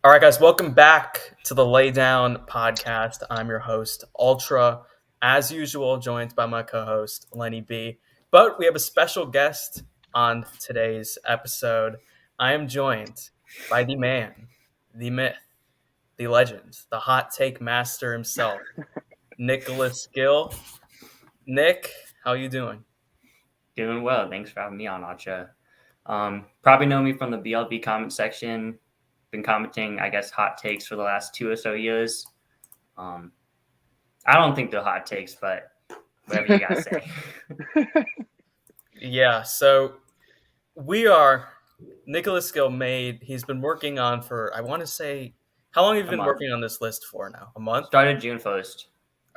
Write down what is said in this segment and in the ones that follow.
All right, guys, welcome back to the Lay Down podcast. I'm your host, Ultra, as usual, joined by my co host, Lenny B. But we have a special guest on today's episode. I am joined by the man, the myth, the legend, the hot take master himself, Nicolas Gill. Nick, how you doing? Doing well. Thanks for having me on, Acha. Probably know me from the BLB comment section. Been commenting, I guess, hot takes for the last 2 or so years. Um, I don't think they're hot takes, but whatever you guys say. Yeah, so we are Nicholas Gill he's been working on for, I want to say, how long have you A been month. working on this list for now? A month? Started June 1st.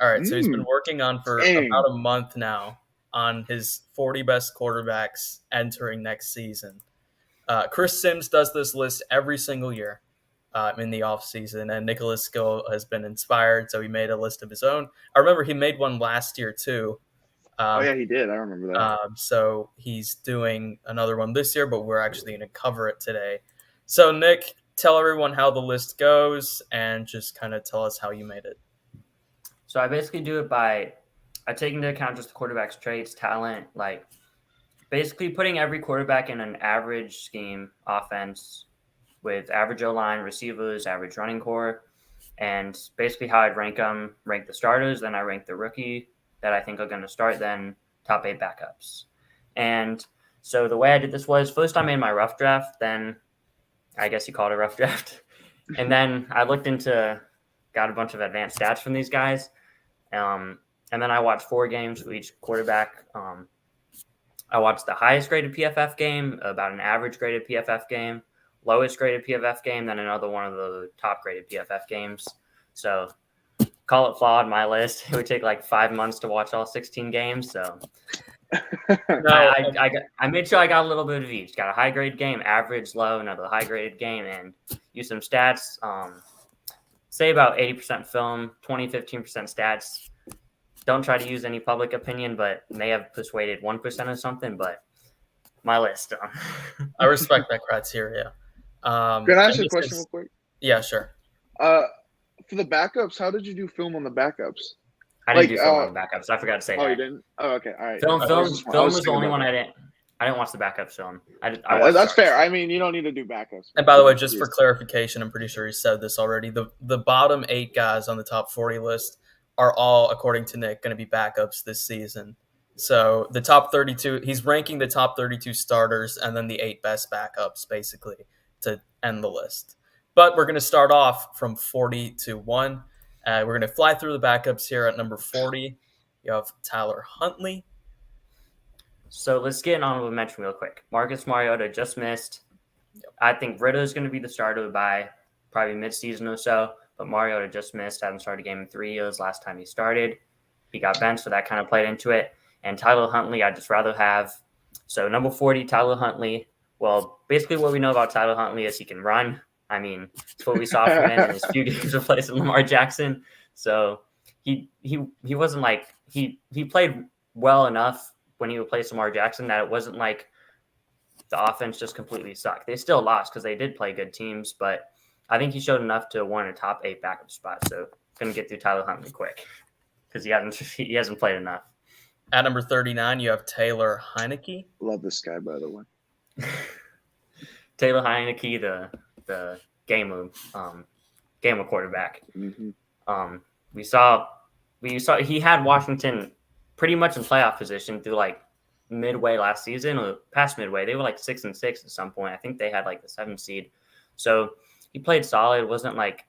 All right, so he's been working on for Dang. about a month now on his 40 best quarterbacks entering next season. Chris Sims does this list every single year in the offseason, and Nicholas Gill has been inspired, so he made a list of his own. I remember he made one last year, too. Oh yeah, he did. I remember that. So he's doing another one this year, but we're actually going to cover it today. So Nick, tell everyone how the list goes and just kind of tell us how you made it. So I basically do it by I take into account just the quarterback's traits, talent, like basically putting every quarterback in an average scheme offense with average O-line, receivers, average running core, and basically how I'd rank them, rank the starters, then I rank the rookie that I think are going to start, then top 8 backups. And so the way I did this was first I made my rough draft, then I guess you call it a rough draft. And then I got a bunch of advanced stats from these guys. And then I watched 4 games for each quarterback. I watched the highest graded PFF game, about an average graded PFF game, lowest graded PFF game, then another one of the top graded PFF games. So call it flawed, my list. It would take like 5 months to watch all 16 games. So I made sure I got a little bit of each. Got a high grade game, average, low, another high graded game, and use some stats. Say about 80% film, 15% stats. Don't try to use any public opinion, but may have persuaded 1% or something. But my list. I respect that criteria. Can I ask you a question real quick? Yeah, sure. For the backups, how did you do film on the backups? I didn't do film on the backups. I forgot to say that. Oh, you didn't? Oh, okay. All right. Film was the only one I didn't. I didn't watch the backups film. That's fair. I mean, you don't need to do backups. And by the way, just for clarification, I'm pretty sure he said this already. The bottom 8 guys on the top 40 list are all, according to Nick, going to be backups this season. So the top 32, he's ranking the top 32 starters and then the 8 best backups, basically, to end the list. But we're going to start off from 40 to 1. We're going to fly through the backups here at number 40. You have Tyler Huntley. So let's get an honorable mention real quick. Marcus Mariota just missed. I think Ritter is going to be the starter by probably mid-season or so, but Mariota just missed. Hasn't started a game in 3 years. Last time he started, he got benched, so that kind of played into it. And Tyler Huntley, I'd just rather have. So number 40, Tyler Huntley. Well, basically what we know about Tyler Huntley is he can run. I mean, it's what we saw from him in his few games replacing Lamar Jackson. So he wasn't like he played well enough when he replaced Lamar Jackson that it wasn't like the offense just completely sucked. They still lost because they did play good teams, but I think he showed enough to warrant a top 8 backup spot. So going to get through Tyler Huntley quick because he hasn't played enough. At number 39, you have Taylor Heineke. Love this guy, by the way. Taylor Heineke, the gamer quarterback. Mm-hmm. We saw he had Washington pretty much in playoff position through like midway last season or past midway. They were like 6-6 at some point. I think they had like the 7th seed. So he played solid. It wasn't like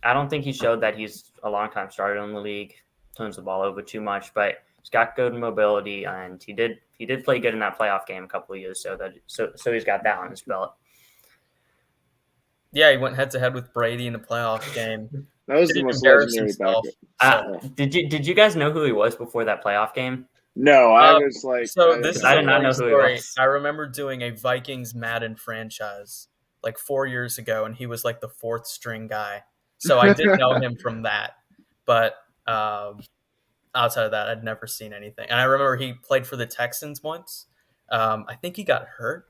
I don't think he showed that he's a long time starter in the league. Turns the ball over too much, but he's got good mobility and he did play good in that playoff game a couple of years. So he's got that on his belt. Yeah, he went head to head with Brady in the playoff game. That was the most legendary backup. Did you guys know who he was before that playoff game? No, I was like. So this is I did not know who he was. I remember doing a Vikings Madden franchise like 4 years ago, and he was like the 4th string guy. So I did know him from that, but outside of that, I'd never seen anything. And I remember he played for the Texans once. I think he got hurt,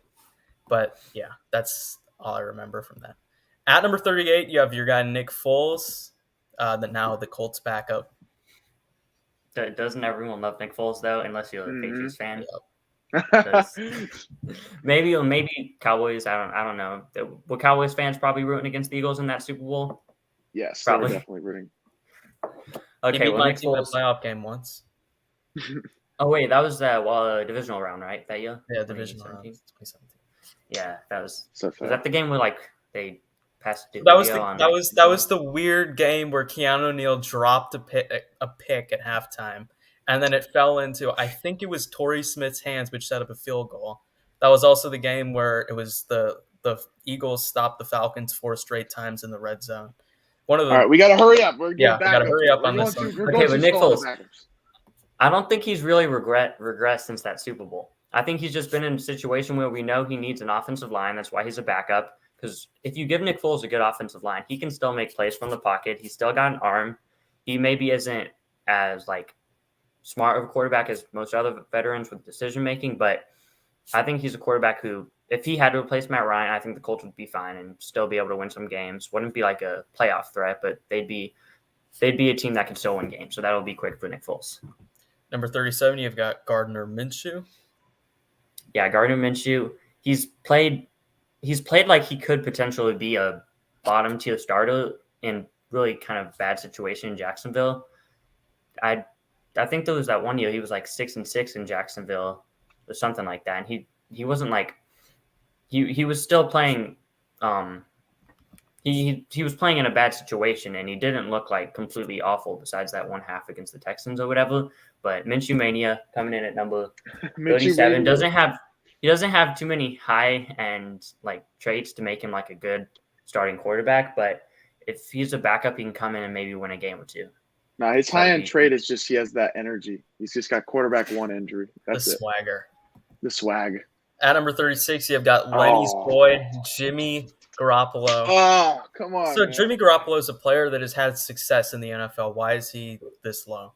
but yeah, that's all I remember from that. At number 38, you have your guy Nick Foles, the Colts backup. Doesn't everyone love Nick Foles though, unless you're a Patriots fan? Yep. Maybe Cowboys. I don't know. Were Cowboys fans probably rooting against the Eagles in that Super Bowl? Yes, Probably. they were definitely rooting. He Okay, beat well, my Nick team in a Foles. playoff game once. Oh wait, that was the divisional round, right? That year. Yeah, divisional round, 2017? 2017. Yeah, that was. So Was sad. that the game where like they passed it? That was the weird game where Keanu Neal dropped a pick at halftime, and then it fell into, I think it was Torrey Smith's hands, which set up a field goal. That was also the game where it was the Eagles stopped the Falcons 4 straight times in the red zone. One of the All right, we got to hurry up. We're Yeah, getting we gotta backups. hurry up We're on this going one. too- We're Okay, going but too Nick slow on Foles. the backups. I don't think he's really regressed since that Super Bowl. I think he's just been in a situation where we know he needs an offensive line. That's why he's a backup. Because if you give Nick Foles a good offensive line, he can still make plays from the pocket. He's still got an arm. He maybe isn't as like smart of a quarterback as most other veterans with decision making, but I think he's a quarterback who, if he had to replace Matt Ryan, I think the Colts would be fine and still be able to win some games. Wouldn't be like a playoff threat, but they'd be a team that can still win games. So that'll be quick for Nick Foles. Number 37, you've got Gardner Minshew. Yeah, Gardner Minshew. He's played like he could potentially be a bottom tier starter in really kind of bad situation in Jacksonville. I think there was that one year he was like 6-6 in Jacksonville or something like that, and he wasn't like he was still playing. He was playing in a bad situation, and he didn't look like completely awful. Besides that one half against the Texans or whatever, but Minshew Mania coming in at number 37 doesn't have too many high end like traits to make him like a good starting quarterback, but if he's a backup, he can come in and maybe win a game or two. No, his high end trait is just he has that energy. He's just got quarterback one injury. That's the it. swagger. The swag. At number 36, you've got Lenny's boy, Jimmy Garoppolo. Oh, come on. So man. Jimmy Garoppolo is a player that has had success in the NFL. Why is he this low?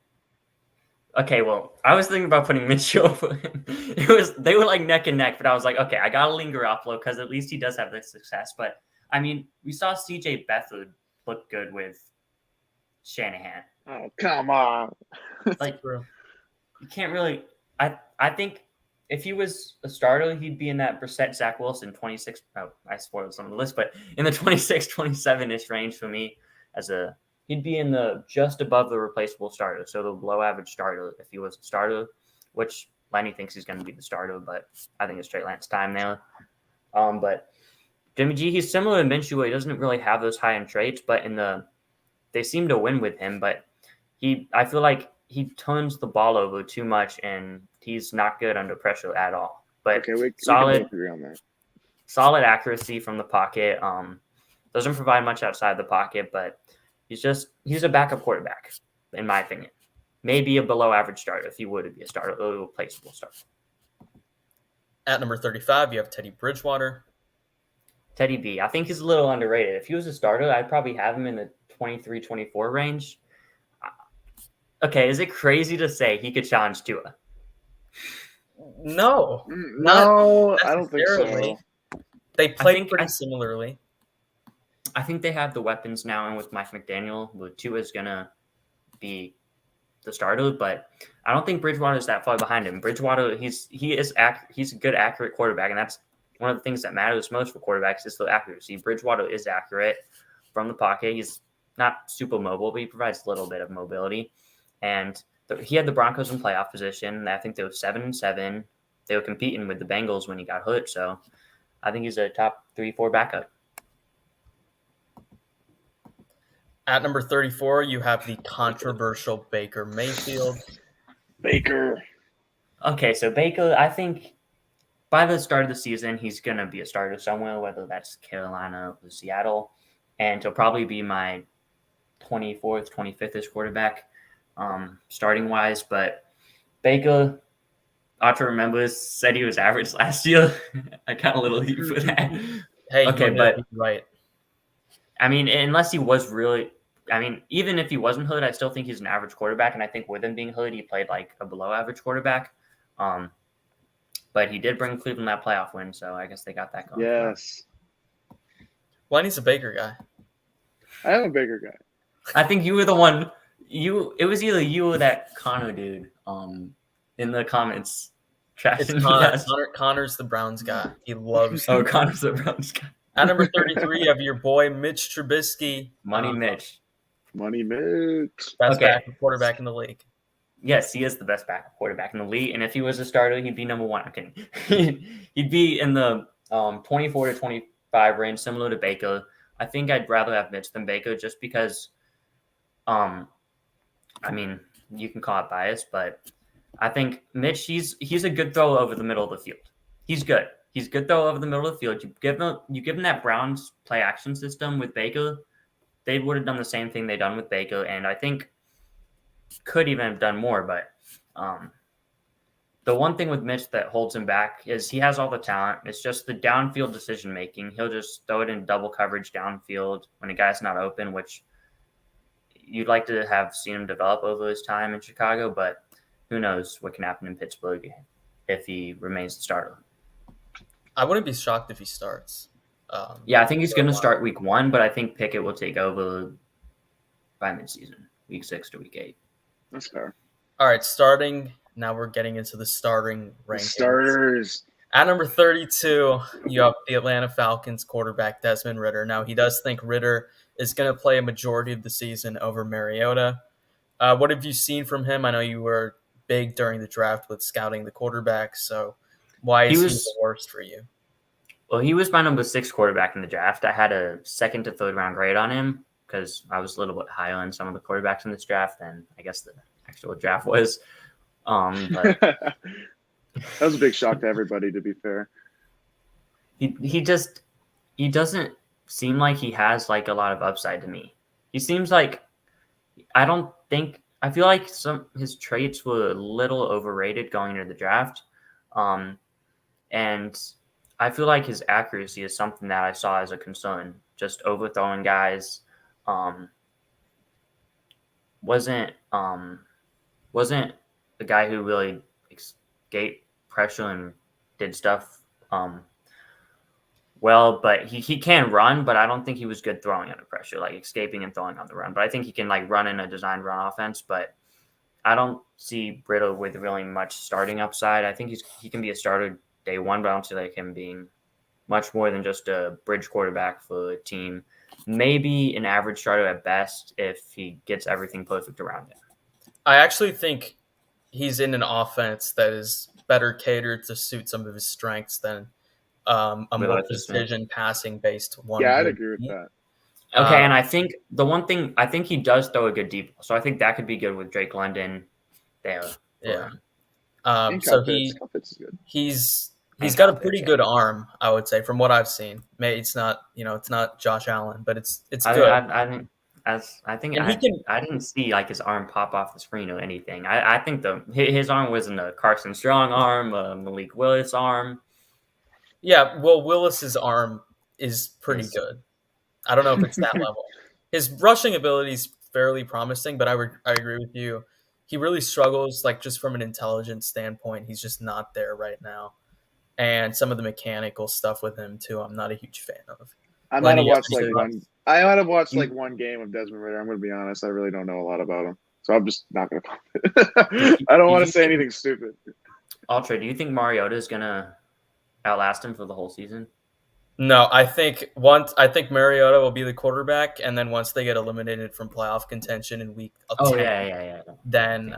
Okay, well, I was thinking about putting Minshew over him. They were like neck and neck, but I was like, okay, I gotta lean Garoppolo because at least he does have this success. But I mean, we saw CJ Beathard look good with Shanahan. Oh, come on. Like, you can't really. I think if he was a starter, he'd be in that Brissett, Zach Wilson 26. Oh, I spoiled some of the list, but in the 26, 27-ish range for me he'd be in the just above the replaceable starter, so the below average starter if he was a starter, which Lenny thinks he's going to be the starter, but I think it's Trey Lance time now. But Jimmy G, he's similar to Minshew. He doesn't really have those high end traits, but they seem to win with him. But I feel like he turns the ball over too much, and he's not good under pressure at all. But Okay, we solid can both agree on that. Solid accuracy from the pocket. Doesn't provide much outside the pocket, but he's a backup quarterback, in my opinion. Maybe a below average starter if he were to be a starter, a replaceable starter. At number 35, you have Teddy Bridgewater. Teddy B, I think he's a little underrated. If he was a starter, I'd probably have him in the 23-24 range. Okay, is it crazy to say he could challenge Tua? No. No, I don't think so. They play pretty similarly. I think they have the weapons now, and with Mike McDaniel, Tua is going to be the starter, but I don't think Bridgewater is that far behind him. Bridgewater, he's a good, accurate quarterback, and that's one of the things that matters most for quarterbacks is the accuracy. Bridgewater is accurate from the pocket. He's not super mobile, but he provides a little bit of mobility. And he had the Broncos in playoff position. I think they were 7-7. They were competing with the Bengals when he got hurt, so I think he's a top 3-4 backup. At number 34, you have the controversial Baker Mayfield. Baker. Okay, so Baker, I think by the start of the season, he's going to be a starter somewhere, whether that's Carolina or Seattle, and he'll probably be my 24th, 25th-ish quarterback starting-wise. But Baker, Archer remembers, said he was average last year. I got a little heat for that. Hey, okay, but right. I mean, unless he was really – I mean, even if he wasn't hurt, I still think he's an average quarterback, and I think with him being hurt, he played like a below-average quarterback. But he did bring Cleveland that playoff win, so I guess they got that going. Yes. Lenny's a Baker guy. I am a Baker guy. I think you were the one. It was either you or that Connor dude. In the comments, It's trashing Connor. us. Connor's the Browns guy. He loves. Oh, Connor's the Browns guy. At number 33, you have your boy Mitch Trubisky. Money Mitch. Money Mitch. Best Okay. backup quarterback in the league. Yes, he is the best backup quarterback in the league, and if he was a starter, he'd be number 1. I'm kidding. He'd be in the 24 to 25 range, similar to Baker. I think I'd rather have Mitch than Baker, just because. I mean, you can call it bias, but I think Mitch, he's a good thrower over the middle of the field. He's good. He's good thrower over the middle of the field. You give him that Browns play action system with Baker, they would have done the same thing they done with Baker, and I think could even have done more. But the one thing with Mitch that holds him back is he has all the talent. It's just the downfield decision making. He'll just throw it in double coverage downfield when a guy's not open, which you'd like to have seen him develop over his time in Chicago, but who knows what can happen in Pittsburgh if he remains the starter. I wouldn't be shocked if he starts. Yeah, I think he's going to start week 1, but I think Pickett will take over by midseason, week 6 to week 8. That's fair. All right, starting. Now we're getting into the starting rankings. Starters. At number 32, you have the Atlanta Falcons quarterback Desmond Ritter. Now, he does think Ritter is going to play a majority of the season over Mariota. What have you seen from him? I know you were big during the draft with scouting the quarterback, so why is he the worst for you? Well, he was my number 6 quarterback in the draft. I had a 2nd to 3rd round grade on him because I was a little bit higher on some of the quarterbacks in this draft than I guess the actual draft was. But That was a big shock to everybody, to be fair. he doesn't seem like he has like a lot of upside to me. He seems like I feel like his traits were a little overrated going into the draft. And I feel like his accuracy is something that I saw as a concern. Just overthrowing guys. Wasn't a guy who really escaped pressure and did stuff well, but he can run, but I don't think he was good throwing under pressure, like escaping and throwing on the run. But I think he can like run in a designed run offense, but I don't see Brittle with really much starting upside. I think he can be a starter day 1, but I don't see like him being much more than just a bridge quarterback for a team. Maybe an average starter at best if he gets everything perfect around him. I actually think he's in an offense that is better catered to suit some of his strengths than a more precision passing based one. Yeah, I'd agree with that. Okay, and I think the one thing, I think he does throw a good deep ball, so I think that could be good with Drake London there. Yeah. So he's got a pretty good arm, I would say, from what I've seen. Maybe it's not Josh Allen, but it's good. I didn't see like his arm pop off the screen or anything. I think his arm wasn't a Carson Strong arm, a Malik Willis arm. Yeah, well, Willis's arm is pretty good. I don't know if it's that level. His rushing ability is fairly promising, but I agree with you. He really struggles, like just from an intelligence standpoint. He's just not there right now. And some of the mechanical stuff with him too, I'm not a huge fan of. I might have watched like one game of Desmond Ritter. I'm going to be honest. I really don't know a lot about him, so I'm just not going to comment. I don't want to say anything stupid. Ultra, do you think Mariota is going to outlast him for the whole season? No, I think Mariota will be the quarterback, and then once they get eliminated from playoff contention in week 10, then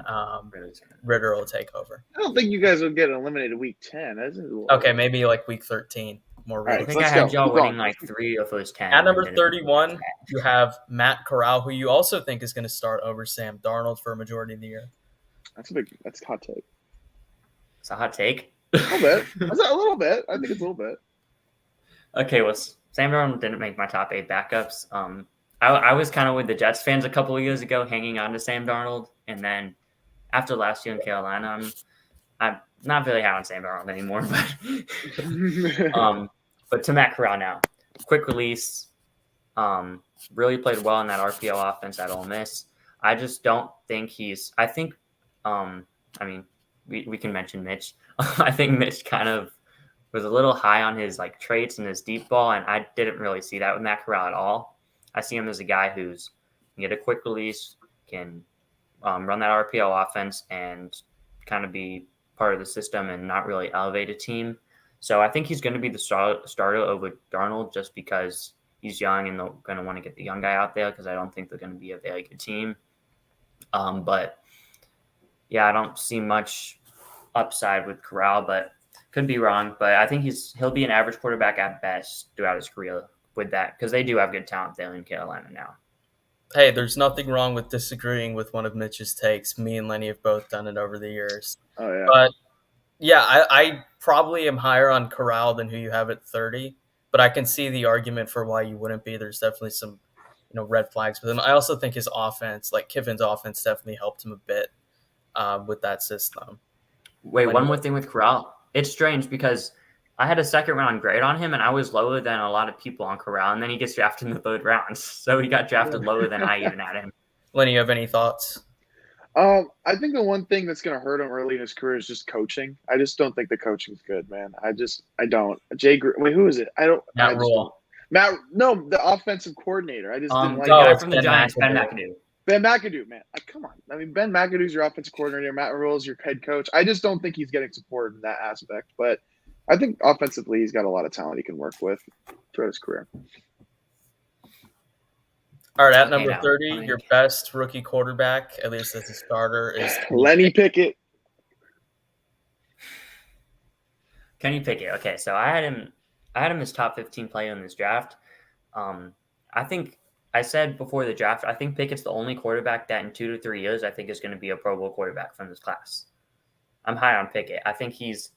Ritter will take over. I don't think you guys will get eliminated week 10. Okay, maybe like week 13. More right, I think I had y'all winning like 3 of those 10. At number 31, you have Matt Corral, who you also think is going to start over Sam Darnold for a majority of the year. That's a hot take. It's a hot take? A little bit. A little bit. I think it's a little bit. Okay, well, Sam Darnold didn't make my top 8 backups. I was kind of with the Jets fans a couple of years ago, hanging on to Sam Darnold, and then after last year in Carolina, I'm not really high on Sam Darnold anymore. But to Matt Corral now, quick release, really played well in that RPO offense at Ole Miss. I just don't think I think, we can mention Mitch. I think Mitch kind of was a little high on his like traits and his deep ball, and I didn't really see that with Matt Corral at all. I see him as a guy who's can get a quick release, can run that RPO offense, and kind of be part of the system and not really elevate a team. So I think he's going to be the starter over Darnold just because he's young and they're going to want to get the young guy out there because I don't think they're going to be a very good team. But yeah, I don't see much upside with Corral, but could be wrong. But I think he'll be an average quarterback at best throughout his career with that because they do have good talent there in Carolina now. Hey, there's nothing wrong with disagreeing with one of Mitch's takes. Me and Lenny have both done it over the years. Oh yeah. But yeah, I probably am higher on Corral than who you have at 30, but I can see the argument for why you wouldn't be. There's definitely some, red flags with him. I also think his offense, like Kiffin's offense, definitely helped him a bit with that system. Wait, one more thing with Corral. It's strange because I had a second round grade on him, and I was lower than a lot of people on Corral, and then he gets drafted in the third round. So he got drafted lower than I even had him. Lenny, you have any thoughts? I think the one thing that's going to hurt him early in his career is just coaching. I just don't think the coaching's good, man. I don't. Wait, who is it? Matt Rule. No, the offensive coordinator. I just didn't like the guy it. from the Giants, Ben McAdoo. Ben McAdoo, man. Come on. I mean, Ben McAdoo's your offensive coordinator. Matt Rule is your head coach. I just don't think he's getting support in that aspect. But I think offensively, he's got a lot of talent he can work with throughout his career. All right, at number 30, your best rookie quarterback, at least as a starter, is Lenny Pickett. Kenny Pickett. Okay, so I had him as top 15 player in this draft. I think I said before the draft, I think Pickett's the only quarterback that in 2 to 3 years I think is going to be a Pro Bowl quarterback from this class. I'm high on Pickett. I think he has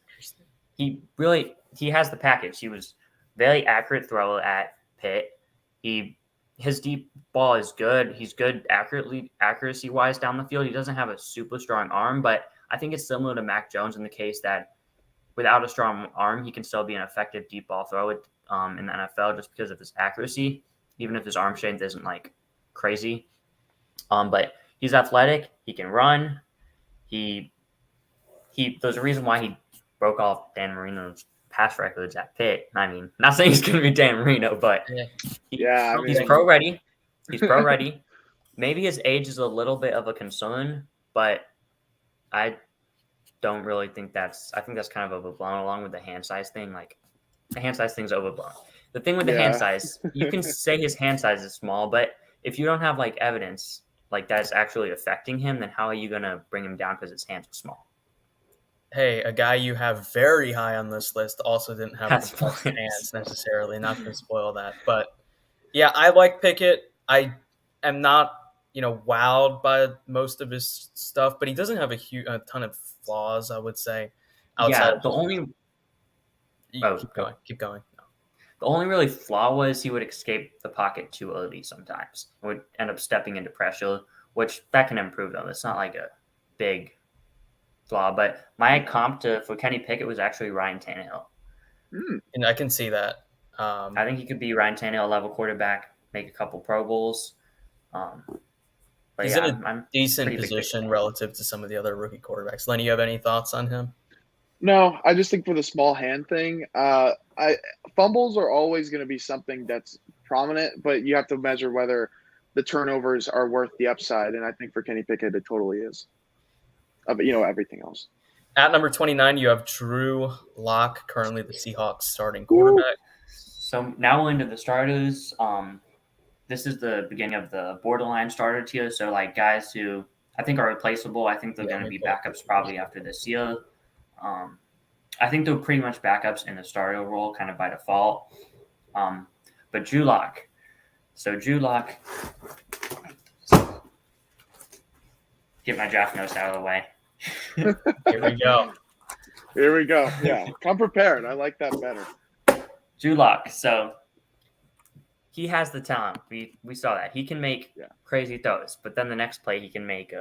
the package. He was very accurate thrower at Pitt. His deep ball is good. He's good accuracy-wise down the field. He doesn't have a super strong arm, but I think it's similar to Mac Jones in the case that without a strong arm, he can still be an effective deep ball thrower in the NFL just because of his accuracy, even if his arm strength isn't like crazy. But he's athletic. He can run. There's a reason why he broke off Dan Marino's pass records at Pitt. I mean, not saying he's going to be Dan Marino, but he's pro ready. He's pro ready. Maybe his age is a little bit of a concern, but I don't really think I think that's kind of overblown along with the hand size thing. Like the hand size thing's overblown. The thing with the hand size, you can say his hand size is small, but if you don't have like evidence like that's actually affecting him, then how are you going to bring him down because his hands are small? Hey, a guy you have very high on this list also didn't have the best hands necessarily. Not to spoil that, but yeah, I like Pickett. I am not, wowed by most of his stuff, but he doesn't have a ton of flaws, I would say. Keep going. No. The only really flaw was he would escape the pocket too early sometimes. He would end up stepping into pressure, which that can improve though. It's not like a big flaw, but my comp for Kenny Pickett was actually Ryan Tannehill. And I can see that. I think he could be Ryan Tannehill level quarterback, make a couple Pro Bowls. He's in a decent position relative to some of the other rookie quarterbacks. Lenny, you have any thoughts on him? No, I just think for the small hand thing, fumbles are always going to be something that's prominent, but you have to measure whether the turnovers are worth the upside, and I think for Kenny Pickett, it totally is. Everything else. At number 29, you have Drew Lock, currently the Seahawks starting quarterback. So now we're into the starters. This is the beginning of the borderline starter tier. So like guys who I think are replaceable. I think they're going to be backups probably after this year. I think they're pretty much backups in the starter role kind of by default. But Drew Lock. So Drew Lock. Get my draft notes out of the way. Here we go. Yeah, come prepared. I like that better. Drew Lock. So he has the talent. We saw that. He can make crazy throws, but then the next play he can make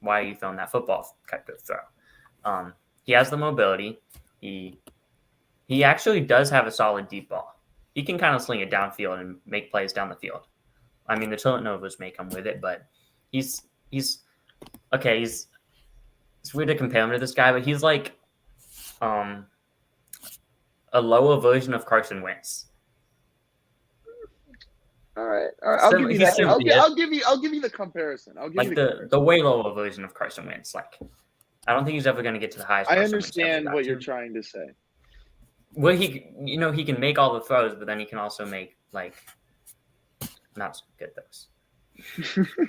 why are you throwing that football type of throw. He has the mobility. He actually does have a solid deep ball. He can kind of sling it downfield and make plays down the field. I mean, the turnovers may come with it, but he's okay. It's weird to compare him to this guy, but he's like a lower version of Carson Wentz. All right. I'll give you He that. shouldn't be it. I'll give you the comparison. I'll give Like you the comparison. the way lower version of Carson Wentz. Like, I don't think he's ever going to get to the highest. I Carson Wentz ever understand got what to. you're trying to say. Well, he can make all the throws, but then he can also make like not so good throws.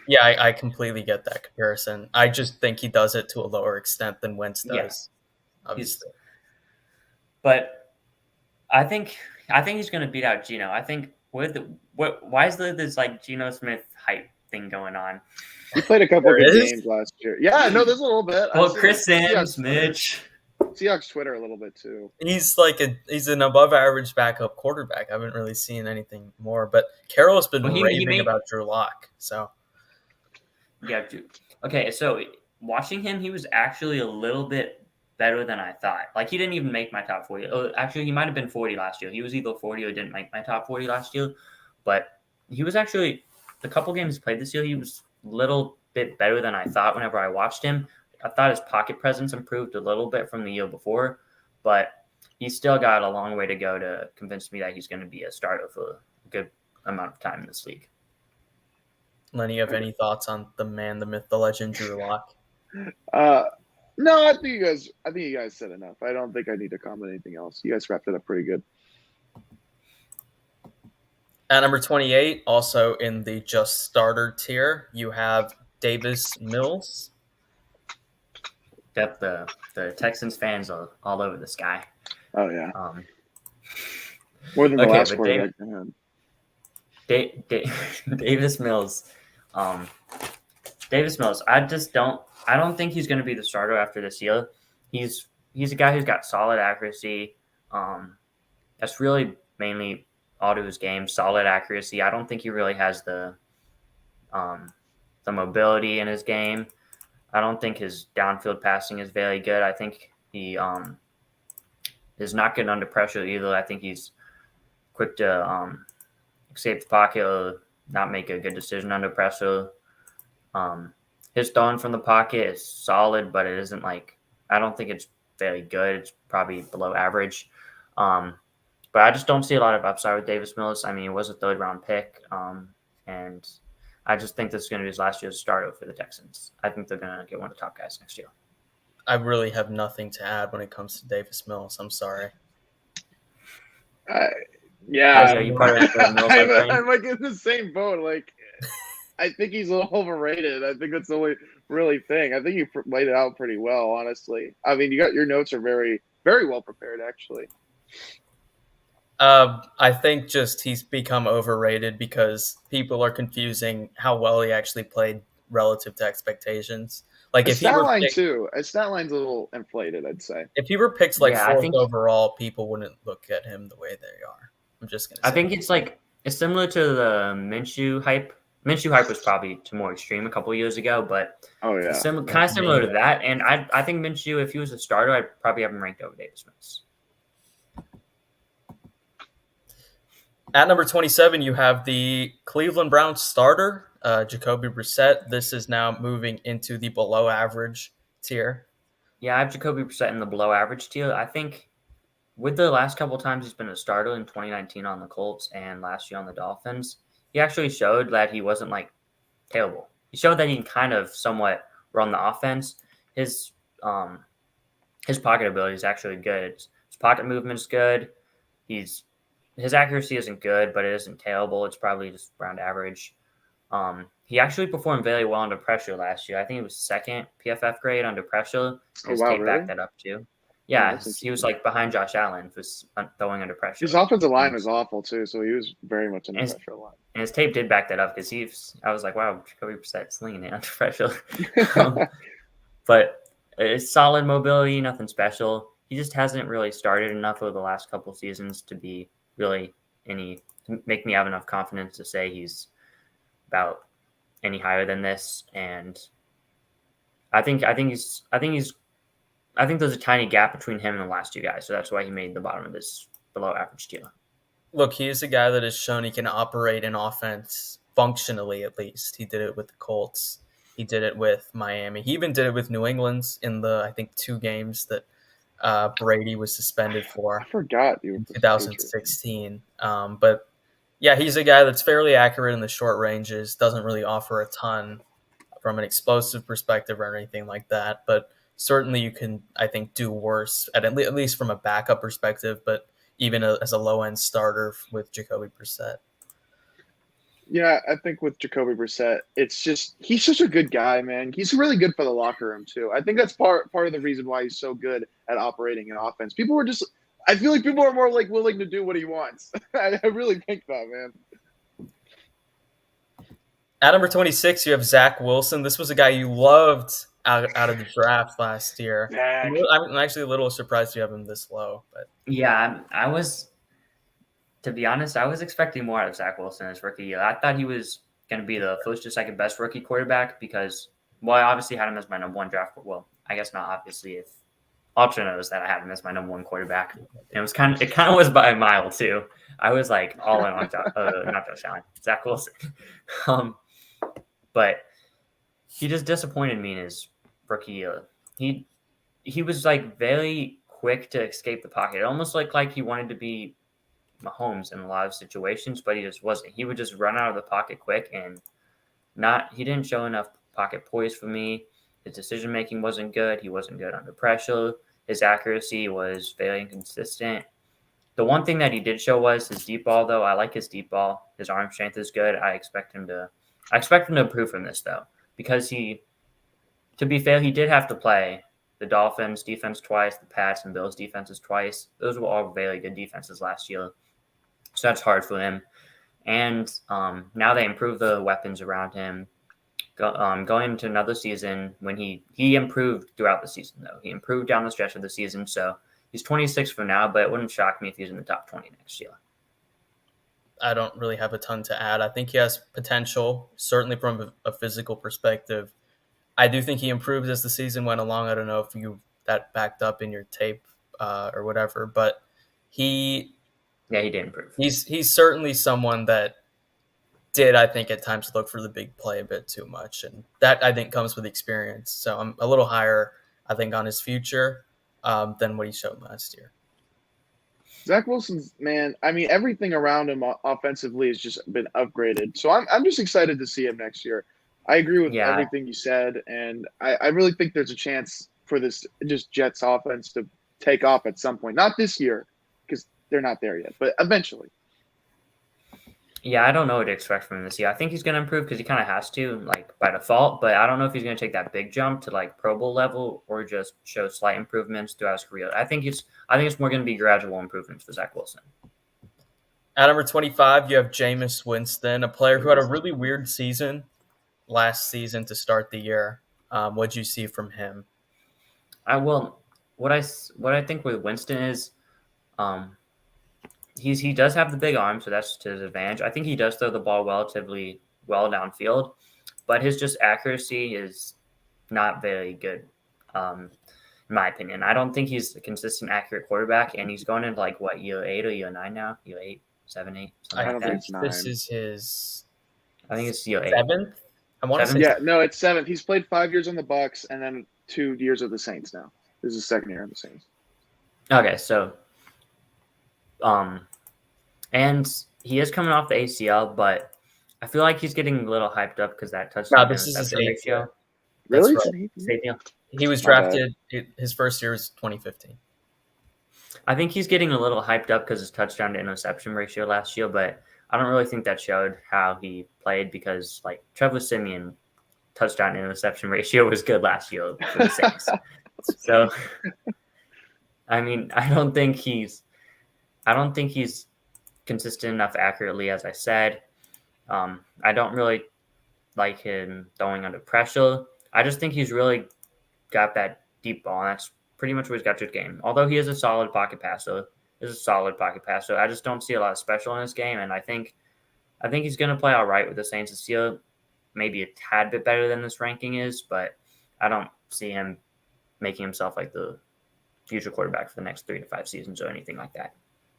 Yeah, I completely get that comparison. I just think he does it to a lower extent than Wentz does. Yeah. Obviously. But I think he's going to beat out Geno. I think why is there this like Geno Smith hype thing going on? He played a couple good games last year. Yeah, no, there's a little bit. Well, Chris Sims, Mitch. Seahawks Twitter a little bit too. He's an above average backup quarterback. I haven't really seen anything more, but Carroll has been raving about Drew Lock. So yeah, okay. So watching him, he was actually a little bit better than I thought. Like he didn't even make my top 40. Actually, he might have been 40 last year. He was either 40 or didn't make my top 40 last year. But he was actually the couple games he played this year. He was a little bit better than I thought. Whenever I watched him, I thought his pocket presence improved a little bit from the year before, but he's still got a long way to go to convince me that he's going to be a starter for a good amount of time in this league. Lenny, you have any thoughts on the man, the myth, the legend, Drew Lock? No, I think you guys said enough. I don't think I need to comment anything else. You guys wrapped it up pretty good. At number 28, also in the just starter tier, you have Davis Mills. That the Texans fans are all over this guy. Oh yeah. More than the last quarterback. Davis Mills. Davis Mills. I don't think he's going to be the starter after this year. He's a guy who's got solid accuracy. That's really mainly all to his game. Solid accuracy. I don't think he really has the mobility in his game. I don't think his downfield passing is very good. I think he is not good under pressure either. I think he's quick to escape the pocket or not make a good decision under pressure. His throwing from the pocket is solid, but it isn't like I don't think it's very good. It's probably below average. But I just don't see a lot of upside with Davis Mills. I mean, it was a third-round pick, and I just think this is going to be his last year's starter for the Texans. I think they're going to get one of the top guys next year. I really have nothing to add when it comes to Davis Mills. I'm sorry. Yeah, you part of the Mills I'm like in the same boat. Like, I think he's a little overrated. I think that's the only really thing. I think you laid it out pretty well, honestly. I mean, your notes are very, very well prepared, actually. I think just he's become overrated because people are confusing how well he actually played relative to expectations. Like his stat line too. His stat line's a little inflated, I'd say. If he were picked fourth overall, people wouldn't look at him the way they are. I'm just gonna say. I think it's similar to the Minshew hype. Minshew hype was probably more extreme a couple of years ago, but kind of similar to that. And I think Minshew, if he was a starter, I'd probably have him ranked over Davis Mills. At number 27, you have the Cleveland Browns starter, Jacoby Brissett. This is now moving into the below average tier. Yeah, I have Jacoby Brissett in the below average tier. I think with the last couple of times he's been a starter in 2019 on the Colts and last year on the Dolphins, he actually showed that he wasn't like terrible. He showed that he can kind of somewhat run the offense. His pocket ability is actually good. His pocket movement is good. His accuracy isn't good, but it isn't terrible. It's probably just around average. He actually performed very well under pressure last year. I think he was second PFF grade under pressure. His tape backed that up too. Yeah, he was like behind Josh Allen for throwing under pressure. His offensive line was awful too, so he was very much under pressure a lot. And his tape did back that up because I was like, wow, Jacoby Brissett slinging it under pressure. But it's solid mobility, nothing special. He just hasn't really started enough over the last couple of seasons to be really to make me have enough confidence to say he's about any higher than this. And I think there's a tiny gap between him and the last two guys. So that's why he made the bottom of this below average tier. Look, he's a guy that has shown he can operate in offense functionally, at least. He did it with the Colts. He did it with Miami. He even did it with New England in the, I think, 2 games that Brady was suspended I for forgot you were in with the Patriots. 2016. But yeah, he's a guy that's fairly accurate in the short ranges, doesn't really offer a ton from an explosive perspective or anything like that. But certainly you can, I think, do worse at least from a backup perspective, but even as a low end starter with Jacoby Brissett. Yeah, I think with Jacoby Brissett, it's just he's such a good guy, man. He's really good for the locker room too. I think that's part of the reason why he's so good at operating an offense. People were just, I feel like people are more like willing to do what he wants. I really think that, man. At number 26, you have Zach Wilson. This was a guy you loved out of the draft last year. I'm actually a little surprised you have him this low, but Yeah, I was. To be honest, I was expecting more out of Zach Wilson his rookie year. I thought he was going to be the first or second best rookie quarterback because, well, I obviously had him as my number one draft. Well, I guess not obviously. If option knows that I had him as my number one quarterback, it was kind of was by a mile too. I was like all in on not Josh Allen, Zach Wilson. But he just disappointed me in his rookie year. He was like very quick to escape the pocket. It almost looked like he wanted to be Mahomes in a lot of situations, but he just wasn't. He would just run out of the pocket quick and he didn't show enough pocket poise for me. His decision making wasn't good. He wasn't good under pressure. His accuracy was very inconsistent. The one thing that he did show was his deep ball, though. I like his deep ball. His arm strength is good. I expect him to improve from this, though, because to be fair, he did have to play the Dolphins defense twice, the Pats and Bills defenses twice. Those were all very good defenses last year. So that's hard for him. And now they improve the weapons around him. Going into another season when he improved throughout the season, though. He improved down the stretch of the season. So he's 26 for now, but it wouldn't shock me if he's in the top 20 next year. I don't really have a ton to add. I think he has potential, certainly from a physical perspective. I do think he improved as the season went along. I don't know if you that backed up in your tape or whatever, but he did improve. He's certainly someone that did, I think, at times look for the big play a bit too much, and that I think comes with experience. So I'm a little higher, I think, on his future than what he showed last year. Zach Wilson's, man, I mean, everything around him offensively has just been upgraded. So I'm just excited to see him next year. I agree with everything you said, and I really think there's a chance for this just Jets offense to take off at some point. Not this year, because they're not there yet, but eventually. Yeah, I don't know what to expect from him this year. I think he's going to improve because he kind of has to, like, by default, but I don't know if he's going to take that big jump to, like, Pro Bowl level or just show slight improvements throughout his career. I think it's more going to be gradual improvements for Zach Wilson. At number 25, you have Jameis Winston, a player who had a really weird season last season to start the year. What'd you see from him? What I think with Winston is he does have the big arm, so that's to his advantage. I think he does throw the ball relatively well downfield, but his just accuracy is not very good, in my opinion. I don't think he's a consistent, accurate quarterback, and he's going into like what, year 8 or year 9 now? Year 8, 7, 8. I don't think it's 9. This is his. I think it's year 8. 7th. I want to say. Yeah, no, it's 7th. He's played 5 years on the Bucs and then 2 years with the Saints. Now this is his second year on the Saints. Okay, so, and he is coming off the ACL, but I feel like he's getting a little hyped up because that touchdown. No, this is his 8th year. Really? Right. He was drafted. His first year was 2015. I think he's getting a little hyped up because his touchdown to interception ratio last year, but I don't really think that showed how he played because, like, Trevor Siemian touchdown to interception ratio was good last year for the Saints. So, I mean, I don't think he's consistent enough accurately, as I said. I don't really like him throwing under pressure. I just think he's really got that deep ball, and that's pretty much what he's got to his game. Although he is a solid pocket passer, I just don't see a lot of special in his game, and I think he's going to play all right with the Saints this year. Maybe a tad bit better than this ranking is, but I don't see him making himself like the future quarterback for the next 3 to 5 seasons or anything like that.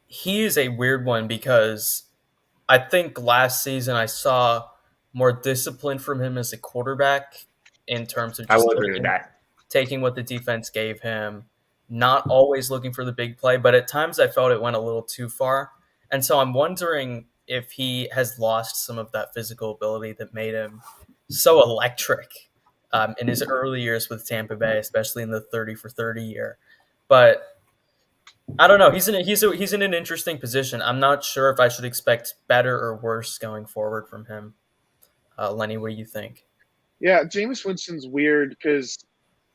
He is a weird one because I think last season I saw more discipline from him as a quarterback in terms of just I will agree with that. Taking what the defense gave him not always looking for the big play, but at times I felt it went a little too far. And so I'm wondering if he has lost some of that physical ability that made him so electric in his early years with Tampa Bay, especially in the 30 for 30 year. But I don't know. He's in an interesting position. I'm not sure if I should expect better or worse going forward from him. Lenny, what do you think? Yeah, Jameis Winston's weird because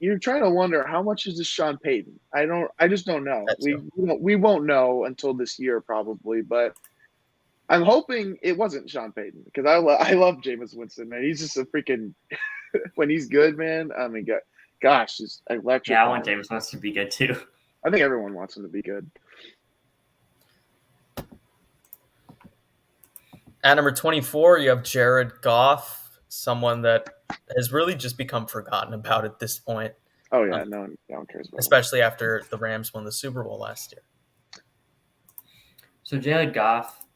you're trying to wonder how much is this Sean Payton. I just don't know. That too. We won't know until this year probably, but I'm hoping it wasn't Sean Payton because I love Jameis Winston, man. He's just a freaking when he's good, man. I mean, gosh, he's electric. Yeah, I want Jameis Winston to be good too. I think everyone wants him to be good. At number 24, you have Jared Goff, someone that has really just become forgotten about at this point. Oh yeah, no one cares about especially after the Rams won the Super Bowl last year. So Jared Goff,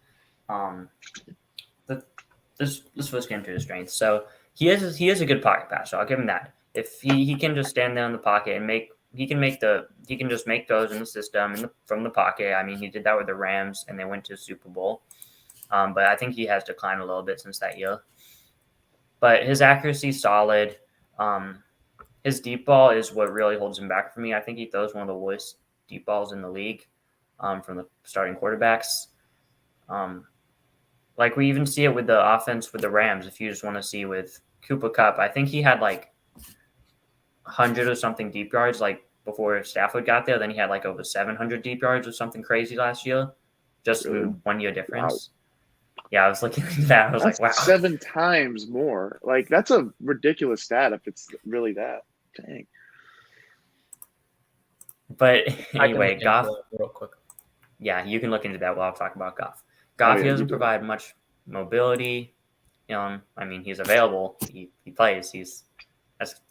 let's first get into his strengths. So he is a good pocket passer. I'll give him that. If he can just stand there in the pocket and he can just make those in the system from the pocket. I mean, he did that with the Rams and they went to the Super Bowl. But I think he has declined a little bit since that year. But his accuracy is solid. His deep ball is what really holds him back for me. I think he throws one of the worst deep balls in the league from the starting quarterbacks. Like we even see it with the offense with the Rams. If you just want to see with Cooper Kupp, I think he had like 100 or something deep yards like before Stafford got there. Then he had like over 700 deep yards or something crazy last year, just Really? with 1 year difference. Wow. Yeah, I was looking at that. I was that's like, wow. 7 times more. Like that's a ridiculous stat if it's really that. Dang. But anyway, Goff. Real quick. Yeah, you can look into that while I talk about Goff. Goff, he doesn't provide much mobility. I mean, he's available. He plays.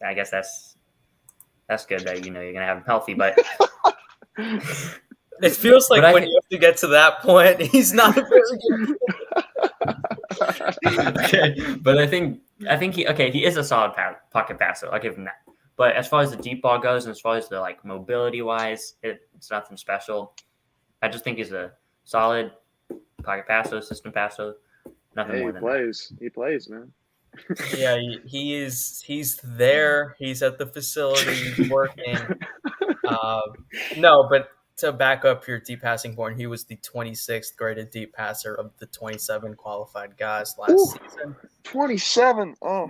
I guess that's good that you're gonna have him healthy. But it feels like when you have to get to that point, he's not a very good. Okay, but I think he is a solid pocket passer. I'll give him that. But as far as the deep ball goes, and as far as the like mobility wise, it's nothing special. I just think he's a solid pocket passer, system passer. Nothing more than that. He plays, man. Yeah, he's there. He's at the facility. He's working. No, but to back up your deep passing point, he was the 26th graded deep passer of the 27 qualified guys last season. 27. Oh.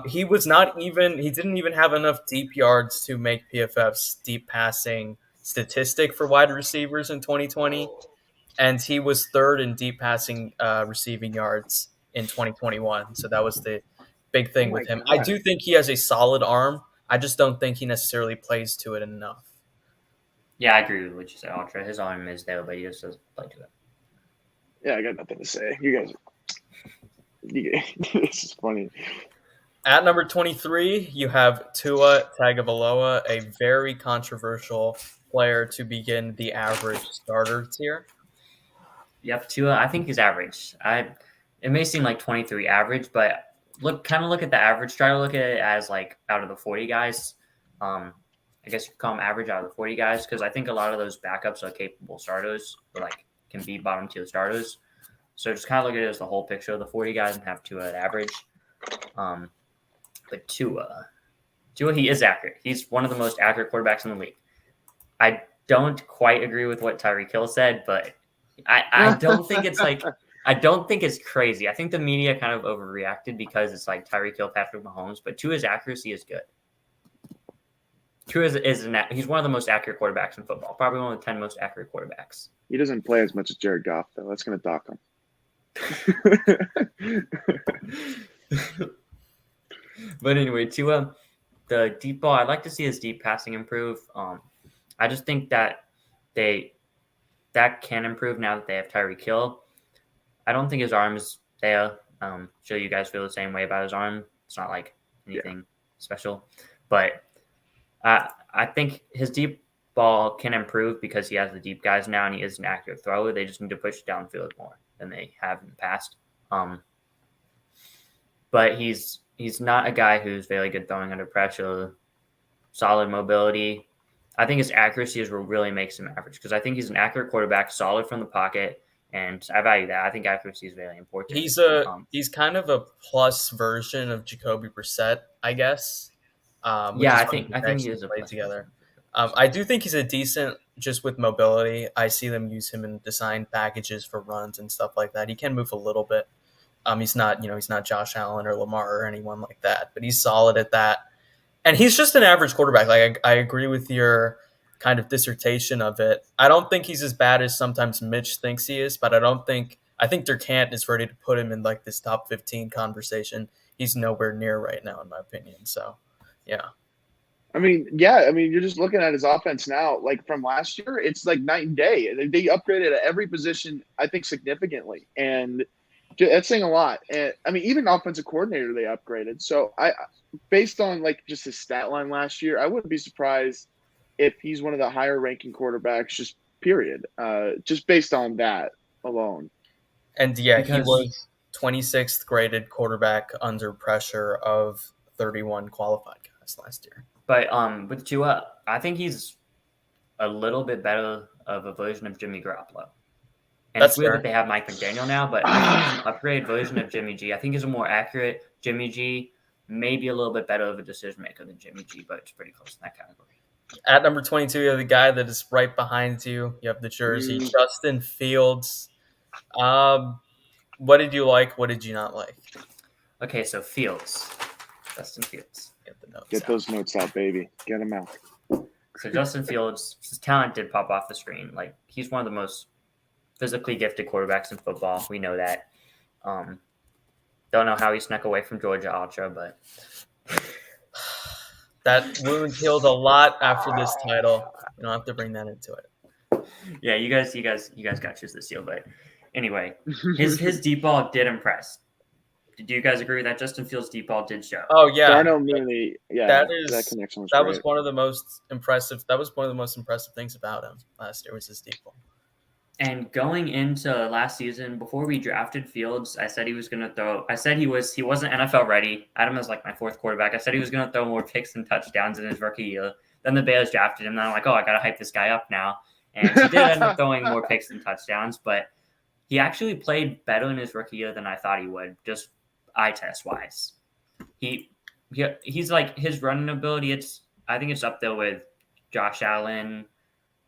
He didn't even have enough deep yards to make PFF's deep passing statistic for wide receivers in 2020. And he was third in deep passing receiving yards in 2021. So that was the big thing with him. God. I do think he has a solid arm. I just don't think he necessarily plays to it enough. Yeah, I agree with what you said, Ultra. His arm is there, but he just doesn't play to it. Yeah, I got nothing to say. You guys, this is funny. At number 23, you have Tua Tagovailoa, a very controversial player to begin the average starter tier. Yep, Tua, I think he's average. It may seem like 23 average, but look at the average. Try to look at it as like out of the 40 guys. I guess you could call them average out of the 40 guys because I think a lot of those backups are capable starters or like can be bottom tier starters. So just kind of look at it as the whole picture of the 40 guys and have Tua at average. But Tua, he is accurate. He's one of the most accurate quarterbacks in the league. I don't quite agree with what Tyreek Hill said, but I don't think it's like I don't think it's crazy. I think the media kind of overreacted because it's like Tyreek Hill, Patrick Mahomes, but Tua's accuracy is good. Tua he's one of the most accurate quarterbacks in football, probably one of the 10 most accurate quarterbacks. He doesn't play as much as Jared Goff, though. That's going to dock him. But anyway, Tua, the deep ball, I'd like to see his deep passing improve. I just think that that can improve now that they have Tyreek Hill. I don't think his arm is there. Sure you guys feel the same way about his arm. It's not like anything special. But I think his deep ball can improve because he has the deep guys now and he is an accurate thrower. They just need to push it downfield more than they have in the past. But he's not a guy who's very good throwing under pressure, solid mobility. I think his accuracy is what really makes him average because I think he's an accurate quarterback, solid from the pocket, and I value that. I think accuracy is very important. He's kind of a plus version of Jacoby Brissett, I guess. Which Yeah, is I funny think they he actually is a played plus together. person. I do think he's a decent just with mobility. I see them use him in design packages for runs and stuff like that. He can move a little bit. He's not, he's not Josh Allen or Lamar or anyone like that, but he's solid at that. And he's just an average quarterback. Like I agree with your kind of dissertation of it. I don't think he's as bad as sometimes Mitch thinks he is, but I think DeCant is ready to put him in like this top 15 conversation. He's nowhere near right now, in my opinion. So, yeah. I mean, yeah. I mean, you're just looking at his offense now. Like from last year, it's like night and day. They upgraded at every position, I think, significantly, and that's saying a lot. And I mean, even offensive coordinator they upgraded. So based on like just his stat line last year, I wouldn't be surprised if he's one of the higher ranking quarterbacks. Just period. Just based on that alone. And yeah, he Because was 26th graded quarterback under pressure of 31 qualified guys last year. But with Tua, I think he's a little bit better of a version of Jimmy Garoppolo. And That's it's weird fair. that they have Mike McDaniel now, but I think he's an upgrade version of Jimmy G. I think he's a more accurate Jimmy G, maybe a little bit better of a decision maker than Jimmy G, but it's pretty close in that category. At number 22, you have the guy that is right behind you. You have the jersey, Justin Fields. What did you like? What did you not like? Okay, so Fields. Justin Fields. Get those notes out, baby. Get them out. So Justin Fields, his talent did pop off the screen. Like, he's one of the most physically gifted quarterbacks in football. We know that. Don't know how he snuck away from Georgia Ultra, but that wound healed a lot after this title. You don't have to bring that into it. Yeah, you guys got to choose this deal. But anyway, his deep ball did impress. Do you guys agree that Justin Fields' deep ball did show? Oh yeah, Darnell Mooney. Yeah, that connection was that great. was one of the most impressive. That was one of the most impressive things about him last year was his deep ball. And going into last season, before we drafted Fields, I said he was going to throw. I said he wasn't NFL ready. Adam was like my fourth quarterback. I said he was going to throw more picks and touchdowns in his rookie year. Then the Bears drafted him. And I'm like, oh, I got to hype this guy up now. And he did end up throwing more picks and touchdowns, but he actually played better in his rookie year than I thought he would, just eye test wise. He's like his running ability. I think it's up there with Josh Allen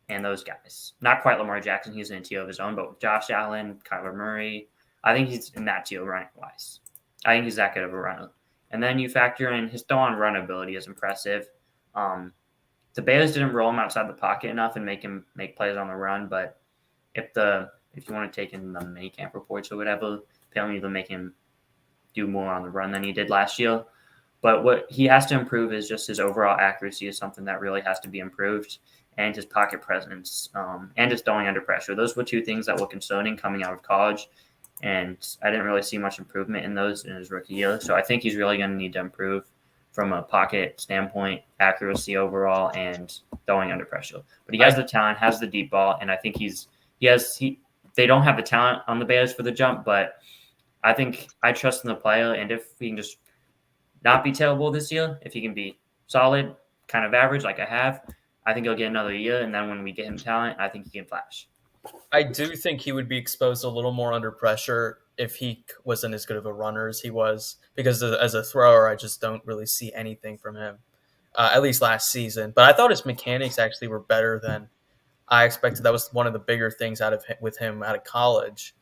and those guys. Not quite Lamar Jackson. He's in a tier of his own, but with Josh Allen, Kyler Murray, I think he's in that tier running wise. I think he's that good of a runner. And then you factor in his throw on run ability is impressive. The Bears didn't roll him outside the pocket enough and make him make plays on the run, but if you want to take in the minicamp reports or whatever, apparently they'll make him do more on the run than he did last year. But what he has to improve is just his overall accuracy is something that really has to be improved, and his pocket presence, and his throwing under pressure. Those were two things that were concerning coming out of college, and I didn't really see much improvement in those in his rookie year. So I think he's really going to need to improve from a pocket standpoint, accuracy overall, and throwing under pressure. But he has the talent, has the deep ball, and I think they don't have the talent on the Bears for the jump, but I think I trust in the player, and if he can just not be terrible this year, if he can be solid, kind of average like I have, I think he'll get another year, and then when we get him talent, I think he can flash. I do think he would be exposed a little more under pressure if he wasn't as good of a runner as he was, because as a thrower, I just don't really see anything from him, at least last season. But I thought his mechanics actually were better than I expected. That was one of the bigger things with him out of college.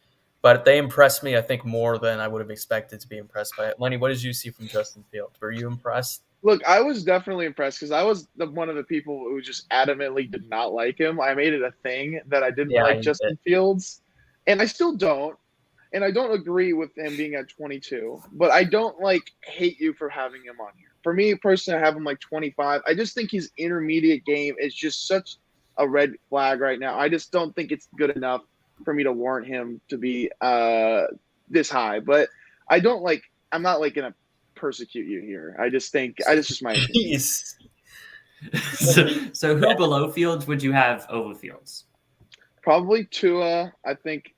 But they impressed me, I think, more than I would have expected to be impressed by it. Lenny, what did you see from Justin Fields? Were you impressed? Look, I was definitely impressed because I was one of the people who just adamantly did not like him. I made it a thing that I didn't like Justin Fields, and I still don't. And I don't agree with him being at 22, but I don't hate you for having him on here. For me personally, I have him 25. I just think his intermediate game is just such a red flag right now. I just don't think it's good enough for me to warrant him to be this high. But I'm not gonna persecute you here. I just think it's just my opinion. So who below Fields would you have over Fields? Probably Tua. I think.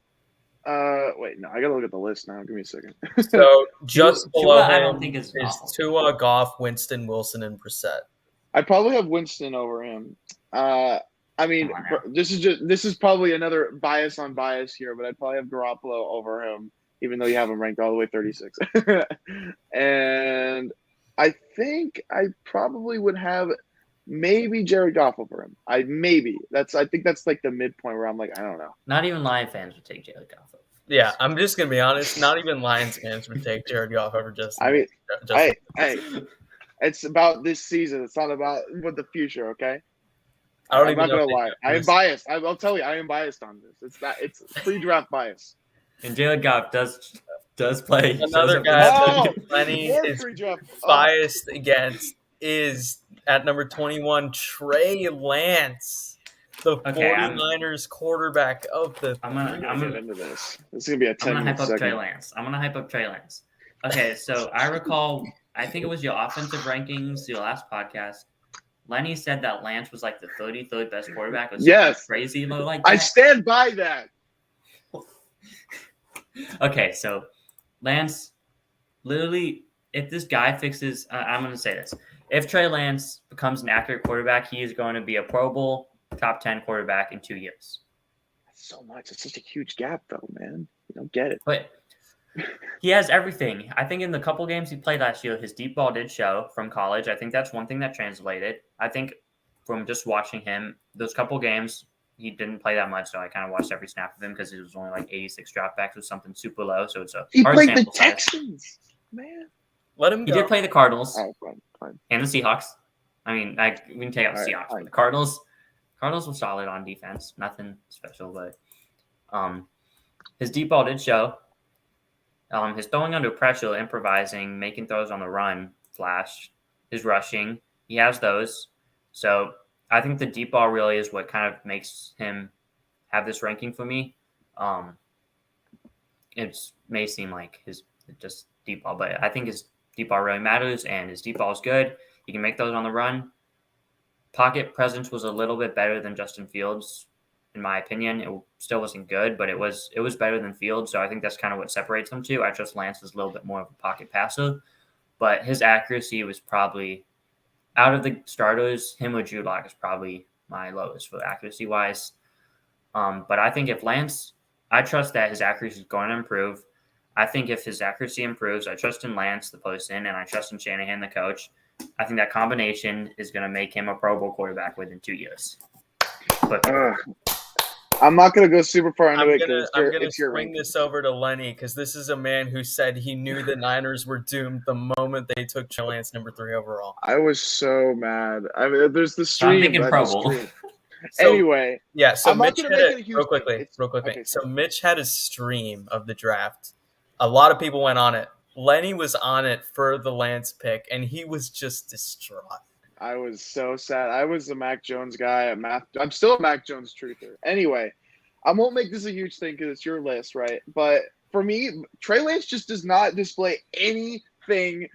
Wait, no, I gotta look at the list now. Give me a second. So just below Tua, him I don't think is Tua, Goff, Winston, Wilson, and Brissett. I probably have Winston over him. I mean, Come on now. this is probably another bias on bias here, but I'd probably have Garoppolo over him, even though you have him ranked all the way 36. And I think I probably would have maybe Jared Goff over him. I think that's like the midpoint where I'm like, I don't know. Not even Lion fans would take Jared Goff. Yeah, I'm just gonna be honest. Not even Lions fans would take Jared Goff over Justin. I mean, Justin. It's about this season. It's not about what the future. Okay. I'm not gonna lie. I am biased. I'll tell you, I am biased on this. It's pre-draft bias. And Jared Goff does play. Another guy that Lenny is biased against is at number 21, Trey Lance, the 49ers quarterback of the. I'm gonna get into this. This is gonna be a 10 minute segment. I'm gonna hype up Trey Lance. Okay, so I recall, I think it was your offensive rankings, your last podcast. Lenny said that Lance was like the 33rd best quarterback. Yes, crazy low like that. I stand by that. Okay, so Lance, literally, if this guy fixes, I'm going to say this. If Trey Lance becomes an accurate quarterback, he is going to be a Pro Bowl top 10 quarterback in 2 years. That's so much. It's such a huge gap, though, man. You don't get it. But he has everything. I think in the couple games he played last year, his deep ball did show from college. I think that's one thing that translated. I think from just watching him, those couple games, he didn't play that much, so I kind of watched every snap of him because it was only like 86 dropbacks or something super low. So it's a he hard played sample the Texans, man. Let him go. He did play the Cardinals fine. and the Seahawks. I mean, we can take out the Seahawks. But the Cardinals were solid on defense. Nothing special, but his deep ball did show. His throwing under pressure, improvising, making throws on the run, flash, his rushing, he has those. So I think the deep ball really is what kind of makes him have this ranking for me. It may seem like his just deep ball, but I think his deep ball really matters, and his deep ball is good. He can make those on the run. Pocket presence was a little bit better than Justin Fields, in my opinion. It still wasn't good, but it was better than Fields, so I think that's kind of what separates them two. I trust Lance is a little bit more of a pocket passer, but his accuracy was probably, out of the starters, him or Drew Lock is probably my lowest for accuracy-wise. But I think if Lance, I trust that his accuracy is going to improve. I think if his accuracy improves, I trust in Lance, the person, and I trust in Shanahan, the coach. I think that combination is going to make him a Pro Bowl quarterback within 2 years. But I'm not going to go super far into it. I'm going to swing this over to Lenny because this is a man who said he knew the Niners were doomed the moment they took Trey Lance number 3 overall. I was so mad. I mean, there's the stream. I'm thinking Pro Bowl. So, anyway. Yeah, so I'm Mitch not gonna make it a huge real quickly. Okay, so Mitch had a stream of the draft. A lot of people went on it. Lenny was on it for the Lance pick, and he was just distraught. I was so sad. I was a Mac Jones guy. I'm still a Mac Jones truther. Anyway, I won't make this a huge thing because it's your list, right? But for me, Trey Lance just does not display anything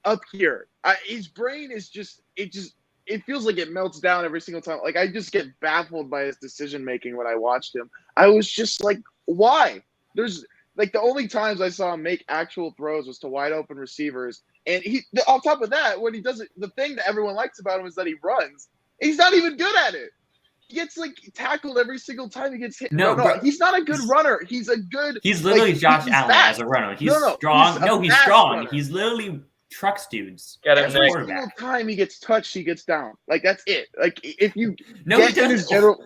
up here. His brain is it feels like it melts down every single time. Like, I just get baffled by his decision-making when I watched him. I was just like, why? There's like the only times I saw him make actual throws was to wide open receivers. And on top of that, when he does it, the thing that everyone likes about him is that he runs. He's not even good at it. He gets like tackled every single time he gets hit. No, he's not a good runner. He's literally Josh Allen as a runner. He's strong. He's strong. Runner. He's literally trucks dudes. Every single time he gets touched, he gets down. Like, that's it. Like, if you he doesn't.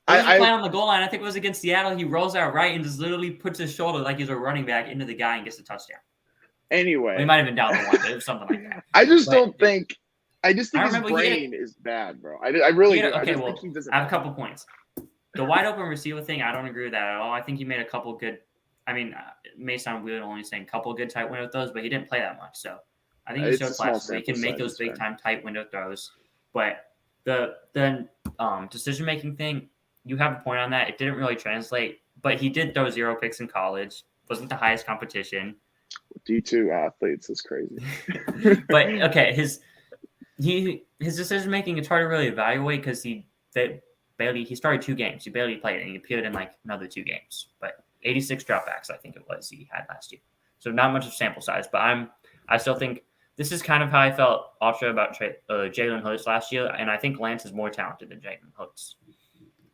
I play on the goal line. I think it was against Seattle. He rolls out right and just literally puts his shoulder like he's a running back into the guy and gets a touchdown. Anyway, he might have been down the line, but it was something like that. I just think his brain is bad, bro. I really do. Okay, I have a couple points. The wide open receiver thing, I don't agree with that at all. I think he made a couple good. I mean, it may sound weird only saying couple good tight window throws, but he didn't play that much. So I think he showed flashes that he can make those big time tight window throws. But the decision making thing, you have a point on that. It didn't really translate, but he did throw 0 picks in college. Wasn't the highest competition. D2 athletes is crazy. But okay, his decision making, it's hard to really evaluate because he started 2 games. He barely played, and he appeared in like another 2 games. But 86 dropbacks, I think it was he had last year. So not much of sample size, but I still think this is kind of how I felt also about Jalen Hurts last year, and I think Lance is more talented than Jalen Hurts.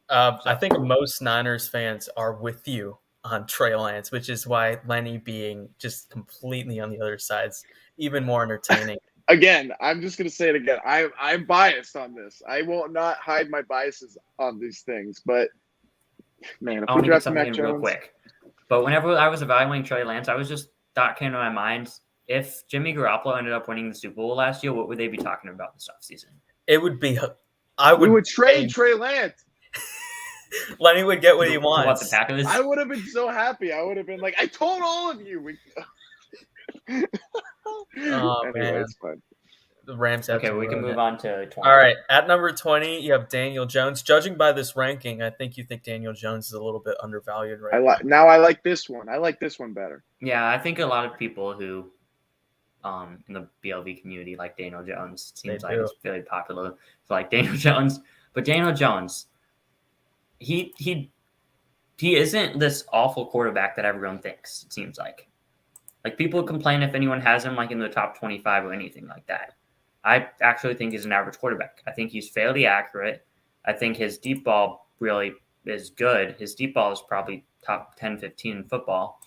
I think most Niners fans are with you on Trey Lance, which is why Lenny being just completely on the other side's even more entertaining. Again, I'm just gonna say it again. I'm biased on this. I will not hide my biases on these things, but man, if I we want to get draft something Mac in real Jones, quick. But whenever I was evaluating Trey Lance, thought came to my mind, if Jimmy Garoppolo ended up winning the Super Bowl last year, what would they be talking about this offseason? It would be. we would trade Trey Lance. Lenny would get what he wants. What, the Packers? I would have been so happy. I would have been like, I told all of you. Anyway, man. it's fine. The Rams have Okay, we can move on to 20. All right, at number 20, you have Daniel Jones. Judging by this ranking, I think you think Daniel Jones is a little bit undervalued right now. Now I like this one. I like this one better. Yeah, I think a lot of people who in the BLV community like Daniel Jones. Seems like it's very popular to like Daniel Jones. But Daniel Jones, he isn't this awful quarterback that everyone thinks, it seems like. Like, people complain if anyone has him like in the top 25 or anything like that. I actually think he's an average quarterback. I think he's fairly accurate. I think his deep ball really is good. His deep ball is probably top 10, 15 in football.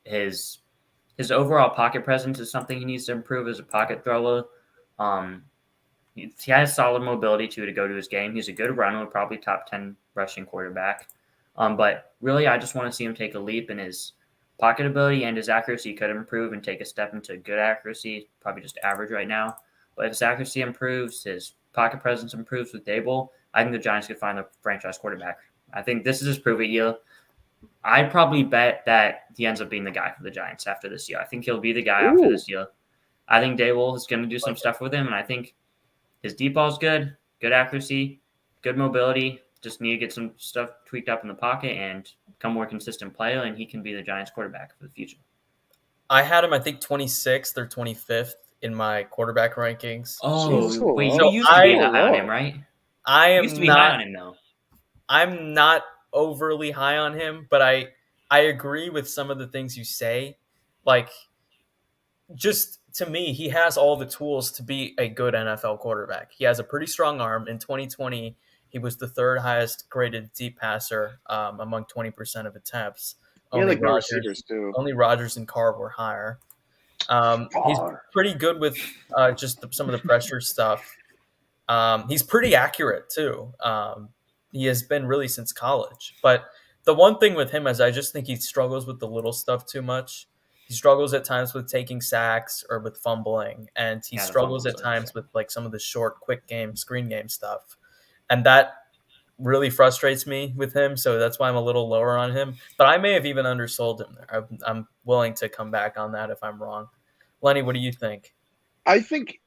His overall pocket presence is something he needs to improve as a pocket thrower. He has solid mobility to go to his game. He's a good runner, probably top 10 rushing quarterback. But really, I just want to see him take a leap in his pocket ability, and his accuracy could improve and take a step into good accuracy, probably just average right now. But if his accuracy improves, his pocket presence improves with Dable, I think the Giants could find a franchise quarterback. I think this is his prove-it year. I'd probably bet that he ends up being the guy for the Giants after this year. I think he'll be the guy after this year. I think Dable is going to do some stuff with him, and I think his deep ball is good accuracy, good mobility. Just need to get some stuff tweaked up in the pocket and become a more consistent player, and he can be the Giants quarterback for the future. I had him, I think, 26th or 25th in my quarterback rankings. Oh, wait, you used to be high on him, right? I am used to be high on him, though. I'm not overly high on him, but I agree with some of the things you say. Like, just to me, he has all the tools to be a good NFL quarterback. He has a pretty strong arm. In 2020, he was the third highest graded deep passer among 20% of attempts. Only Rodgers and Carr were higher. He's pretty good with just some of the pressure stuff. He's pretty accurate too. He has been really since college. But the one thing with him is I just think he struggles with the little stuff too much. He struggles at times with taking sacks or with fumbling, and he struggles at times with like some of the short, quick game, screen game stuff. And that really frustrates me with him, so that's why I'm a little lower on him. But I may have even undersold him there. I'm willing to come back on that if I'm wrong. Lenny, what do you think? I think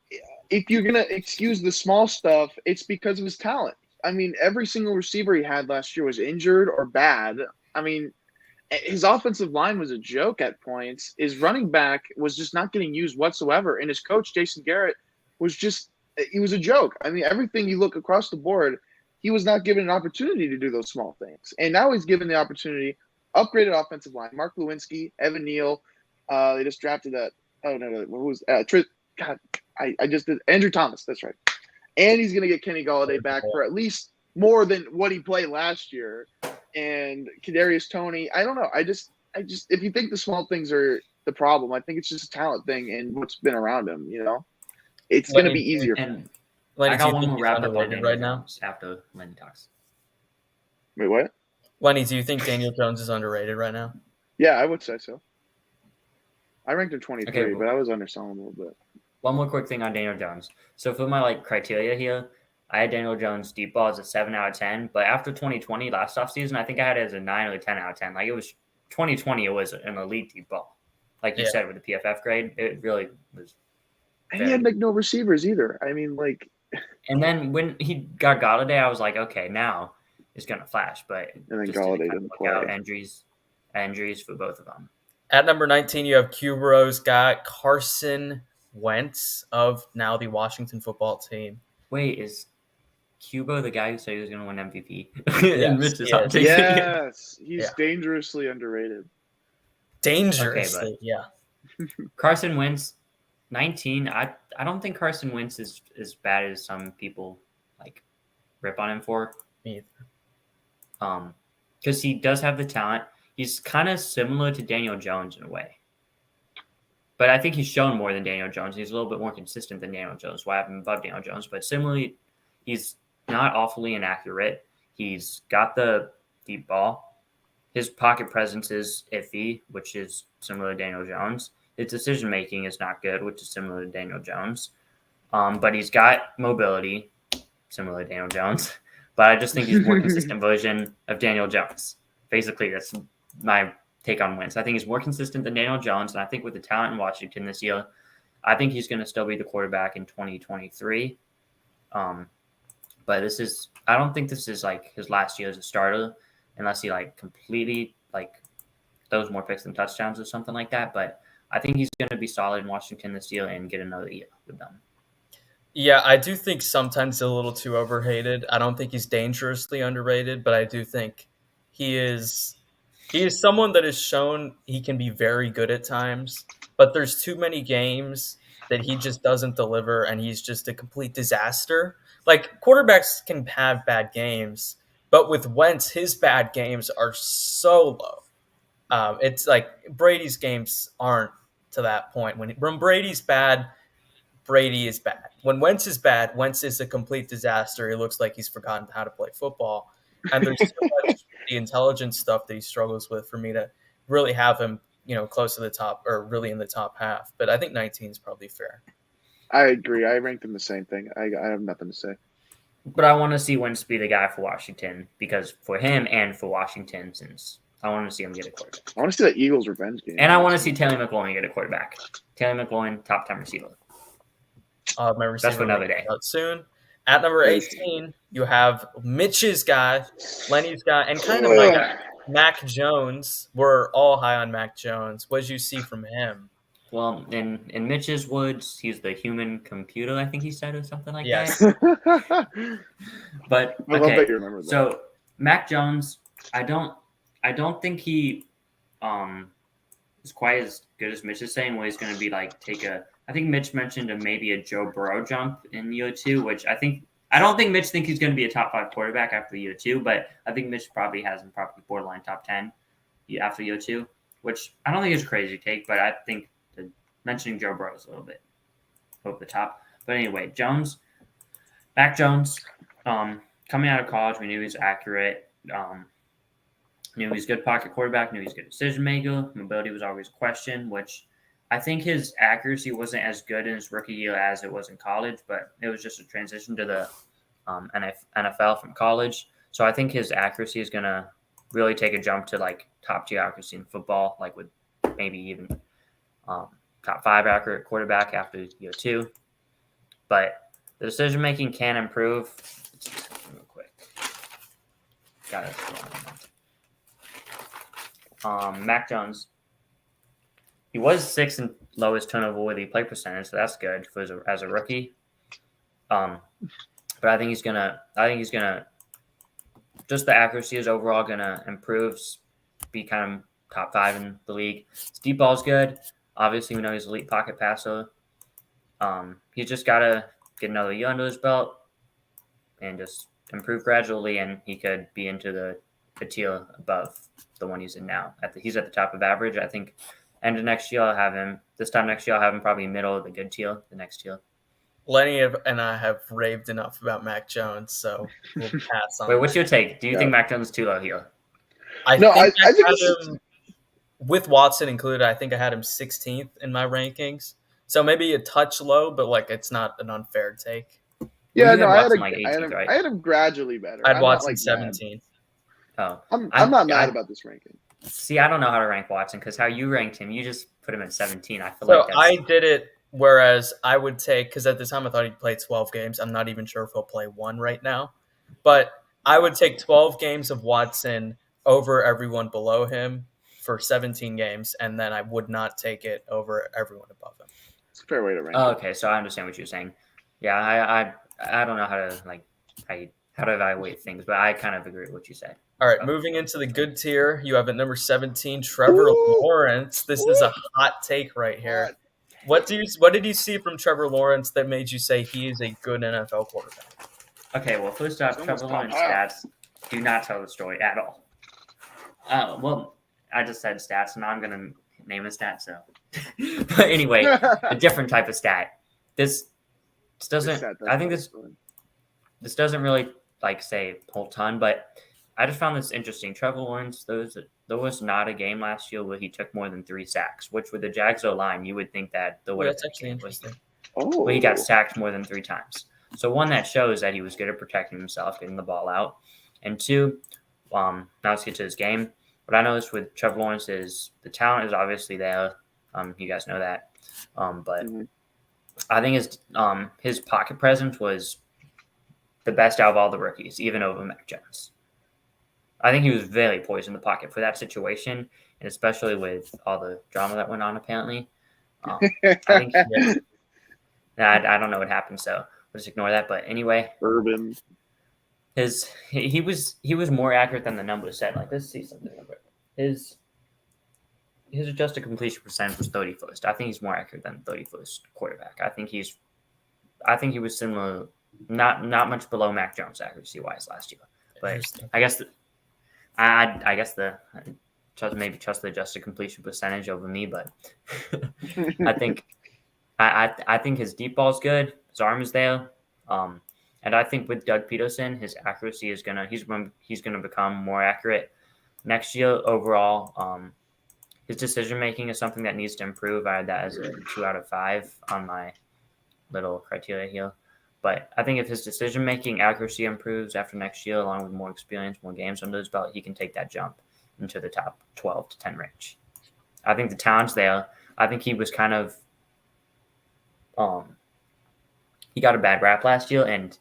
if you're going to excuse the small stuff, it's because of his talent. I mean, every single receiver he had last year was injured or bad. I mean, his offensive line was a joke at points. His running back was just not getting used whatsoever. And his coach, Jason Garrett, he was a joke. I mean, everything you look across the board, he was not given an opportunity to do those small things. And now he's given the opportunity. Upgraded offensive line. Mark Lewinsky, Evan Neal. They just drafted that. Oh, no. Who was God, I just did. Andrew Thomas. That's right. And he's going to get Kenny Golladay back for at least more than what he played last year. And Kadarius Toney. I don't know. I just if you think the small things are the problem, I think it's just a talent thing and what's been around him, you know? It's going to be easier for him. Lenny, I got one more wrap up on Daniel right now after Lenny talks. Wait, what? Lenny, do you think Daniel Jones is underrated right now? Yeah, I would say so. I ranked him 23, but I was underselling him a little bit. One more quick thing on Daniel Jones. So for my criteria here, I had Daniel Jones deep ball as a 7 out of 10, but after 2020 last offseason, I think I had it as a 9 or a 10 out of 10. Like, it was 2020, it was an elite deep ball. Like you said, with the PFF grade, it really was. And he had no receivers either. I mean, And then when he got Golladay, I was like, okay, now it's gonna flash. But and then Golladay didn't play. Out injuries for both of them. At number 19, you have Q-Bros got Carson Wentz of now the Washington football team. Wait, is Cubo the guy who said he was going to win MVP? Yes, he's dangerously underrated. Dangerously, Carson Wentz, 19. I don't think Carson Wentz is as bad as some people like rip on him for. Me Because he does have the talent. He's kind of similar to Daniel Jones in a way. But I think he's shown more than Daniel Jones. He's a little bit more consistent than Daniel Jones. Why I have him above Daniel Jones. But similarly, he's not awfully inaccurate. He's got the deep ball. His pocket presence is iffy, which is similar to Daniel Jones. His decision making is not good, which is similar to Daniel Jones. But he's got mobility, similar to Daniel Jones. But I just think he's a more consistent version of Daniel Jones. Basically, that's my take on Wentz. I think he's more consistent than Daniel Jones, and I think with the talent in Washington this year, I think he's going to still be the quarterback in 2023. But I don't think this is like his last year as a starter, unless he like completely like throws more picks than touchdowns or something like that. But I think he's going to be solid in Washington this year and get another year with them. Yeah, I do think sometimes a little too overrated. I don't think he's dangerously underrated, but I do think he is someone that has shown he can be very good at times, but there's too many games that he just doesn't deliver and he's just a complete disaster. Like quarterbacks can have bad games, but with Wentz, his bad games are so low. It's like Brady's games aren't to that point. When Brady's bad, Brady is bad. When Wentz is bad, Wentz is a complete disaster. He looks like he's forgotten how to play football. And there's so much the intelligence stuff that he struggles with for me to really have him, close to the top or really in the top half. But I think 19 is probably fair. I agree. I ranked him the same thing. I have nothing to say. But I want to see Wentz be the guy for Washington because for him and for Washington, since I want to see him get a quarterback. I want to see that Eagles revenge game. And I want to see Taylor McLaurin get a quarterback. Taylor McLaurin, top 10 receiver. My receiver That's for another day. Out soon. At number 18, you have Mitch's guy, Lenny's guy, and kind of like Mac Jones. We're all high on Mac Jones. What did you see from him? Well, in Mitch's woods, he's the human computer, I think he said, or something like Yes. that. But I love that you remember that. So Mac Jones, I don't think he is quite as good as Mitch is saying, where he's going to be like I think Mitch mentioned maybe a Joe Burrow jump in year 2, which I don't think Mitch thinks he's going to be a top 5 quarterback after year 2, but I think Mitch probably has him probably borderline top 10 after year 2, which I don't think is a crazy take, but I think mentioning Joe Burrow is a little bit over the top. But anyway, Mac Jones, coming out of college, we knew he was accurate. Knew he was a good pocket quarterback, knew he was a good decision maker. Mobility was always a question, which I think his accuracy wasn't as good in his rookie year as it was in college, but it was just a transition to the NFL from college. So I think his accuracy is going to really take a jump to like top tier accuracy in football, like with maybe even top 5 accurate quarterback after year 2. But the decision making can improve. Let's see something real quick. Got it. Mac Jones. He was 6th in lowest turnover worthy play percentage, so that's good as a rookie. But I think he's gonna just the accuracy is overall gonna improve, be kind of top 5 in the league. His deep ball is good. Obviously, we know he's an elite pocket passer. He's just gotta get another year under his belt and just improve gradually, and he could be into the tier above the one he's in now. He's at the top of average. I think end of next year I'll have him. This time next year I'll have him probably middle of the good tier. The next tier. Lenny and I have raved enough about Mac Jones, so we'll pass on. Wait, what's your take? Do you think Mac Jones is too low here? I think him, with Watson included, I think I had him 16th in my rankings. So maybe a touch low, but like it's not an unfair take. Yeah, well, no, I had him gradually better. I had Watson 17th. Oh, I'm not mad about this ranking. See, I don't know how to rank Watson because how you ranked him, you just put him at 17. I feel like I did it. Whereas I would take, because at the time I thought he'd play 12 games. I'm not even sure if he'll play 1 right now. But I would take 12 games of Watson over everyone below him for 17 games, and then I would not take it over everyone above him. It's a fair way to rank. Oh, okay, so I understand what you're saying. Yeah, I don't know how to how to evaluate things, but I kind of agree with what you said. All right, moving into the good tier, you have at number 17 Trevor Lawrence. This is a hot take right here. What did you see from Trevor Lawrence that made you say he is a good NFL quarterback? Okay, well, first off, It's Trevor almost Lawrence top half. stats do not tell the story at all. Well, I just said stats, and now I'm gonna name a stat. So, but anyway, a different type of stat. This doesn't. I think this doesn't really like say a whole ton, but I just found this interesting. Trevor Lawrence, there was not a game last year where he took more than 3 sacks, which with the Jags O-line, you would think that the That's actually interesting. Where he got sacked more than 3 times. So one, that shows that he was good at protecting himself, getting the ball out, and two, now let's get to his game. What I noticed with Trevor Lawrence is the talent is obviously there. You guys know that, but I think his pocket presence was the best out of all the rookies, even over Mac Jones. I think he was very poised in the pocket for that situation, and especially with all the drama that went on, apparently. I think I don't know what happened, so we'll just ignore that. But anyway, Urban. He was more accurate than the numbers said. Like, let's see something. His adjusted completion percentage was 31st. I think he's more accurate than the 31st quarterback. I think he was similar, not much below Mac Jones accuracy wise last year. But I guess maybe trust the adjusted completion percentage over me, but I think I think his deep ball is good. His arm is there, and I think with Doug Peterson, his accuracy is he's gonna become more accurate next year overall. His decision making is something that needs to improve. I had that as a 2 out of 5 on my little criteria here. But I think if his decision making accuracy improves after next year, along with more experience, more games under his belt, he can take that jump into the top 12 to 10 range. I think the talent's there. I think he was kind of he got a bad rap last year, and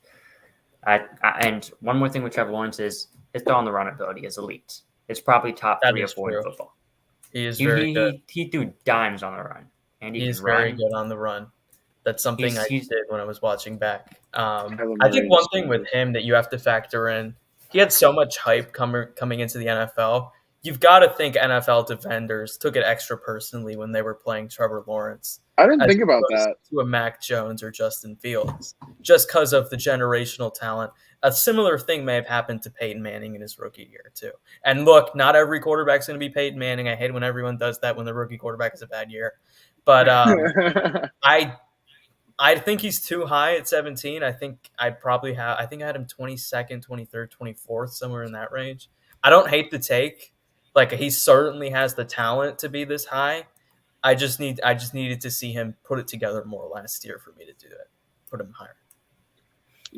and one more thing with Trevor Lawrence is his throw on the run ability is elite. It's probably top 3 or 4 in football. He is very good. He threw dimes on the run, and he's very good on the run. That's something I did when I was watching back. I think one thing with him that you have to factor in, he had so much hype coming into the NFL. You've got to think NFL defenders took it extra personally when they were playing Trevor Lawrence. I didn't think about that. To a Mac Jones or Justin Fields, just because of the generational talent. A similar thing may have happened to Peyton Manning in his rookie year, too. And look, not every quarterback's going to be Peyton Manning. I hate when everyone does that when the rookie quarterback is a bad year. But I think he's too high at 17. I think I had him 22nd, 23rd, 24th, somewhere in that range. I don't hate the take. Like, he certainly has the talent to be this high. I just needed to see him put it together more last year for me to do that. Put him higher.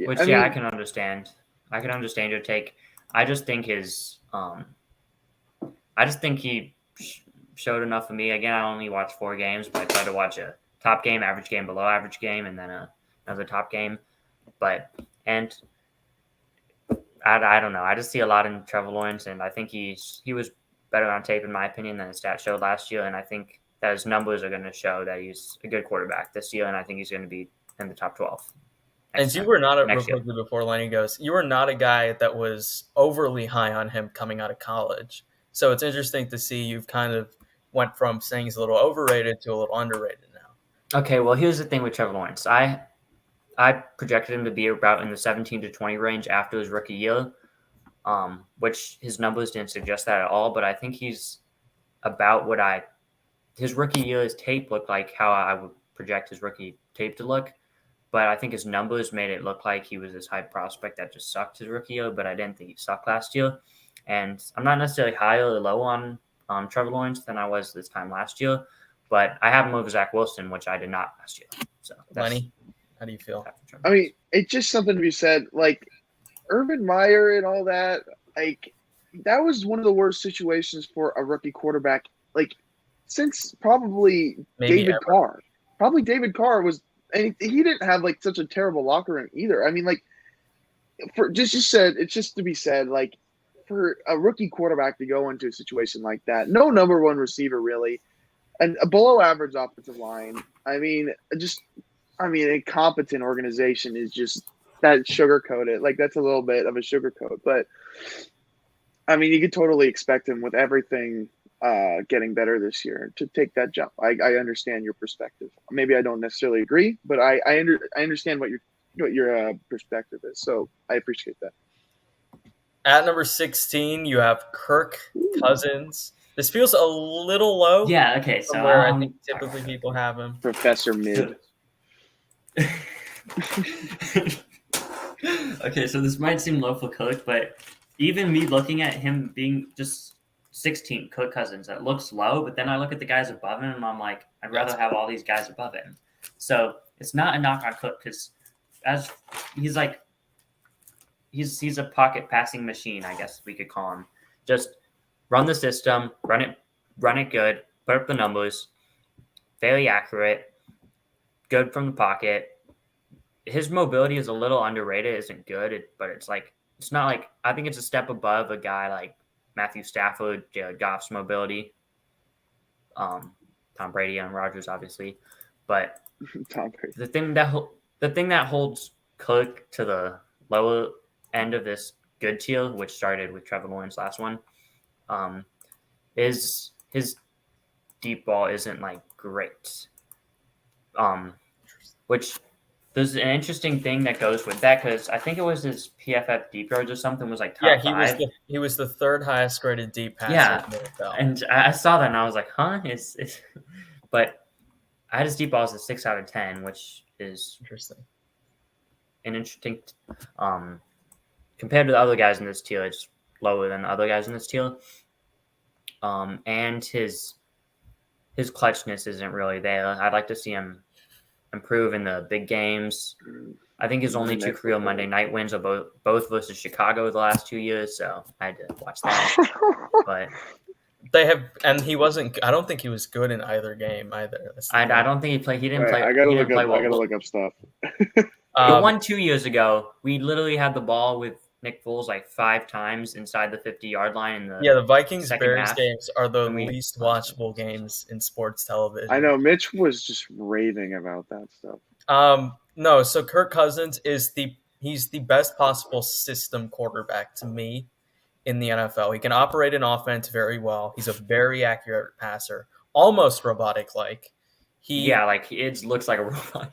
I can understand. I can understand your take. I just think he showed enough for me. Again, I only watched 4 games, but I tried to watch a top game, average game, below average game, and then another top game. And I don't know. I just see a lot in Trevor Lawrence, and I think he was better on tape, in my opinion, than his stats showed last year. And I think that his numbers are going to show that he's a good quarterback this year, and I think he's going to be in the top 12. And you were not before Lenny goes, you were not a guy that was overly high on him coming out of college. So it's interesting to see you've kind of went from saying he's a little overrated to a little underrated now. Okay, well, here's the thing with Trevor Lawrence. I projected him to be about in the 17 to 20 range after his rookie year, which his numbers didn't suggest that at all. But I think he's about his rookie year's tape looked like how I would project his rookie tape to look. But I think his numbers made it look like he was this high prospect that just sucked his rookie year, but I didn't think he sucked last year. And I'm not necessarily higher or low on Trevor Lawrence than I was this time last year, but I have him over Zach Wilson, which I did not last year. So, Lenny, how do you feel? I mean, it's just something to be said. Like, Urban Meyer and all that, like, that was one of the worst situations for a rookie quarterback, like, since probably David Carr. Probably David Carr was, and he didn't have, like, such a terrible locker room either. I mean, like, it's just to be said, like, for a rookie quarterback to go into a situation like that, no number one receiver really, and a below average offensive line. I mean, a competent organization is just that sugarcoated. Like, that's a little bit of a sugarcoat, but I mean, you could totally expect him with everything getting better this year to take that jump. I understand your perspective. Maybe I don't necessarily agree, but I understand what your perspective is. So I appreciate that. At number 16, you have Kirk Cousins. This feels a little low. Yeah. Okay. So from where I think typically people have him. Professor Mid. Okay, so this might seem low for Cook, but even me looking at him being just 16, Kirk Cousins, it looks low, but then I look at the guys above him and I'm like, I'd rather have all these guys above him. So it's not a knock on Cook because as he's like he's a pocket passing machine, I guess we could call him. Just run the system, run it good, put up the numbers, very accurate, good from the pocket. His mobility is a little underrated, isn't good, but it's not like I think it's a step above a guy like Matthew Stafford, Jared Goff's mobility. Tom Brady and Rodgers, obviously, but Tom Brady. the thing that holds Cook to the lower end of this good tier, which started with Trevor Lawrence last one, is his deep ball isn't like great. Which there's an interesting thing that goes with that because I think it was his PFF deep yards or something was like top five. He was the third highest graded deep passer. Yeah, in the NFL. And I saw that and I was like, huh? But I had his deep balls at 6 out of 10, which is interesting. An interesting compared to the other guys in this tier, it's lower than the other guys in this tier. And his clutchness isn't really there. I'd like to see him improve in the big games. I think his only two career Monday night wins are both versus Chicago the last 2 years, so I had to watch that. But they have, and he wasn't. I don't think he was good in either game either. I don't think he played. He didn't play. I gotta look up stuff. The one 2 years ago, we literally had the ball with Nick Foles like 5 times inside the 50-yard line. The Vikings-Bears games are the least watchable games in sports television. I know Mitch was just raving about that stuff. No, so Kirk Cousins he's the best possible system quarterback to me in the NFL. He can operate an offense very well. He's a very accurate passer, almost robotic-like. It looks like a robot.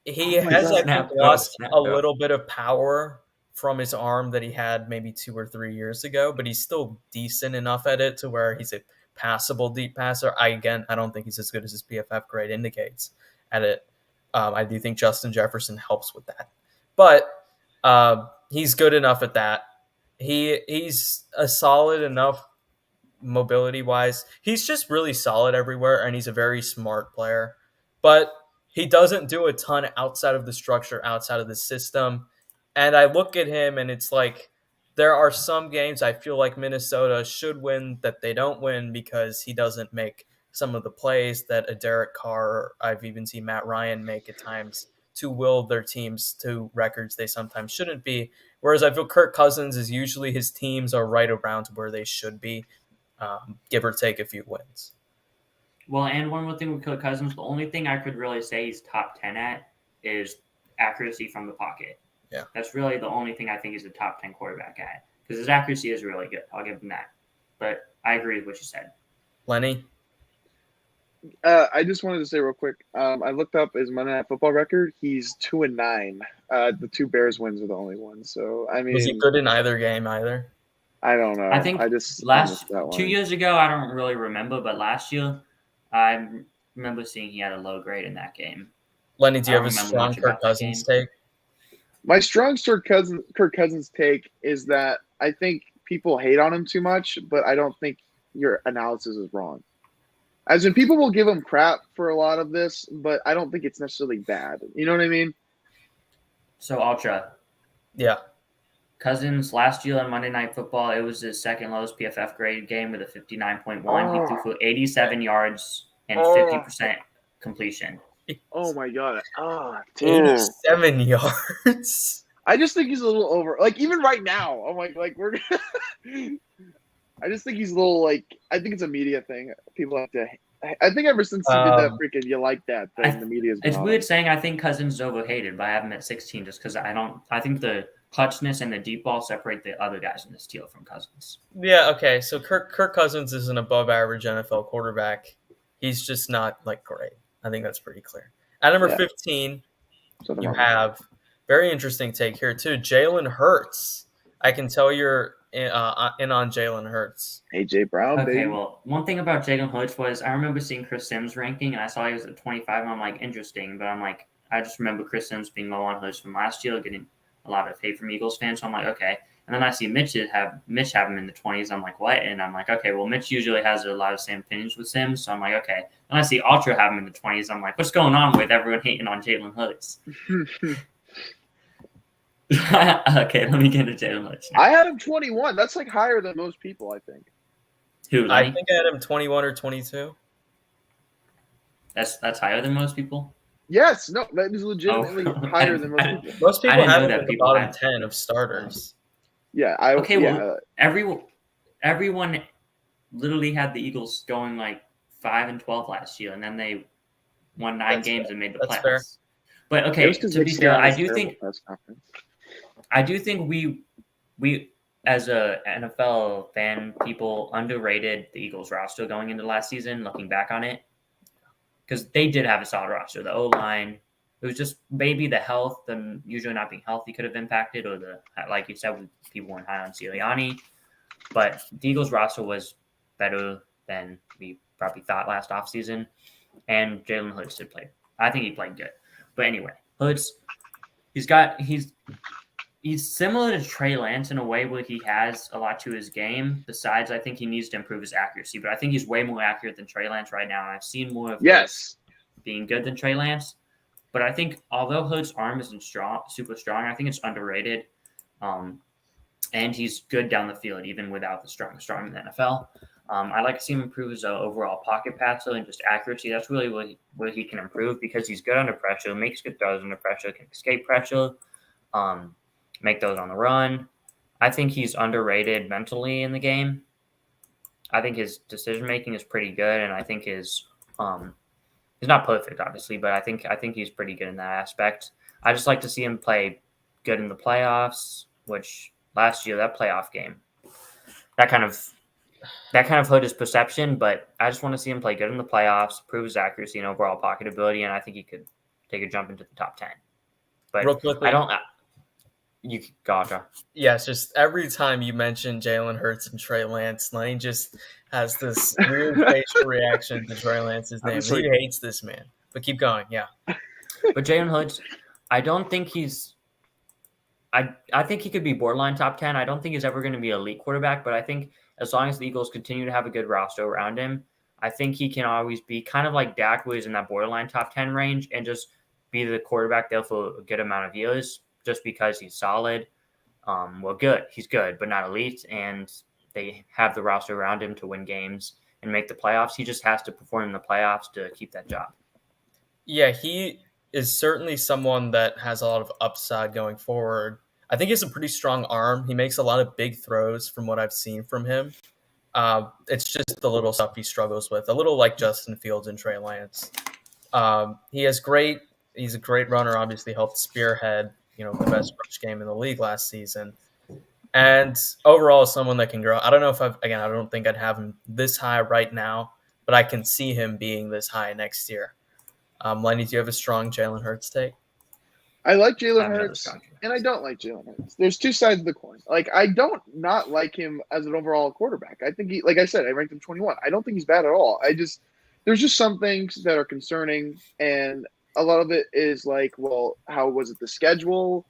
He has lost a little bit of power from his arm that he had maybe 2 or 3 years ago, but he's still decent enough at it to where he's a passable deep passer. I don't think he's as good as his PFF grade indicates at it. I do think Justin Jefferson helps with that, but he's good enough at that. He's a solid enough mobility wise. He's just really solid everywhere, and he's a very smart player, but he doesn't do a ton outside of the structure, outside of the system. And I look at him, and it's like there are some games I feel like Minnesota should win that they don't win because he doesn't make some of the plays that a Derek Carr, or I've even seen Matt Ryan make at times to will their teams to records they sometimes shouldn't be. Whereas I feel Kirk Cousins is usually his teams are right around where they should be, give or take a few wins. Well, and one more thing with Kirk Cousins, the only thing I could really say he's top 10 at is accuracy from the pocket. Yeah. That's really the only thing I think he's a top 10 quarterback at because his accuracy is really good. I'll give him that. But I agree with what you said. Lenny? I just wanted to say real quick. I looked up his Monday Night Football record. He's 2-9. The 2 Bears wins are the only ones. So I mean, was he good in either game either? I don't know. I think last 2 years ago, I don't really remember, but last year, I remember seeing he had a low grade in that game. Lenny, do you have a strong Kirk Cousins take? My strong Kirk Cousins take is that I think people hate on him too much, but I don't think your analysis is wrong. As in, people will give him crap for a lot of this, but I don't think it's necessarily bad. You know what I mean? So, Ultra. Yeah. Cousins, last year on Monday Night Football, it was his second lowest PFF grade game with a 59.1. He threw for 87 yards and 50% completion. Oh, my God. 87 yards. I just think he's a little over. Like, even right now, I'm like we're – I just think he's a little, like – I think it's a media thing. People have to I think ever since he did that Um, freaking "you like that" thing, the media's been It's on weird him. saying I think Cousins is overhated, but I have him at 16 just because I think the clutchness and the deep ball separate the other guys in this deal from Cousins. yeah, okay. So Kirk Cousins is an above-average NFL quarterback. He's just not like great. I think that's pretty clear. At number Yeah, 15, something you wrong with that. have very interesting take here too. Jalen Hurts. I can tell you're in on Jalen Hurts. AJ Brown, Okay, baby. well, one thing about Jalen Hurts was I remember seeing Chris Sims' ranking, and I saw he was at 25, and I'm like, interesting. But I'm like, I just remember Chris Sims being low on Hurts from last year, getting a lot of hate from Eagles fans. So I'm like, okay. And then I see Mitch have him in the 20s. I'm like, what? And I'm like, okay, well, Mitch usually has a lot of same opinions with Sims. So I'm like, okay. And I see Ultra have him in the 20s. I'm like, what's going on with everyone hating on Jalen Hurts? Okay, let me get into Jalen Hurts now. I had him 21. That's like higher than most people, I think. Who, I Lenny? think I had him 21 or 22. That's higher than most people? Yes, no, that is legitimately Oh, higher than most people. Most I people didn't have know him that in the people bottom had- 10 of starters. Yeah, everyone literally had the Eagles going like 5-12 last year, and then they won 9 That's games fair. and made the That's playoffs. fair. But it okay, was because to be fair, I do terrible think press conference. we as a NFL fan, people underrated the Eagles roster going into last season. Looking back on it, because they did have a solid roster. The O line, it was just maybe the health and usually not being healthy could have impacted, or the like you said, people weren't high on Sirianni. But the Eagles roster was better than we probably thought last offseason. And Jalen Hurts did play. I think he played good. But anyway, Hurts, he's similar to Trey Lance in a way where he has a lot to his game. Besides, I think he needs to improve his accuracy. But I think he's way more accurate than Trey Lance right now. And I've seen more of Hurts being good than Trey Lance. But I think although Hurts' arm isn't super strong, I think it's underrated. And he's good down the field, even without the strongest arm in the NFL. I like to see him improve his overall pocket passer and just accuracy. That's really where he can improve because he's good under pressure, makes good throws under pressure, can escape pressure, make those on the run. I think he's underrated mentally in the game. I think his decision making is pretty good, and I think he's not perfect, obviously, but I think he's pretty good in that aspect. I just like to see him play good in the playoffs, which last year that playoff game that kind of hurt his perception, but I just want to see him play good in the playoffs, prove his accuracy and overall pocket ability, and I think he could take a jump into the top 10. But Real quickly, I don't. You gotcha. Yes, just every time you mention Jalen Hurts and Trey Lance, Lane just has this weird facial reaction to Trey Lance's name. He hates this man. But keep going, yeah. But Jalen Hurts, I don't think he's. I think he could be borderline top 10. I don't think he's ever going to be an elite quarterback, but I think as long as the Eagles continue to have a good roster around him, I think he can always be kind of like Dak, who is in that borderline top 10 range, and just be the quarterback there for a good amount of years just because he's solid. Well, good. He's good, but not elite, and they have the roster around him to win games and make the playoffs. He just has to perform in the playoffs to keep that job. Yeah, he is certainly someone that has a lot of upside going forward. I think he has a pretty strong arm. He makes a lot of big throws from what I've seen from him. It's just the little stuff he struggles with, a little like Justin Fields and Trey Lance. He's a great runner, obviously helped spearhead, the best rush game in the league last season. And overall, someone that can grow. I don't know if I don't think I'd have him this high right now, but I can see him being this high next year. Lenny, do you have a strong Jalen Hurts take? I like Jalen Hurts, and I don't like Jalen Hurts. There's two sides of the coin. Like, I don't not like him as an overall quarterback. I think like I said, I ranked him 21. I don't think he's bad at all. There's just some things that are concerning, and a lot of it is like, well, how was it the schedule?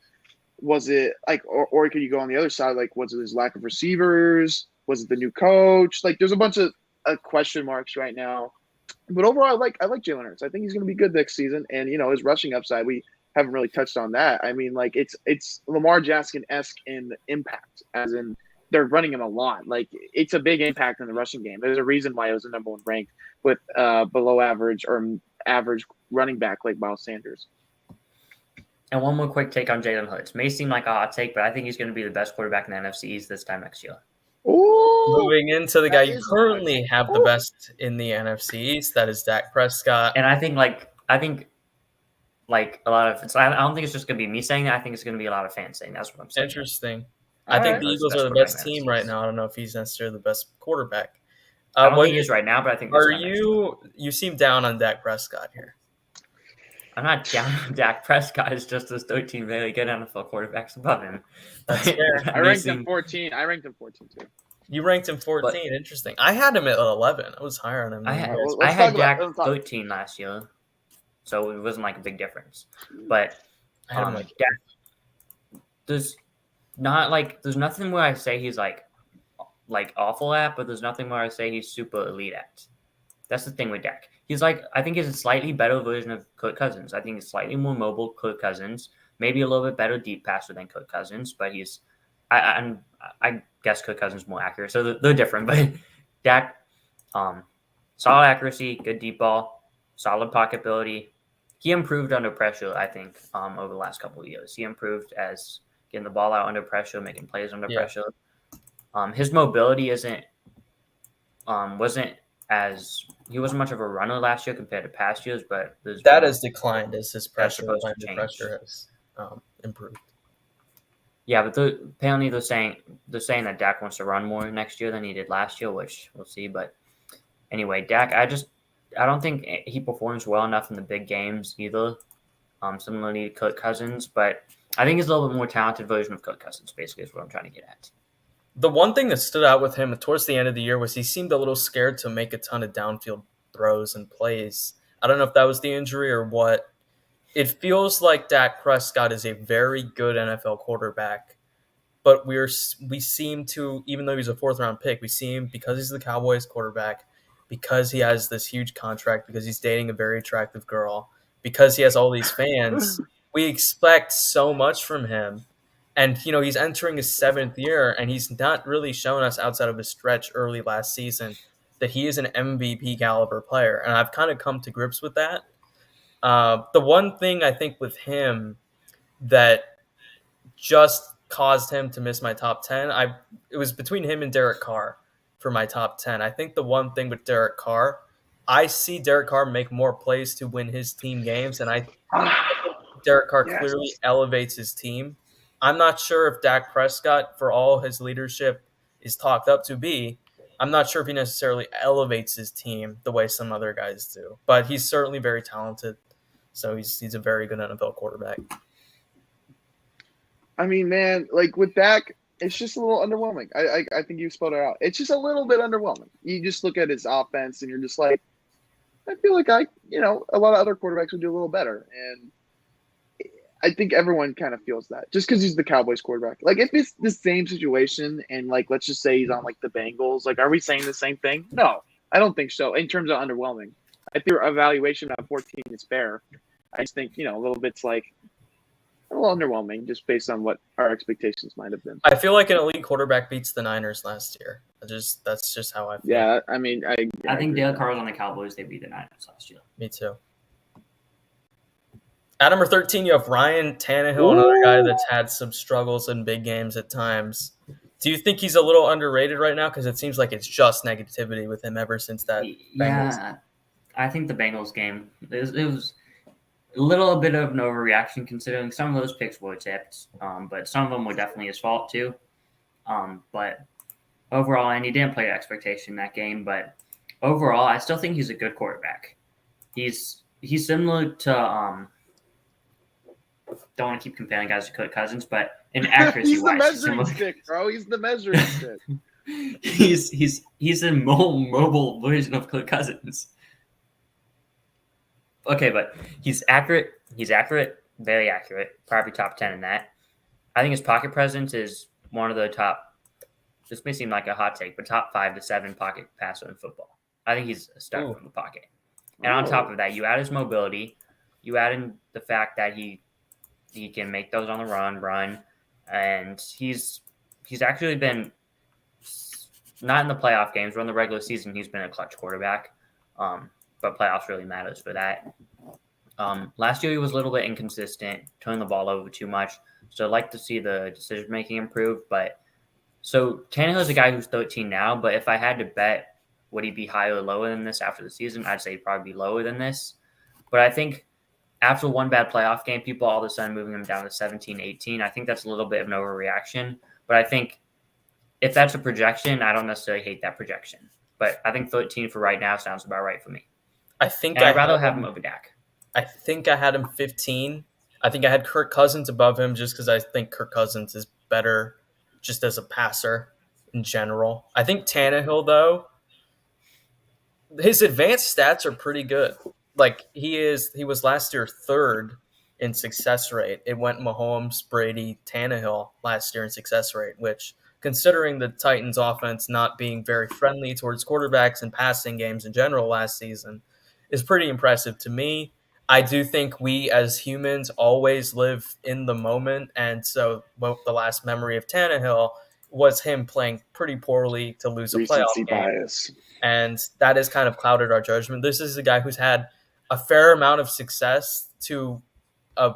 Was it like, or could you go on the other side? Like, was it his lack of receivers? Was it the new coach? Like, there's a bunch of question marks right now. But overall, I like Jalen Hurts. I think he's going to be good next season, and his rushing upside. We haven't really touched on that. I mean, like it's Lamar Jackson-esque in impact, as in they're running him a lot. Like, it's a big impact in the rushing game. There's a reason why it was the number one ranked with below average or average running back like Miles Sanders. And one more quick take on Jalen Hurts. May seem like a hot take, but I think he's going to be the best quarterback in the NFC East this time next year. Ooh, Moving into the that guy you is a flex. currently have the Ooh. best in the NFC East, that is Dak Prescott. And I think a lot of I don't think it's just gonna be me saying that. I think it's gonna be a lot of fans saying that's what I'm saying. Interesting. All I think right. the He's the Eagles are best the quarterback in best the team NFC right East. now. I don't know if he's necessarily the best quarterback. I don't What think he is right now, but I think this are time next year. you seem down on Dak Prescott here? I'm not down on Dak Prescott. It's just those 13 really good NFL quarterbacks above him. That's fair. I ranked him 14. I ranked him 14 too. You ranked him 14. Interesting. I had him at 11. I was higher on him than you All right, guys. I let's had talk about. Dak 13 last year, so it wasn't like a big difference. But I had him like Dak, there's nothing where I say he's like awful at, but there's nothing where I say he's super elite at. That's the thing with Dak. He's I think he's a slightly better version of Kirk Cousins. I think he's slightly more mobile Kirk Cousins, maybe a little bit better deep passer than Kirk Cousins, but I guess Kirk Cousins is more accurate, so they're different. But Dak, solid accuracy, good deep ball, solid pocket ability. He improved under pressure, I think, over the last couple of years. He improved as getting the ball out under pressure, making plays under pressure. His mobility wasn't he wasn't much of a runner last year compared to past years, but that has declined as his pressure supposed to under change. pressure has improved. Yeah, but apparently they're saying that Dak wants to run more next year than he did last year, which we'll see. But anyway, Dak, I don't think he performs well enough in the big games either. Similarly to Kirk Cousins, but I think he's a little bit more talented version of Kirk Cousins. Basically, is what I'm trying to get at. The one thing that stood out with him towards the end of the year was he seemed a little scared to make a ton of downfield throws and plays. I don't know if that was the injury or what. It feels like Dak Prescott is a very good NFL quarterback, but we seem to, even though he's a fourth round pick, we see him because he's the Cowboys quarterback, because he has this huge contract, because he's dating a very attractive girl, because he has all these fans. We expect so much from him. And, he's entering his 7th year, and he's not really shown us outside of a stretch early last season that he is an MVP caliber player. And I've kind of come to grips with that. The one thing I think with him that just caused him to miss my top 10, it was between him and Derek Carr for my top 10. I think the one thing with Derek Carr, I see Derek Carr make more plays to win his team games, and I think Derek Carr clearly elevates his team. I'm not sure if Dak Prescott, for all his leadership is talked up to be, I'm not sure if he necessarily elevates his team the way some other guys do. But he's certainly very talented, so he's a very good NFL quarterback. I mean, man, like with Dak, it's just a little underwhelming. I think you spelled it out. It's just a little bit underwhelming. You just look at his offense and you're just like, I feel like a lot of other quarterbacks would do a little better. And I think everyone kind of feels that just because he's the Cowboys quarterback. Like if it's the same situation and like, let's just say he's on like the Bengals, like, are we saying the same thing? No, I don't think so. In terms of underwhelming, I think your evaluation of 14 is fair. I just think, a little bit's like a little underwhelming just based on what our expectations might have been. I feel like an elite quarterback beats the Niners last year. That's just how I feel. Yeah, I mean, I think Dale Carr was on the Cowboys. They beat the Niners last year. Me too. At number 13, you have Ryan Tannehill, another guy that's had some struggles in big games at times. Do you think he's a little underrated right now? Because it seems like it's just negativity with him ever since that Bengals. Yeah, I think the Bengals game, it was a little bit of an overreaction considering some of those picks were tipped, but some of them were definitely his fault too. But overall, and he didn't play to expectation in that game, but overall, I still think he's a good quarterback. He's similar to don't want to keep comparing guys to Kirk Cousins, but in accuracy he's the measuring stick, bro. He's the measuring stick. he's a more mobile version of Kirk Cousins. Okay, but he's accurate. He's accurate, very accurate. Probably top 10 in that. I think his pocket presence is one of the top. This may seem like a hot take, but top 5 to 7 pocket passer in football. I think he's a stud from the pocket. And on top of that, you add his mobility. You add in the fact that he can make those on the run, and he's actually been not in the playoff games, but in the regular season, he's been a clutch quarterback. But playoffs really matters for that. Last year, he was a little bit inconsistent, turned the ball over too much. So I'd like to see the decision-making improve. But So Tannehill's a guy who's 13 now, but if I had to bet, would he be higher or lower than this after the season? I'd say he'd probably be lower than this. But I think after one bad playoff game, people all of a sudden moving him down to 17, 18. I think that's a little bit of an overreaction. But I think if that's a projection, I don't necessarily hate that projection. But I think 13 for right now sounds about right for me. And I'd rather have him over Dak. I think I had him 15. I think I had Kirk Cousins above him just because I think Kirk Cousins is better just as a passer in general. I think Tannehill, though, his advanced stats are pretty good. Like he was last year third in success rate. It went Mahomes, Brady, Tannehill last year in success rate, which considering the Titans offense not being very friendly towards quarterbacks and passing games in general last season is pretty impressive to me. I do think we as humans always live in the moment. And so the last memory of Tannehill was him playing pretty poorly to lose a Recency playoff game. bias. And that has kind of clouded our judgment. This is a guy who's had a fair amount of success to a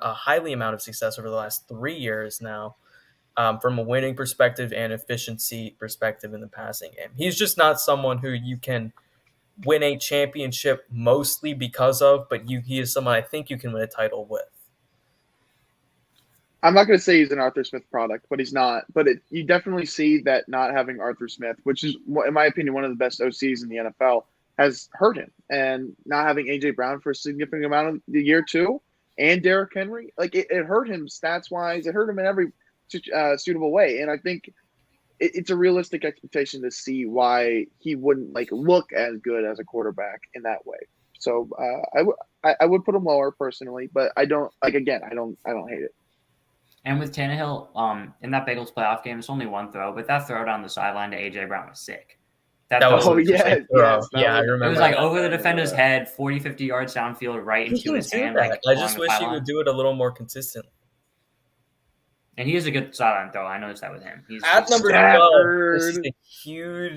highly amount of success over the last 3 years now, from a winning perspective and efficiency perspective in the passing game. He's just not someone who you can win a championship mostly because of, but he is someone I think you can win a title with. I'm not going to say he's an Arthur Smith product, but he's not. But you definitely see that not having Arthur Smith, which is, in my opinion, one of the best OCs in the NFL, has hurt him. And not having A.J. Brown for a significant amount of the year, too, and Derrick Henry, like it hurt him stats-wise. It hurt him in every suitable way. And I think it's a realistic expectation to see why he wouldn't look as good as a quarterback in that way. So I would put him lower personally, but I don't hate it. And with Tannehill, in that Bengals playoff game, it's only one throw, but that throw down the sideline to A.J. Brown was sick. That was I remember. It was like over the defender's head, 40, 50 yards downfield, right into his hand. Like, I just wish he would do it a little more consistently. And he is a good sideline throw. I noticed that with him. He's at number 12.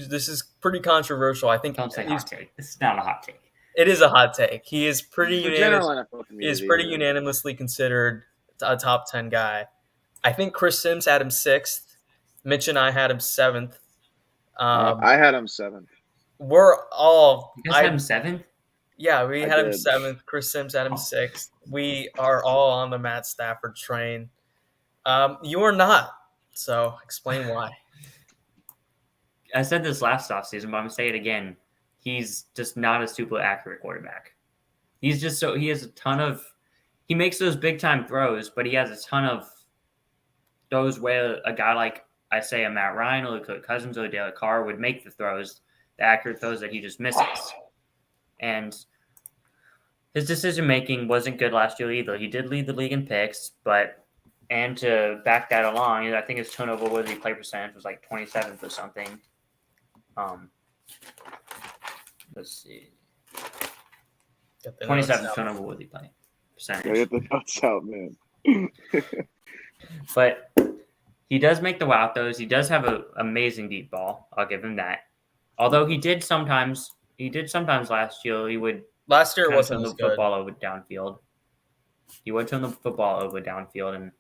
This is pretty controversial. I think. Don't say hot take. This is not a hot take. It is a hot take. He is pretty unanimously considered a top 10 guy. I think Chris Sims had him 6th. Mitch and I had him 7th. I had him 7th. You guys had him 7th? Yeah, we had him 7th. Chris Sims had him 6th. We are all on the Matt Stafford train. You are not. So explain why. I said this last offseason, but I'm going to say it again. He's just not a super accurate quarterback. He makes those big time throws, but he has a ton of those where a guy like, I say, a Matt Ryan or Kirk Cousins or Derek Carr would make the throws, the accurate throws that he just misses. And his decision making wasn't good last year either. He did lead the league in picks, and to back that along, I think his turnover worthy play percentage was like 27th or something. Let's see. 27th turnover worthy play percentage. Get the nuts out, man. But he does make the wow throws. He does have an amazing deep ball. I'll give him that. Although he did sometimes last year. He would wasn't turn the football over downfield. He would turn the football over downfield and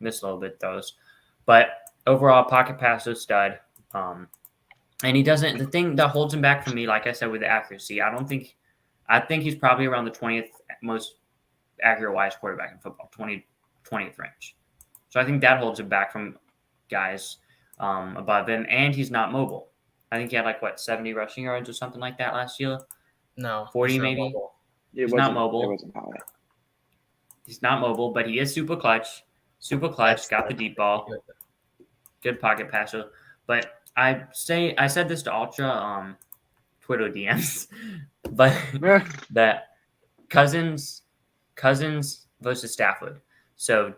miss a little bit throws. But overall, pocket passer stud. And he doesn't. The thing that holds him back for me, like I said, with the accuracy, I think he's probably around the 20th most accurate wise quarterback in football, 20th range. So I think that holds him back from guys above him, and he's not mobile. I think he had 70 rushing yards or something like that last year. No, 40 maybe. He's not mobile. It wasn't high. He's not mobile, but he is super clutch. Got the deep ball. Good pocket passer. But I said this to Ultra Twitter DMs, but that Cousins versus Stafford. So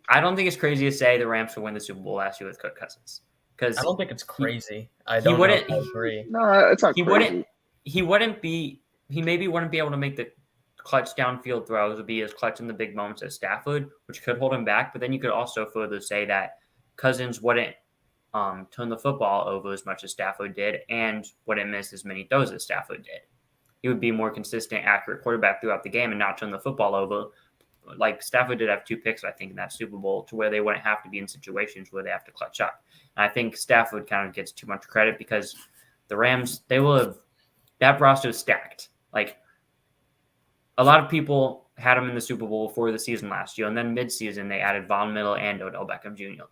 I don't think it's crazy to say the Rams will win the Super Bowl last year with Kirk Cousins. Because I don't think it's crazy. I agree. No, it's not crazy. He maybe wouldn't be able to make the clutch downfield throws, would be as clutch in the big moments as Stafford, which could hold him back. But then you could also further say that Cousins wouldn't turn the football over as much as Stafford did and wouldn't miss as many throws as Stafford did. He would be more consistent, accurate quarterback throughout the game and not turn the football over like Stafford did have 2 picks, I think, in that Super Bowl to where they wouldn't have to be in situations where they have to clutch up. And I think Stafford kind of gets too much credit because the Rams, that roster is stacked. Like, a lot of people had him in the Super Bowl before the season last year, and then mid-season they added Von Miller and Odell Beckham Jr.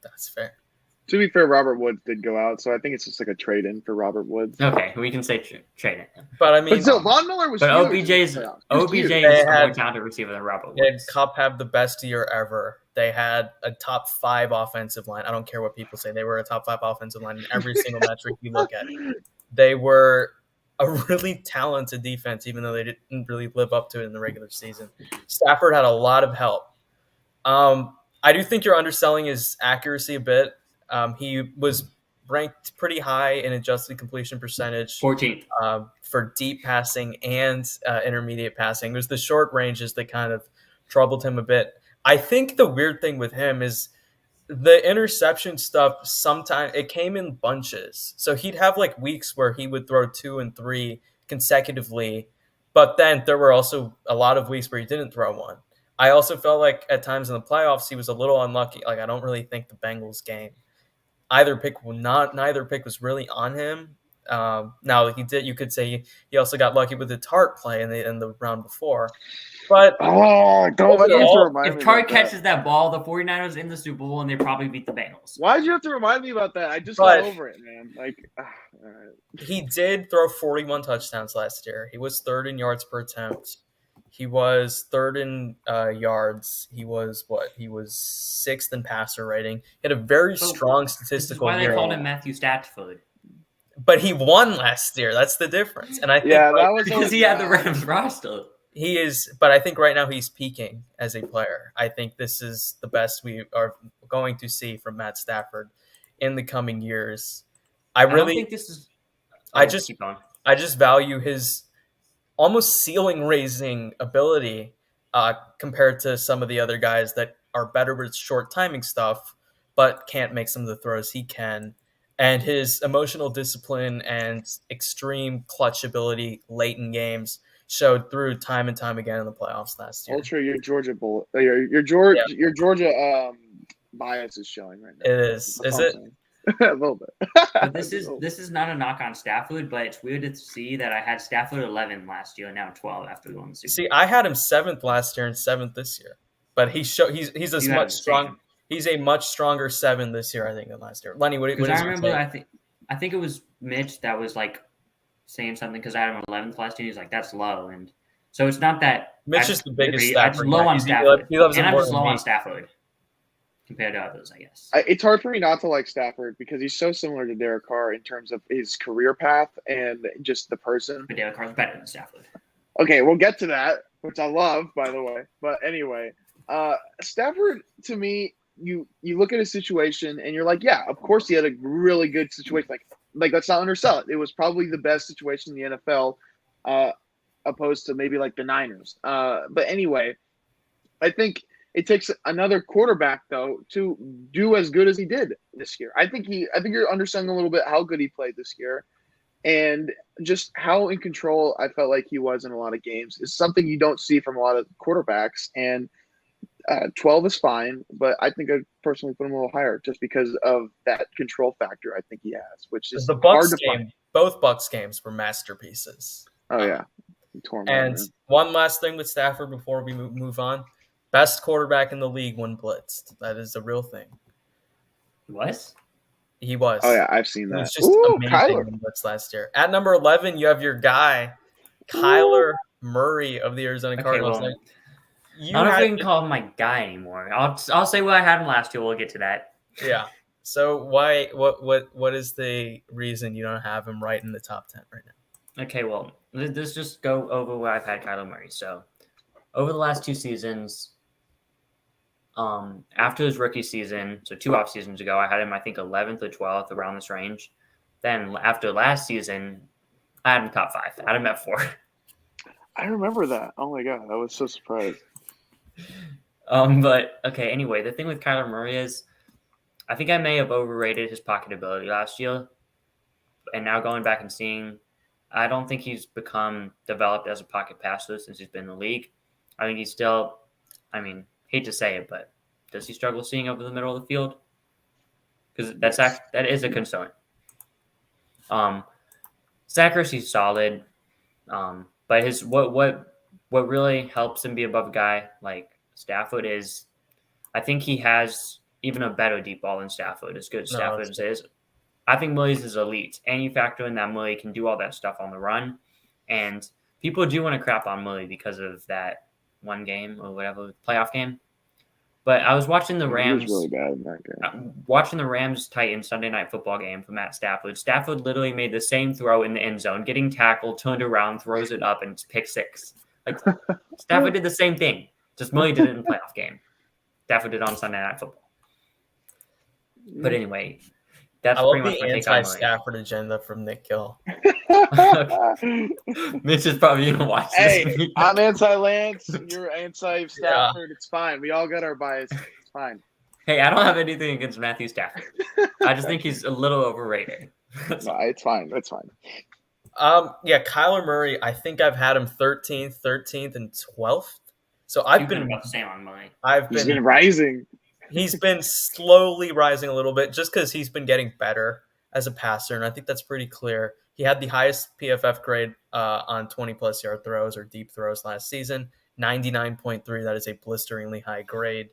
That's fair. To be fair, Robert Woods did go out, so I think it's just like a trade-in for Robert Woods. Okay, we can say trade it. But I mean, But still, Von Miller was But huge. OBJ is They a had- more talented receiver than Robert they had Woods. Cup have the best year ever. They had a top 5 offensive line. I don't care what people say. They were a top 5 offensive line in every single metric you look at. They were a really talented defense, even though they didn't really live up to it in the regular season. Stafford had a lot of help. I do think you're underselling his accuracy a bit. He was ranked pretty high in adjusted completion percentage 14th. for deep passing and intermediate passing. There's the short ranges that kind of troubled him a bit. I think the weird thing with him is the interception stuff. Sometimes it came in bunches. So he'd have like weeks where he would throw 2 and 3 consecutively, but then there were also a lot of weeks where he didn't throw one. I also felt like at times in the playoffs he was a little unlucky. Like I don't really think the Bengals game, neither pick was really on him. Now you could say he also got lucky with the Tart play in the round before. But don't let me to remind If me Tart about that. catches that ball, the 49ers in the Super Bowl, and they probably beat the Bengals. Why'd you have to remind me about that? I just But- got over it, man. Like, all right. he did throw 41 touchdowns last year. He was 3rd in yards per attempt. He was 3rd in yards. He was 6th in passer rating. He had a very strong This is statistical why they year. called him Matthew Stafford. But he won last year. That's the difference. And I think Yeah, that was Because he had the Rams roster. he is, but I think right now he's peaking as a player. I think this is the best we are going to see from Matt Stafford in the coming years. I don't really, think this is. I just- keep going. I just value his almost ceiling raising ability compared to some of the other guys that are better with short timing stuff, but can't make some of the throws he can. And his emotional discipline and extreme clutch ability late in games showed through time and time again in the playoffs last year. Ultra, your Georgia bull, your Georgia bias is showing right now. It is. That's Is all it? I'm saying. A little bit. But this is not a knock on Stafford, but it's weird to see that I had Stafford 11 last year, and now 12 after going to the Super Bowl. See, I had him 7th last year and 7th this year, but he's You had him strong. He's a much stronger 7 this year, I think, than last year. Lenny, what Because is I your remember, take? I think it was Mitch that was like saying something because I had him 11th last year. He's like, that's low, and so it's not that Mitch is the biggest I Stafford just low guy. on He Stafford, loves and him I'm more just than low me. on Stafford compared to others, I guess. It's hard for me not to like Stafford because he's so similar to Derek Carr in terms of his career path and just the person. But Derek Carr's better than Stafford. Okay, we'll get to that, which I love, by the way. But anyway, Stafford, to me, you look at a situation and you're like, yeah, of course he had a really good situation. Like let's not undersell it. It was probably the best situation in the NFL, opposed to maybe like the Niners. But anyway, I think it takes another quarterback though to do as good as he did this year. I think you're understanding a little bit how good he played this year, and just how in control I felt like he was in a lot of games is something you don't see from a lot of quarterbacks. And 12 is fine, but I think I'd personally put him a little higher just because of that control factor I think he has, which is The hard Bucks to game, find. both Bucks games were masterpieces. Oh yeah, he tore him And out, man. one last thing with Stafford before we move on: best quarterback in the league when blitzed. That is a real thing. What? He was. Oh yeah, I've seen It that. was just Ooh, amazing Kyler. when blitz last year. At number 11, you have your guy, Kyler Murray of the Arizona Okay, Cardinals. well, Now, you I don't know if had we can call him my guy anymore. I'll say what I had him last year. We'll get to that. yeah. So why? What is the reason you don't have him right in the top 10 right now? Okay, well, let's just go over where I've had Kyler Murray. So, over the last 2 seasons, after his rookie season, so 2 off seasons ago, I had him, I think, 11th or 12th, around this range. Then after last season, I had him top 5. I had him at 4. I remember that. Oh my god, I was so surprised. But okay, anyway, the thing with Kyler Murray is, I think I may have overrated his pocket ability last year, and now going back and seeing, I don't think he's become developed as a pocket passer since he's been in the league. I think he's still I mean, hate to say it, but does he struggle seeing over the middle of the field? Because that is a concern. Accuracy's solid, but his what really helps him be above a guy like Stafford is, I think he has even a better deep ball than Stafford. As good as Stafford is, I think Murray's is elite, and you factor in that Murray can do all that stuff on the run, and people do want to crap on Murray because of that one game or whatever playoff game. But I was watching the Rams. He was really bad in that game. Watching the Rams-Titans Sunday Night Football game for Matt Stafford. Stafford literally made the same throw in the end zone, getting tackled, turned around, throws it up, and it's pick six. Like Stafford did the same thing. Just Murray did it in the playoff game. Stafford did on Sunday Night Football. But anyway, that's pretty much my take on anti-Stafford agenda from Nick Gill. Mitch is probably going to watch this. Hey, I'm anti-Lance. You're anti-Stafford. Yeah. It's fine. We all got our bias. It's fine. Hey, I don't have anything against Matthew Stafford. I just think he's a little overrated. No, it's fine. That's fine. Yeah, Kyler Murray, I think I've had him 13th, and 12th. So I've been about the same on mine. He's been rising. He's been slowly rising a little bit just because he's been getting better as a passer, and I think that's pretty clear. He had the highest PFF grade on 20-plus yard throws or deep throws last season, 99.3. That is a blisteringly high grade.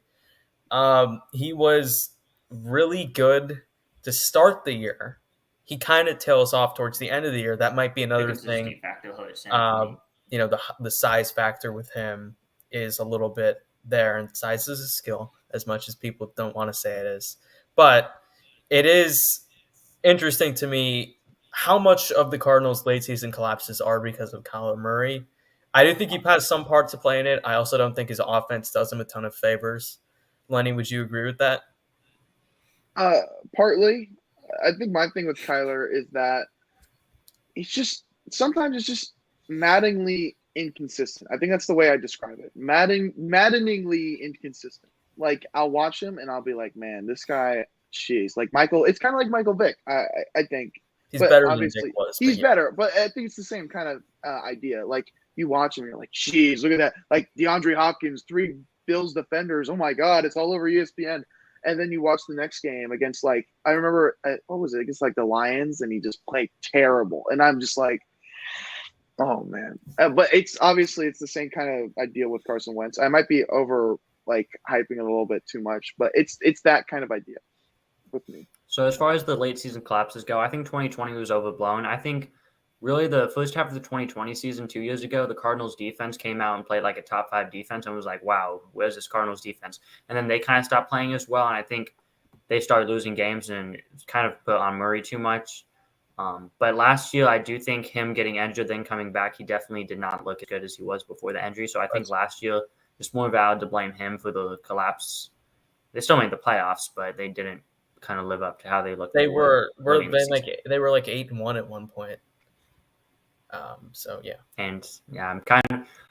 He was really good to start the year. He kind of tails off towards the end of the year. That might be another thing. The size factor with him is a little bit there, and size is a skill as much as people don't want to say it is. But it is interesting to me how much of the Cardinals' late season collapses are because of Kyler Murray. I do think he has some part to play in it. I also don't think his offense does him a ton of favors. Lenny, would you agree with that? Partly. I think my thing with Kyler is that sometimes it's just maddeningly inconsistent. I think that's the way I describe it. Maddeningly inconsistent. Like, I'll watch him and I'll be like, man, this guy, jeez. Like Michael, it's kind of like Michael Vick, I think. He's better than Vick was. He's better, but I think it's the same kind of idea. Like, you watch him, you're like, jeez, look at that. Like, DeAndre Hopkins, 3 Bills defenders. Oh, my God, it's all over ESPN. And then you watch the next game against, like, I remember, what was it, against, like, the Lions, and he just played terrible. And I'm just like, oh, man. But it's the same kind of idea with Carson Wentz. I might be over, like, hyping it a little bit too much, but it's that kind of idea with me. So as far as the late season collapses go, I think 2020 was overblown. I think really the first half of the 2020 season 2 years ago, the Cardinals defense came out and played like a top 5 defense and was like, wow, where's this Cardinals defense? And then they kind of stopped playing as well. And I think they started losing games and kind of put on Murray too much. But last year, I do think him getting injured, then coming back, he definitely did not look as good as he was before the injury. So I think last year, it's more valid to blame him for the collapse. They still made the playoffs, but they didn't kind of live up to how they looked. They were like 8-1 at one point. So yeah, and yeah,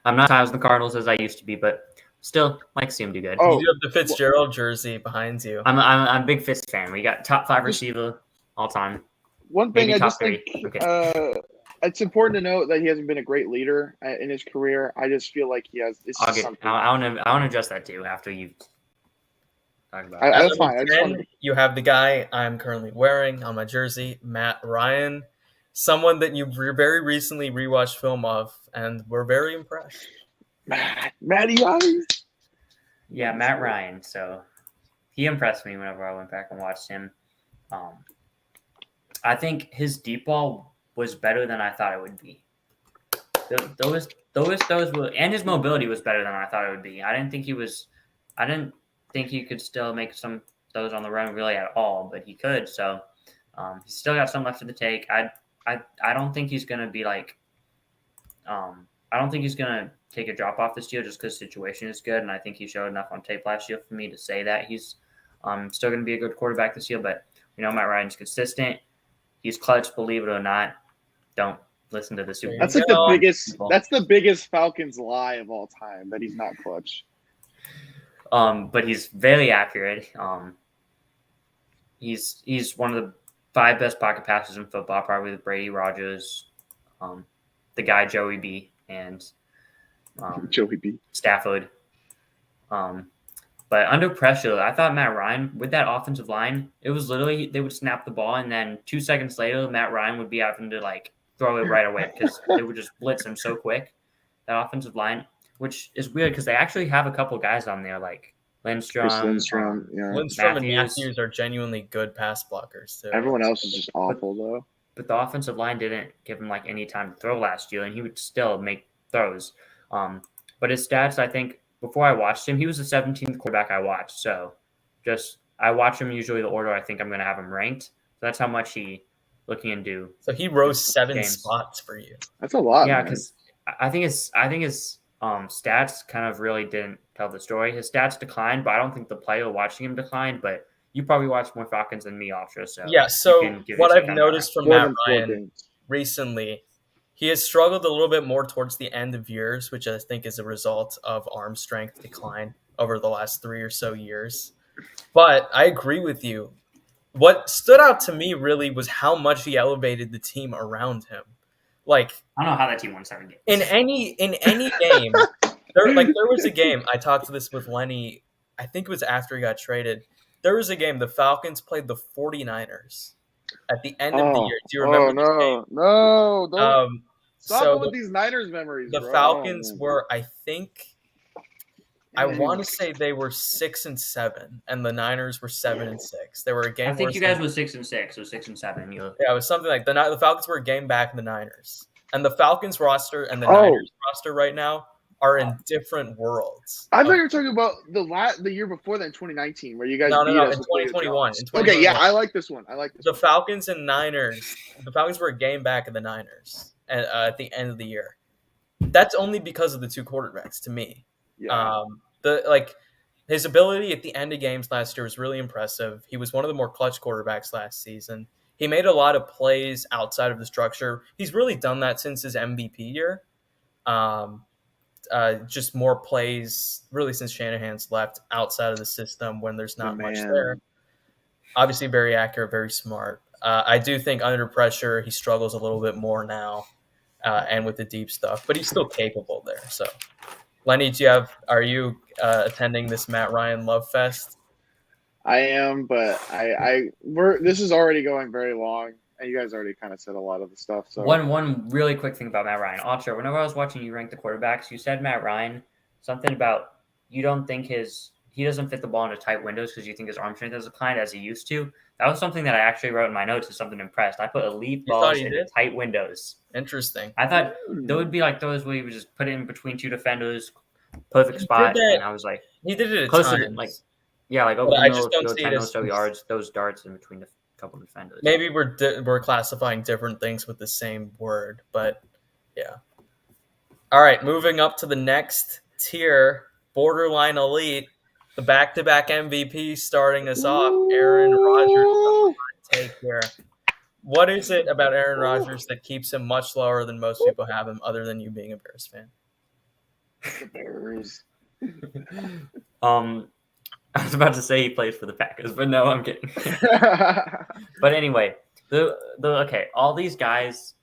I'm not as high as the Cardinals as I used to be, but still like to see him do good. Oh, you have the Fitzgerald jersey behind you. I'm a big Fitz fan. We got top 5 receiver all time. One thing maybe I top just think it's important to note that he hasn't been a great leader in his career. I just feel like he has. I want to adjust that too after you talk about. That's fine. You have the guy I'm currently wearing on my jersey, Matt Ryan, someone that you very recently rewatched film of, and we're very impressed. Matty Ryan. Yeah, Matt Ryan. So he impressed me whenever I went back and watched him. I think his deep ball was better than I thought it would be. Those were, and his mobility was better than I thought it would be. I didn't think he could still make some those on the run really at all, but he could. So he's still got some left to the take. I don't think he's gonna be like I don't think he's gonna take a drop off this year just because the situation is good, and I think he showed enough on tape last year for me to say that he's still gonna be a good quarterback this year. But Matt Ryan's consistent. He's clutch, believe it or not. Don't listen to the Super Bowl. That's like the biggest. That's the biggest Falcons lie of all time, that he's not clutch. But he's very accurate. He's one of the 5 best pocket passes in football, probably with Brady, Rodgers, the guy Joey B, and Joey B. Stafford. But under pressure, I thought Matt Ryan, with that offensive line, it was literally they would snap the ball, and then 2 seconds later, Matt Ryan would be having to like throw it right away because they would just blitz him so quick. That offensive line, which is weird because they actually have a couple guys on there like Chris Lindstrom. Lindstrom, Lindstrom and Matthews are genuinely good pass blockers too. Everyone else is just awful though. But the offensive line didn't give him like any time to throw last year, and he would still make throws. But his stats, I think, before I watched him, he was the 17th quarterback I watched. So I watch him usually the order I think I'm going to have him ranked. So that's how much he looking into. So he rose 7 spots for you. That's a lot. Yeah, because I think his stats kind of really didn't tell the story. His stats declined, but I don't think the player watching him declined. But you probably watched more Falcons than me, Ultra. So yeah. So what I've noticed from Matt Ryan recently, he has struggled a little bit more towards the end of years, which I think is a result of arm strength decline over the last 3 or so years. But I agree with you. What stood out to me really was how much he elevated the team around him. Like, I don't know how that team won 7 games. In any game, there was a game. I talked to this with Lenny. I think it was after he got traded. There was a game the Falcons played the 49ers at the end of the year. Do you remember this game? No, don't. Stop with the, these Niners memories. The Falcons were, I think, I want to say they were 6-7, and the Niners were 7-6. They were a game. I think you guys were 6-6 or 6-7. Yeah, it was something like the Falcons were a game back in the Niners, and the Falcons roster and the Niners roster right now are in different worlds. I thought you were talking about the year before that, in 2019, where you guys no, beat us in 2021. Okay, yeah, I like this one. The Falcons and Niners. The Falcons were a game back in the Niners at the end of the year. That's only because of the two quarterbacks to me. Yeah. His ability at the end of games last year was really impressive. He was one of the more clutch quarterbacks last season. He made a lot of plays outside of the structure. He's really done that since his MVP year. Just more plays really since Shanahan's left outside of the system when there's not much there. Obviously very accurate, very smart. I do think under pressure he struggles a little bit more now and with the deep stuff, but he's still capable there. So, Lenny, are you attending this Matt Ryan love fest? I am, but this is already going very long. And you guys already kind of said a lot of the stuff. So one really quick thing about Matt Ryan. Ultra, whenever I was watching you rank the quarterbacks, you said Matt Ryan something about you don't think he doesn't fit the ball into tight windows because you think his arm strength has declined as he used to. That was something that I actually wrote in my notes as something impressed. I put elite balls into tight windows. Interesting. I thought there would be like those where you would just put it in between two defenders, perfect spot, and I was like, he did it at closer times. To, like, yeah, like over the middle of the field, 10 or so yards, those darts in between the couple defenders. Maybe we're classifying different things with the same word, but yeah. All right, moving up to the next tier, borderline elite, the back-to-back MVP starting us off, Aaron Rodgers. Take here. What is it about Aaron Rodgers that keeps him much lower than most people have him, other than you being a Bears fan? The Bears. I was about to say he plays for the Packers, but no, I'm kidding. But anyway, all these guys,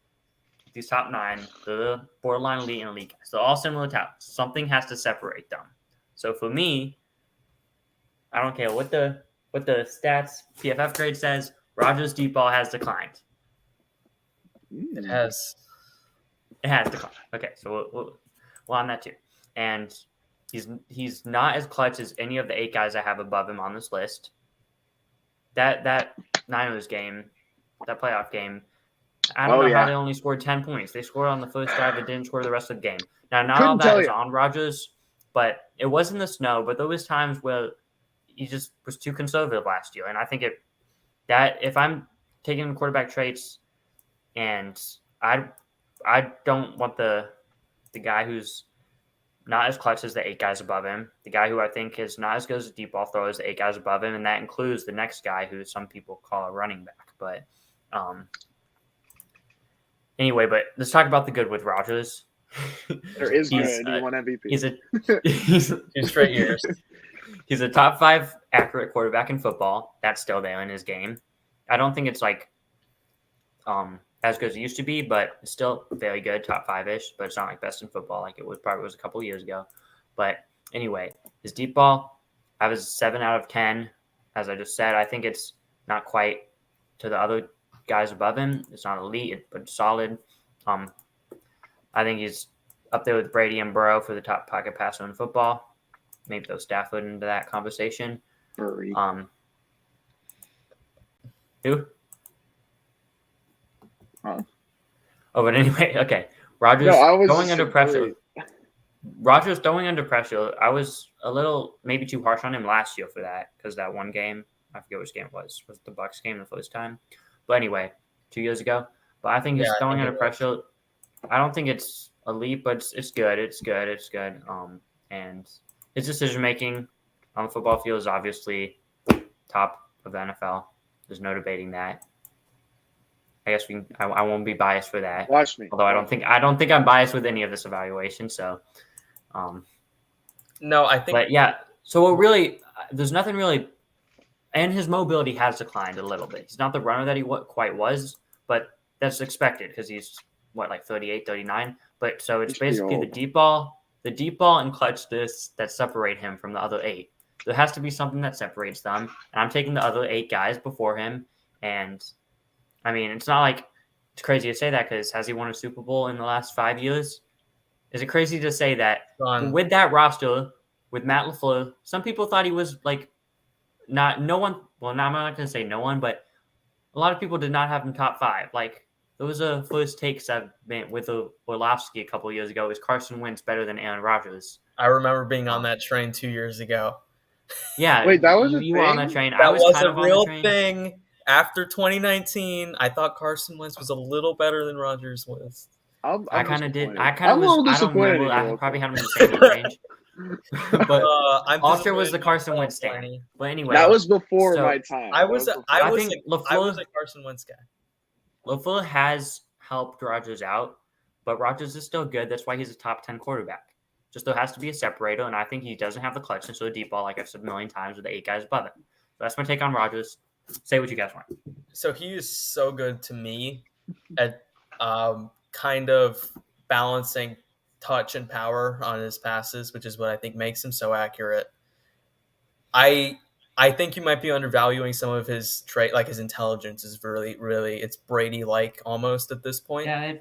these top 9, the borderline elite and elite guys, they're all similar talents. Something has to separate them. So for me, I don't care what the stats PFF grade says. Rodgers' deep ball has declined. It has declined. Okay, so we'll on that too, and. He's not as clutch as any of the 8 guys I have above him on this list. That Niners game, that playoff game, I don't know how they only scored 10 points. They scored on the first drive and didn't score the rest of the game. Now, not all that is on Rodgers, but it wasn't the snow. But there was times where he just was too conservative last year. And I think if I'm taking quarterback traits, and I don't want the guy who's not as clutch as the 8 guys above him. The guy who I think is not as good as a deep ball thrower as the 8 guys above him, and that includes the next guy who some people call a running back. But anyway, but let's talk about the good with Rodgers. There is good. He won MVP. He's 2 straight years. He's a top 5 accurate quarterback in football. That's still there in his game. I don't think it's like as good as it used to be, but it's still very good, top 5-ish, but it's not like best in football like it was probably a couple of years ago. But Anyway, his deep ball, I was 7 out of 10. As I just said, I think it's not quite to the other guys above him. It's not elite, but solid. I think he's up there with Brady and Burrow for the top pocket passer in football. Maybe throw Stafford into that conversation. Furry. Who? Huh? Oh, but anyway, okay. Rodgers going under pressure. Rodgers throwing under pressure. I was a little maybe too harsh on him last year for that because that one game, I forget which game it was. Was it the Bucs game the first time? But anyway, 2 years ago. But I think he's throwing under pressure. I don't think it's elite, but it's good. It's good. And his decision making on the football field is obviously top of the NFL. There's no debating that. I guess I won't be biased for that. Watch me. Although I don't think I'm biased with any of this evaluation. So, no, I think. But yeah, so there's nothing really, and his mobility has declined a little bit. He's not the runner that he quite was, but that's expected because he's like 38, 39. But so it's basically the deep ball and clutch that separate him from the other 8. There has to be something that separates them, and I'm taking the other 8 guys before him. And I mean, it's not like it's crazy to say that because has he won a Super Bowl in the last 5 years? Is it crazy to say that with that roster, with Matt LaFleur, some people thought he was like no one. Well, no, I'm not going to say no one, but a lot of people did not have him top 5. Like there was a first take segment with Orlovsky a couple of years ago. Is Carson Wentz better than Aaron Rodgers? I remember being on that train 2 years ago. Yeah, wait, that was you were on that train. That was kind a real thing. After 2019, I thought Carson Wentz was a little better than Rodgers was. I kind of did. I I'm a little disappointed. I probably had him in the same range. But Ulster was the Carson Wentz stand. But anyway, that was before my time. I was a Carson Wentz guy. LaFleur has helped Rodgers out, but Rodgers is still good. That's why he's a top 10 quarterback. Just there has to be a separator, and I think he doesn't have the clutch into a deep ball, like I've said a million times, with the 8 guys above him. So that's my take on Rodgers. Say what you guys want. So he is so good to me at kind of balancing touch and power on his passes, which is what I think makes him so accurate. I think you might be undervaluing some of his trait, like his intelligence is really, it's Brady-like almost at this point. Yeah,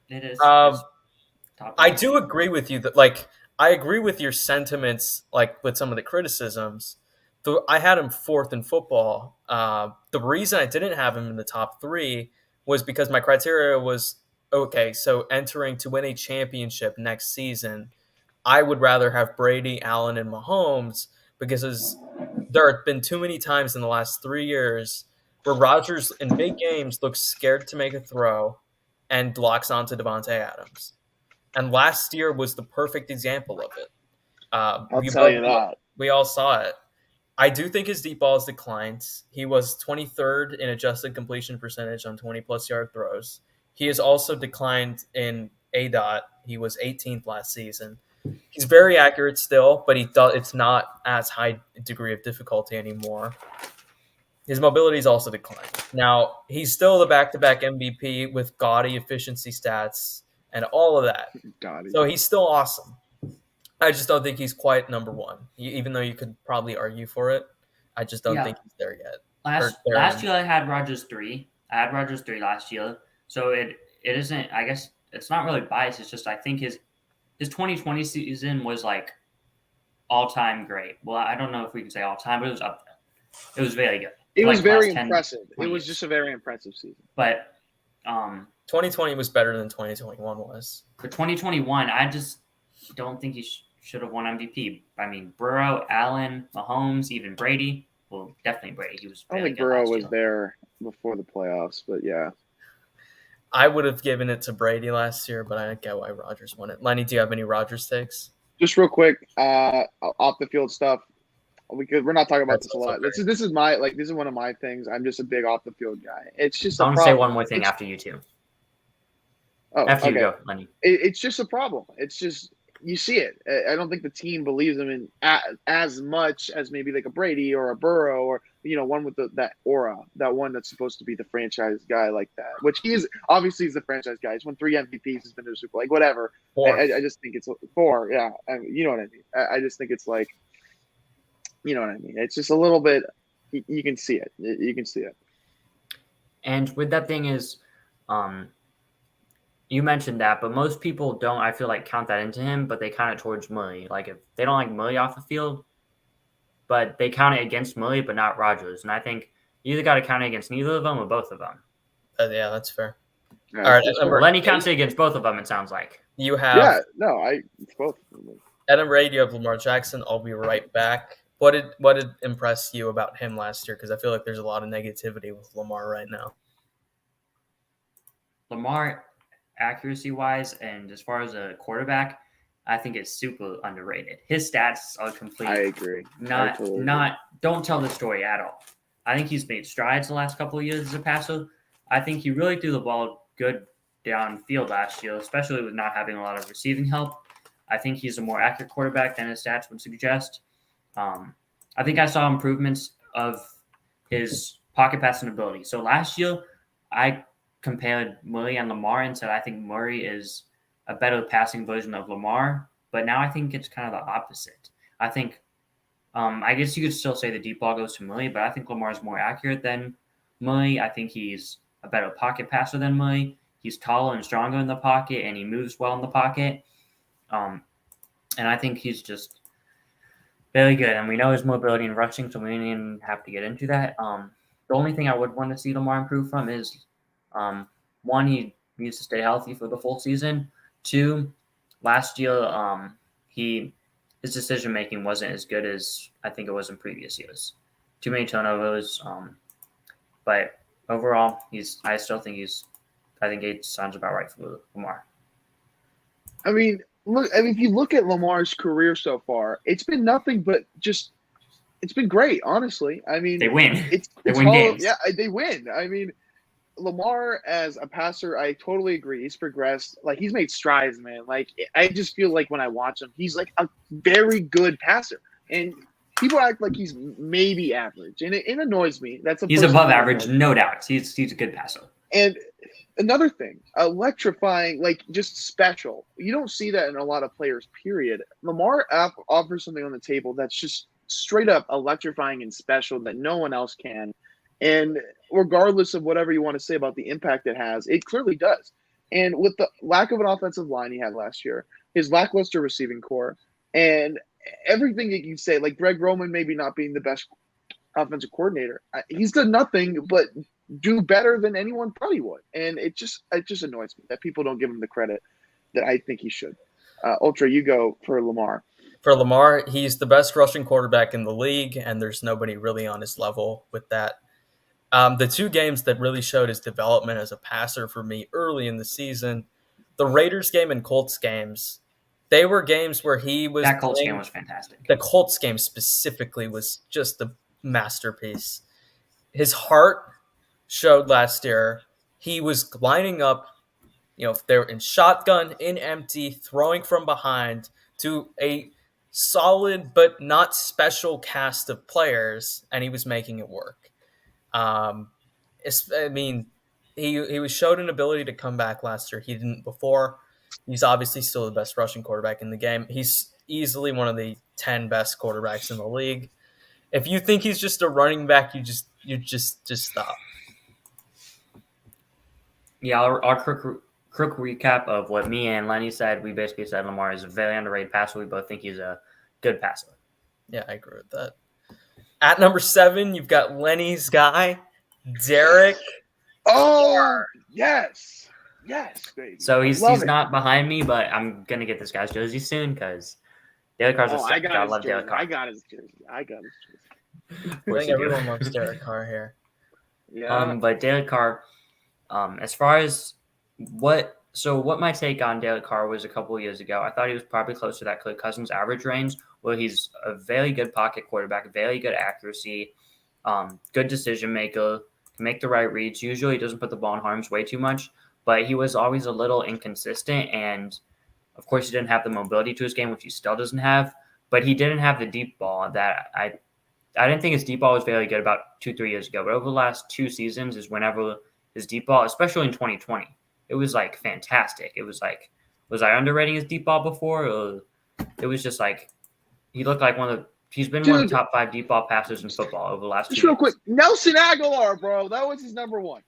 it is. I do agree with you that, like, I agree with your sentiments, like with some of the criticisms. I had him 4th in football. The reason I didn't have him in the top 3 was because my criteria was, okay, so entering to win a championship next season, I would rather have Brady, Allen, and Mahomes because there have been too many times in the last 3 years where Rodgers in big games looks scared to make a throw and locks onto Devontae Adams. And last year was the perfect example of it. I'll tell you that. We all saw it. I do think his deep ball has declined. He was 23rd in adjusted completion percentage on 20-plus yard throws. He has also declined in ADOT. He was 18th last season. He's very accurate still, but it's not as high a degree of difficulty anymore. His mobility is also declined. Now, he's still the back-to-back MVP with gaudy efficiency stats and all of that. So he's still awesome. I just don't think he's quite number 1, even though you could probably argue for it. I just don't think he's there yet. Last year I had Rodgers 3. I had Rodgers 3 last year. So it isn't, I guess it's not really biased. It's just I think his 2020 season was like all-time great. Well, I don't know if we can say all-time, but it was up there. It was very good. It was very impressive. It was just a very impressive season. But 2020 was better than 2021 was. For 2021, I just don't think he should have won MVP. I mean, Burrow, Allen, Mahomes, even Brady. Well, definitely Brady. He was. I don't think Burrow was there before the playoffs, but yeah. I would have given it to Brady last year, but I get why Rodgers won it. Lenny, do you have any Rodgers takes? Just real quick, off the field stuff. We're not talking about this a lot. This is one of my things. I'm just a big off the field guy. It's just. I'm gonna say one more thing after you two. Oh, after you go, Lenny. It's just a problem. It's just you see it. I don't think the team believes him in as much as maybe like a Brady or a Burrow or one with that aura, that one that's supposed to be the franchise guy like that. Which he is obviously he's the franchise guy. He's won 3 MVPs. He's been to the Super Bowl, like whatever. I just think it's 4. Yeah, you know what I mean. I just think it's like, you know what I mean. It's just a little bit. You can see it. You can see it. And with that thing is, you mentioned that, but most people don't, I feel like, count that into him, but they count it towards Murray. Like, if they don't like Murray off the field, but they count it against Murray, but not Rodgers. And I think you either got to count it against neither of them or both of them. Yeah, that's fair. Yeah, all right, Lenny counts it against both of them, it sounds like. You have it's both. Adam Ray, you have Lamar Jackson. I'll be right back. What did impress you about him last year? Because I feel like there's a lot of negativity with Lamar right now. Lamar, accuracy-wise, and as far as a quarterback, I think it's super underrated. His stats are complete. I agree. Don't tell the story at all. I think he's made strides the last couple of years as a passer. I think he really threw the ball good downfield last year, especially with not having a lot of receiving help. I think he's a more accurate quarterback than his stats would suggest. I think I saw improvements of his pocket passing ability. So last year, I compared Murray and Lamar and said I think Murray is a better passing version of Lamar, but now I think it's kind of the opposite. I think, I guess you could still say the deep ball goes to Murray, but I think Lamar is more accurate than Murray. I think he's a better pocket passer than Murray. He's taller and stronger in the pocket, and he moves well in the pocket. And I think he's just very good. And we know his mobility and rushing, so we didn't even have to get into that. The only thing I would want to see Lamar improve from is, one, he needs to stay healthy for the full season. 2, last year, his decision-making wasn't as good as I think it was in previous years. Too many turnovers. But overall, I think 8 sounds about right for Lamar. I mean, if you look at Lamar's career so far, it's been nothing but it's been great, honestly. I mean, they win. They win games. Yeah, they win. I mean, Lamar as a passer, I totally agree. He's progressed. Like, he's made strides, man. Like, I just feel like when I watch him, he's like a very good passer. And people act like he's maybe average, and it annoys me. He's above average, no doubt. He's a good passer. And another thing, electrifying, like just special. You don't see that in a lot of players, period. Lamar offers something on the table that's just straight up electrifying and special that no one else can. And regardless of whatever you want to say about the impact it has, it clearly does. And with the lack of an offensive line he had last year, his lackluster receiving core, and everything that you say, like Greg Roman maybe not being the best offensive coordinator, he's done nothing but do better than anyone thought he would. And it just annoys me that people don't give him the credit that I think he should. Ultra, you go for Lamar. For Lamar, he's the best rushing quarterback in the league, and there's nobody really on his level with that. The 2 games that really showed his development as a passer for me early in the season, the Raiders game and Colts games, they were games where he was... That Colts game was fantastic. The Colts game specifically was just a masterpiece. His heart showed last year. He was lining up, if they're in shotgun, in empty, throwing from behind to a solid but not special cast of players, and he was making it work. He was showed an ability to come back last year. He didn't before. He's obviously still the best rushing quarterback in the game. He's easily one of the 10 best quarterbacks in the league. If you think he's just a running back, you just stop. Yeah, our quick recap of what me and Lenny said. We basically said Lamar is a very underrated passer. We both think he's a good passer. Yeah, I agree with that. At number 7, you've got Lenny's guy, Derek. Oh, yes, baby. So he's not behind me, but I'm gonna get this guy's jersey soon because Derek Carr's I love Derek Carr. I got his jersey. I think everyone loves Derek Carr here. Yeah. But Derek Carr, as far as what my take on Derek Carr was a couple of years ago, I thought he was probably close to that Kirk Cousins average range, where he's a very good pocket quarterback, very good accuracy, good decision maker, can make the right reads. Usually he doesn't put the ball in harm's way too much, but he was always a little inconsistent, and Of course, he didn't have the mobility to his game, which he still doesn't have, but he didn't have the deep ball that I didn't think his deep ball was very good about 2-3 years ago. But over the last 2 seasons is whenever his deep ball, especially in 2020, it was like fantastic. It was like, was I underrating his deep ball before? Or it was just like he looked like he's been one of the top 5 deep ball passers in football over the last 2 Just years. real quick, Nelson Aguilar, bro, that was his number 1.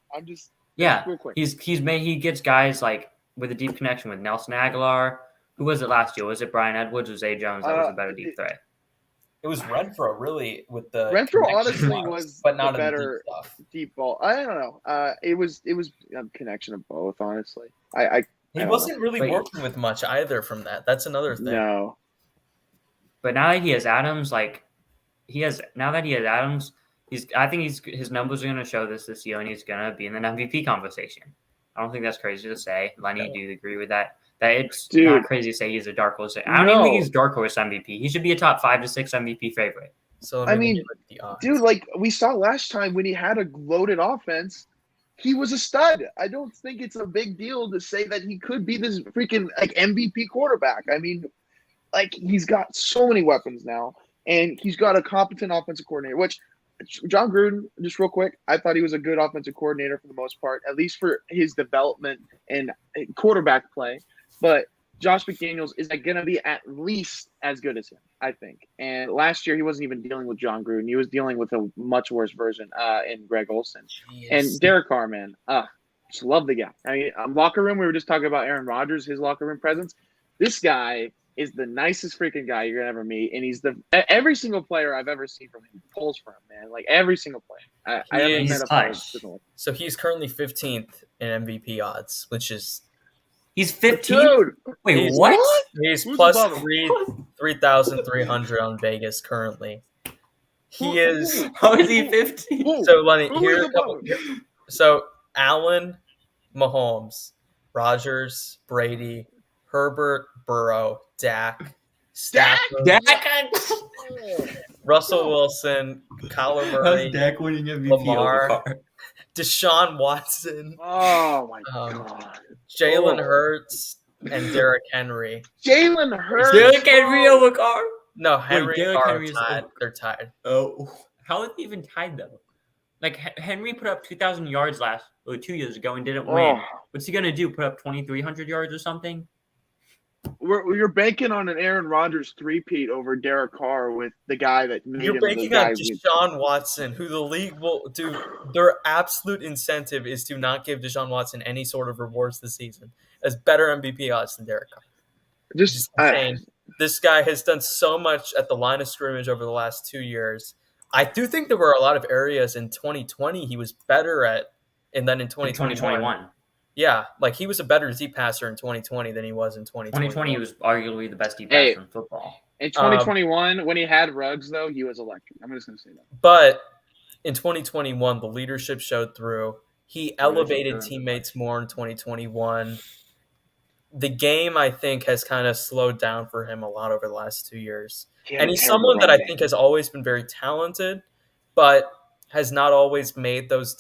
Real quick. He gets guys like with a deep connection with Nelson Aguilar. Who was it last year? Was it Brian Edwards or Zay Jones that was a better deep threat? It was Renfro, really, with the Renfro honestly was but not the better deep ball. I don't know. It was a connection of both, honestly. He wasn't really working with much either from that. That's another thing. No. But now that he has Adams, I think his numbers are going to show this year, and he's going to be in the MVP conversation. I don't think that's crazy to say. Lenny, do you agree with that? That it's not crazy to say he's a dark horse. I don't even think he's dark horse MVP. He should be a top 5 to 6 MVP favorite. So I mean, dude, like we saw last time when he had a loaded offense, he was a stud. I don't think it's a big deal to say that he could be this freaking like MVP quarterback. I mean, like he's got so many weapons now, and he's got a competent offensive coordinator, which John Gruden, just real quick, I thought he was a good offensive coordinator for the most part, at least for his development and quarterback play. But Josh McDaniels is going to be at least as good as him, I think. And last year, he wasn't even dealing with John Gruden. He was dealing with a much worse version in Greg Olsen. And Derek Carr, man, just love the guy. I mean, locker room, we were just talking about Aaron Rodgers, his locker room presence. This guy is the nicest freaking guy you're going to ever meet. And he's every single player I've ever seen from him pulls for him, man. Like, every single player. I haven't met a player. So he's currently 15th in MVP odds, which is – He's 15. Dude, wait, what? He's plus 3,300 on Vegas currently. He is. How is he 15? So Lenny, here's a couple. So Allen, Mahomes, Rodgers, Brady, Herbert, Burrow, Dak, Stafford, Russell Wilson, Kyler Murray, Dak winning MVP Lamar, Deshaun Watson. Oh my god. Jalen Hurts and Derrick Henry. Jalen Hurts. Derrick Henry over Carr? No, Henry and Carr are tied. They're tied. Oh, how are they even tied though? Like Henry put up 2,000 yards 2 years ago and didn't win. What's he gonna do? Put up 2,300 yards or something? You're banking on an Aaron Rodgers three-peat over Derek Carr with the guy that made You're banking on Deshaun Watson, who the league will do. Their absolute incentive is to not give Deshaun Watson any sort of rewards this season as better MVP odds than Derek Carr. Just insane. This guy has done so much at the line of scrimmage over the last 2 years. I do think there were a lot of areas in 2020 he was better at, and then in 2021. Yeah, like he was a better deep passer in 2020 than he was in 2020. 2020, he was arguably the best deep passer in football. In 2021, when he had Ruggs, though, he was electric. I'm just going to say that. But in 2021, the leadership showed through. He elevated teammates more in 2021. The game, I think, has kind of slowed down for him a lot over the last 2 years. And he's someone that I think has always been very talented, but has not always made those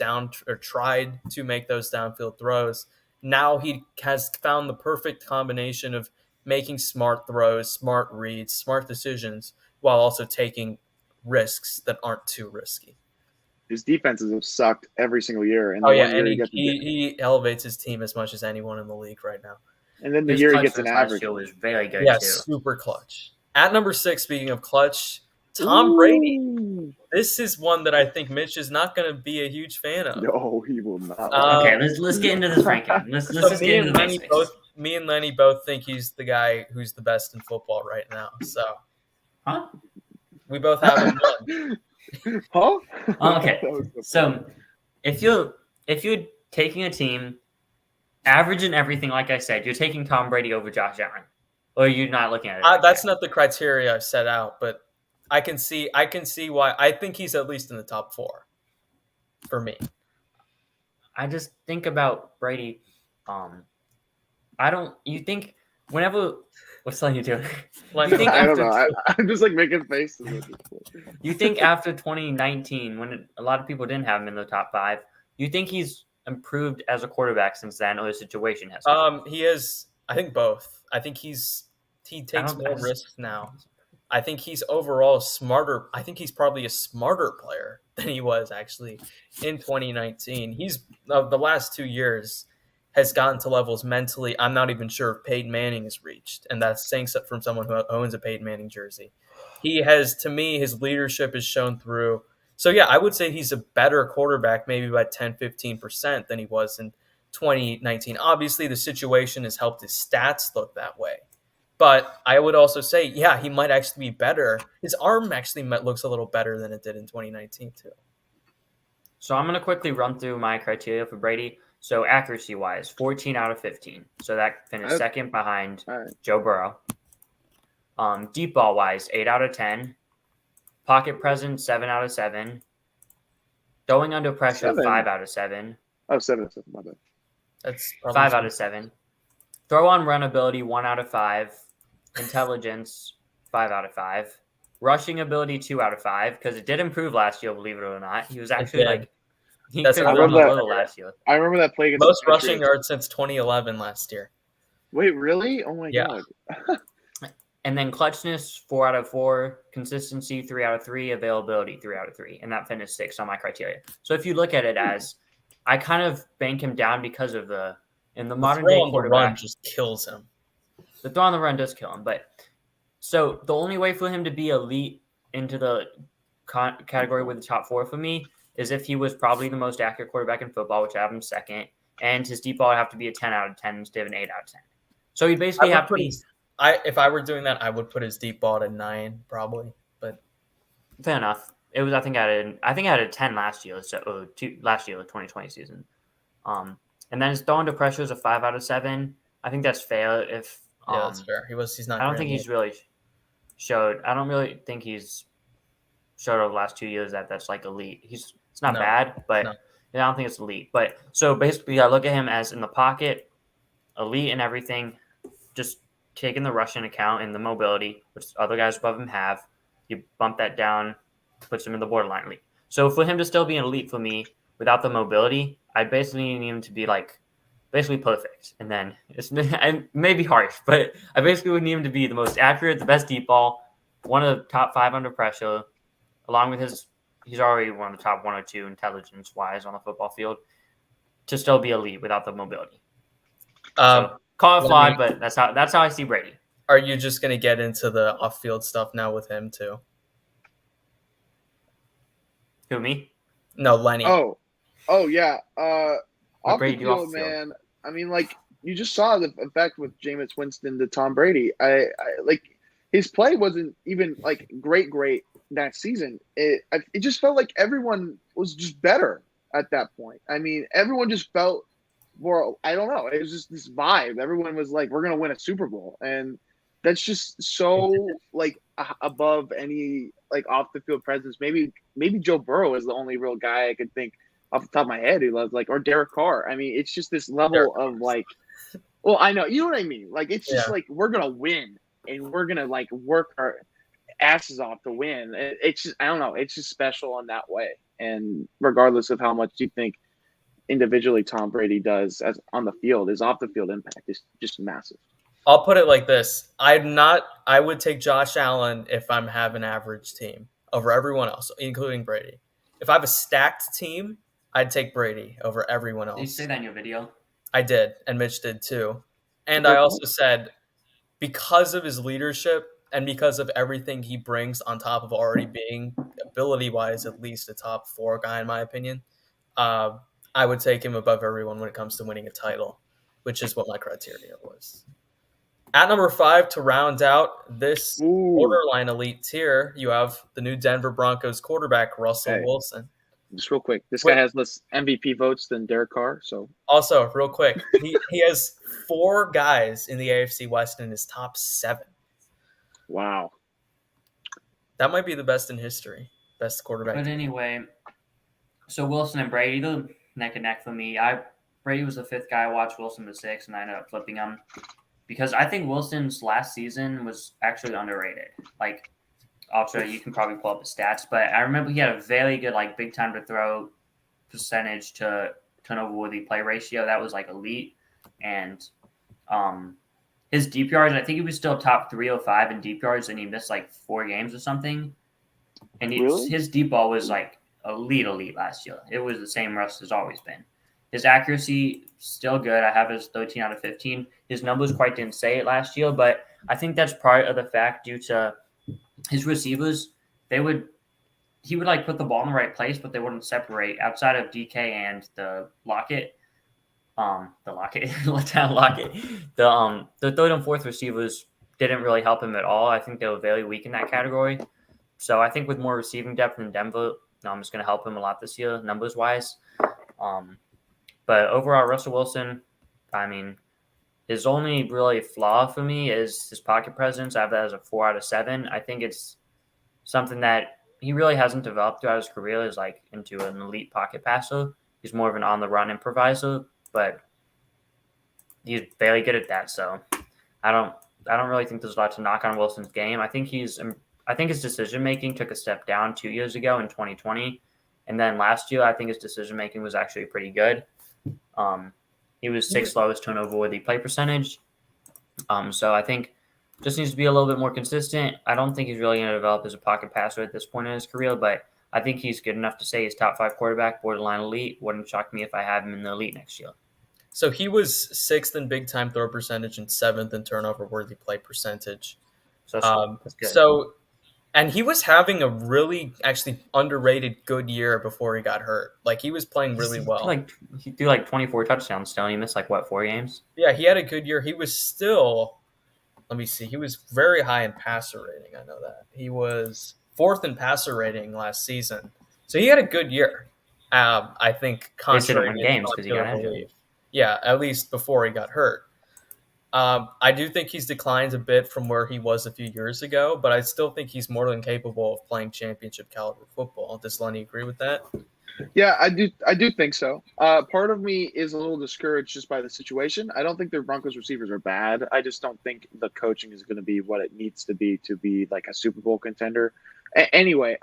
tried to make those downfield throws. Now he has found the perfect combination of making smart throws, smart reads, smart decisions, while also taking risks that aren't too risky. His defenses have sucked every single year. And he elevates his team as much as anyone in the league right now. And then the year he gets an average. Was very good yeah, too. Super clutch. At number 6, speaking of clutch, Tom Brady. This is one that I think Mitch is not going to be a huge fan of. No, he will not. Okay, let's get into this ranking. Let's just get into the me and Lenny both think he's the guy who's the best in football right now. So, we both have him one. Okay, so if you're taking a team, average and everything, like I said, you're taking Tom Brady over Josh Allen, or you're not looking at it. That's not the criteria I've set out, but I can see why. I think he's at least in the top 4 for me. I just think about Brady. You think whenever what's Lenny doing? I don't know. I'm just like making faces. You think after 2019, when a lot of people didn't have him in the top 5, you think he's improved as a quarterback since then, or the situation has? He is. I think both. I think he I takes don't. more risks now. I think he's overall smarter. I think he's probably a smarter player than he was actually in 2019. He's the last 2 years has gotten to levels mentally I'm not even sure if Peyton Manning has reached, and that's saying so from someone who owns a Peyton Manning jersey. He has, to me, his leadership is shown through. So yeah, I would say he's a better quarterback, maybe by 10-15% than he was in 2019. Obviously, the situation has helped his stats look that way. But I would also say, yeah, he might actually be better. His arm actually looks a little better than it did in 2019 too. So I'm going to quickly run through my criteria for Brady. So accuracy wise, 14 out of 15. So that finished second behind Joe Burrow. Deep ball wise, 8 out of 10. Pocket presence, 7 out of 7. Throwing under pressure, 5 out of 7. Oh, 7 out of 7. My bad. That's probably 5 out of 7. Throw on run ability, 1 out of 5. Intelligence, 5 out of 5. Rushing ability, 2 out of 5, because it did improve last year, believe it or not. He was actually like, he That's could I run a remember little last year. I remember that play against most the rushing Patriots. yards since 2011 last year. Wait, really? Oh my god. And then clutchness, 4 out of 4. Consistency, 3 out of 3. Availability, 3 out of 3. And that finished 6 on my criteria. So if you look at it as, I kind of bank him down because of in the modern day quarterback, the run just kills him. The throw on the run does kill him. But so the only way for him to be elite into the category with the top 4 for me is if he was probably the most accurate quarterback in football, which I have him second, and his deep ball would have to be a 10 out of 10 instead of an 8 out of 10. So he basically have to be. If I were doing that, I would put his deep ball at a 9 probably. But fair enough. It was I think I had a 10 last year, so last year, the 2020 season. And then his throwing to pressure is a 5 out of 7. I think that's fair. If that's fair. He's not. I don't think he's really showed. I don't really think he's showed over the last 2 years that's like elite. It's not bad, but I don't think it's elite. But so basically, I look at him as in the pocket, elite and everything, just taking the rush in account and the mobility, which other guys above him have. You bump that down, puts him in the borderline elite. So for him to still be an elite for me without the mobility, I basically need him to be like basically perfect. And then it may be harsh, but I basically would need him to be the most accurate, the best deep ball, one of the top 5 under pressure, along with he's already one of the top 1 or 2 intelligence-wise on the football field, to still be elite without the mobility. So, call it flawed, but that's how I see Brady. Are you just going to get into the off-field stuff now with him too? Who, me? No, Lenny. Oh yeah. Off the field, man. I mean, like you just saw the effect with Jameis Winston to Tom Brady. I like his play wasn't even like great that season. It just felt like everyone was just better at that point. I mean, everyone just felt more. I don't know. It was just this vibe. Everyone was like, "We're gonna win a Super Bowl," and that's just so like above any like off the field presence. Maybe Joe Burrow is the only real guy I could think off the top of my head who loves like, or Derek Carr. I mean, it's just this level of like, well, I know, you know what I mean? Like, it's just like, we're going to win and we're going to like work our asses off to win. It's just, I don't know. It's just special in that way. And regardless of how much you think individually Tom Brady does as on the field, his off the field impact is just massive. I'll put it like this. I would take Josh Allen if I'm have an average team over everyone else, including Brady. If I have a stacked team, I'd take Brady over everyone else. Did you say that in your video? I did, and Mitch did too. And I also said, because of his leadership and because of everything he brings on top of already being, ability-wise, at least a top 4 guy in my opinion, I would take him above everyone when it comes to winning a title, which is what my criteria was. At number 5, to round out this borderline elite tier, you have the new Denver Broncos quarterback, Russell Wilson. Just real quick, this guy has less MVP votes than Derek Carr. So also, real quick, he has 4 guys in the AFC West in his top 7. Wow, that might be the best in history, best quarterback. But anyway, so Wilson and Brady, they're neck and neck for me. Brady was the 5th guy. I watched Wilson the 6th, and I ended up flipping him because I think Wilson's last season was actually underrated. Like, also, you can probably pull up his stats, but I remember he had a very good, like, big time to throw percentage to turnover worthy play ratio. That was like elite, and his deep yards, I think he was still top 305 in deep yards, and he missed like 4 games or something. And Really? his deep ball was like elite last year. It was the same Russ has always been. His accuracy still good. I have his 13 out of 15. His numbers quite didn't say it last year, but I think that's part of the fact due to his receivers. He would like put the ball in the right place, but they wouldn't separate outside of DK and the Lockett. Letdown Lockett. The third and fourth receivers didn't really help him at all. I think they were very weak in that category. So I think with more receiving depth in Denver, it's going to help him a lot this year, numbers wise. But overall, Russell Wilson, I mean, his only really flaw for me is his pocket presence. I have that as a 4 out of 7. I think it's something that he really hasn't developed throughout his career is like into an elite pocket passer. He's more of an on-the-run improviser, but he's very good at that. So I don't really think there's a lot to knock on Wilson's game. I think his decision-making took a step down 2 years ago in 2020. And then last year, I think his decision-making was actually pretty good. He was 6th lowest turnover-worthy play percentage. So I think just needs to be a little bit more consistent. I don't think he's really going to develop as a pocket passer at this point in his career, but I think he's good enough to say he's top 5 quarterback, borderline elite. Wouldn't shock me if I have him in the elite next year. So he was 6th in big time throw percentage and 7th in turnover worthy play percentage. So that's good. And he was having a really actually underrated good year before he got hurt. Like he was playing really well. He threw like 24 touchdowns still. He missed 4 games? Yeah, he had a good year. He was still, let me see, he was very high in passer rating. I know that. He was 4th in passer rating last season. So he had a good year. I think contrary to games because he got injured. Yeah, at least before he got hurt. I do think he's declined a bit from where he was a few years ago, but I still think he's more than capable of playing championship caliber football. Does Lenny agree with that? Yeah, I do think so. Part of me is a little discouraged just by the situation. I don't think the Broncos receivers are bad. I just don't think the coaching is going to be what it needs to be like a Super Bowl contender. Anyway,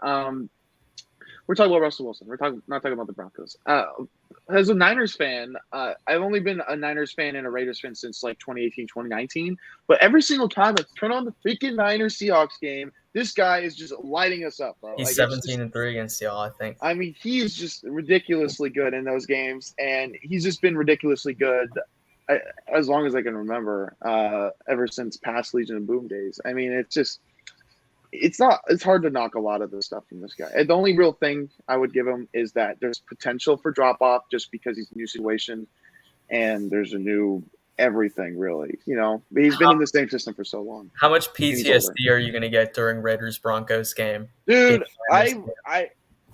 we're talking about Russell Wilson. We're not talking about the Broncos. As a Niners fan, I've only been a Niners fan and a Raiders fan since 2018, 2019. But every single time I turn on the freaking Niners Seahawks game, this guy is just lighting us up, bro. He's 17-3 against y'all, I think. I mean, he's just ridiculously good in those games, and he's just been ridiculously good as long as I can remember, ever since past Legion of Boom days. I mean, it's hard to knock a lot of the stuff from this guy. And the only real thing I would give him is that there's potential for drop off just because he's a new situation and there's a new everything really, but he's been in the same system for so long. How much PTSD are you going to get during Raiders Broncos game? Dude, okay,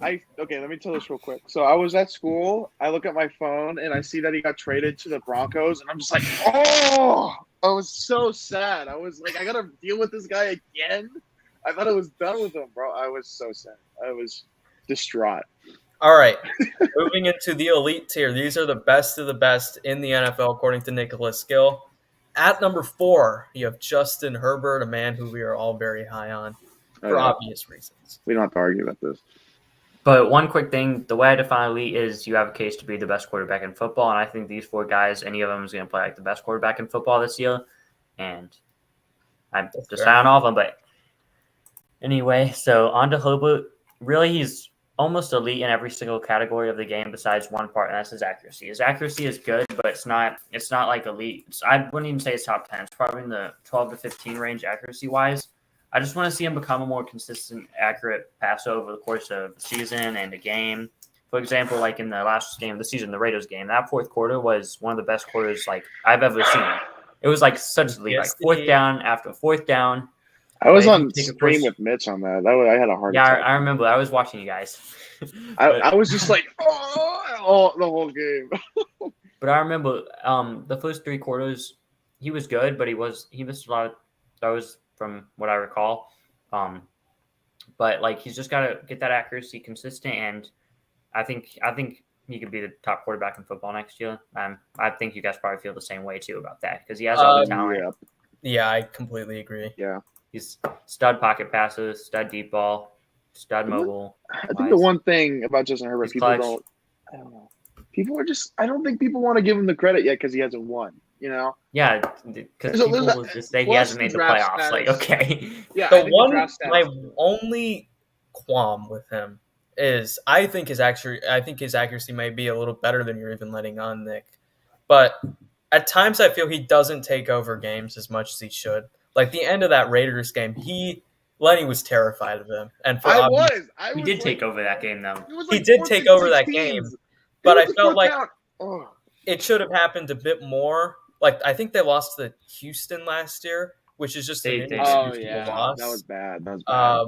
let me tell this real quick. So I was at school, I look at my phone and I see that he got traded to the Broncos and I'm just like, oh, I was so sad. I was like, I got to deal with this guy again. I thought I was done with him, bro. I was so sad. I was distraught. All right. Moving into the elite tier. These are the best of the best in the NFL, according to Nicolas Gill. At number 4, you have Justin Herbert, a man who we are all very high on for obvious reasons. We don't have to argue about this. But one quick thing, the way I define elite is you have a case to be the best quarterback in football, and I think these 4 guys, any of them is going to play like the best quarterback in football this year. And I'm just high on all of them, but anyway, so on to Herbert. Really, he's almost elite in every single category of the game besides one part, and that's his accuracy. His accuracy is good, but it's not like elite. I wouldn't even say it's top 10. It's probably in the 12 to 15 range accuracy-wise. I just want to see him become a more consistent, accurate passer over the course of the season and a game. For example, like in the last game of the season, the Raiders game, that fourth quarter was one of the best quarters I've ever seen. It was such elite, fourth down after fourth down. I was on stream with Mitch on that. I had a hard time. Yeah, I remember. I was watching you guys. I was just like, oh, the whole game. But I remember the first 3 quarters, he was good, but he missed a lot of throws from what I recall. But he's just got to get that accuracy consistent, and I think he could be the top quarterback in football next year. I think you guys probably feel the same way too about that because he has all the talent. Yeah, I completely agree. Yeah. He's stud pocket passes, stud deep ball, stud mobile. I think the one thing about Justin Herbert, I don't know. I don't think people want to give him the credit yet because he hasn't won. You know, Yeah, because there's people will just say he plus hasn't the made the draft playoffs. Like, status. okay. Yeah, I The think the one, draft my status. only qualm with him is I think his accuracy may be a little better than you're even letting on, Nick. But at times I feel he doesn't take over games as much as he should. Like the end of that Raiders game, Lenny was terrified of him, and for obvious, I He was did take over that game, though. It was he like did 4th take and over that 16s. game. They But went I to felt fourth like down. Oh. it should have happened a bit more. Like I think they lost to Houston last year, which is just an They did. inexcusable loss. That was bad. That was bad.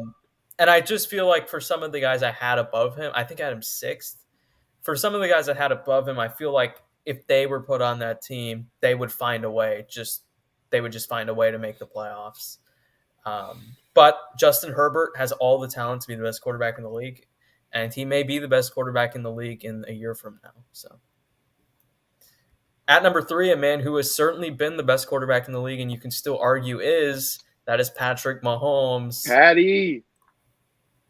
And I just feel like for some of the guys I had above him, I think I had him sixth. For some of the guys I had above him, I feel like if they were put on that team, they would find a way. They would just find a way to make the playoffs. But Justin Herbert has all the talent to be the best quarterback in the league, and he may be the best quarterback in the league in a year from now. So, at number 3, a man who has certainly been the best quarterback in the league, and you can still argue is Patrick Mahomes. Patty.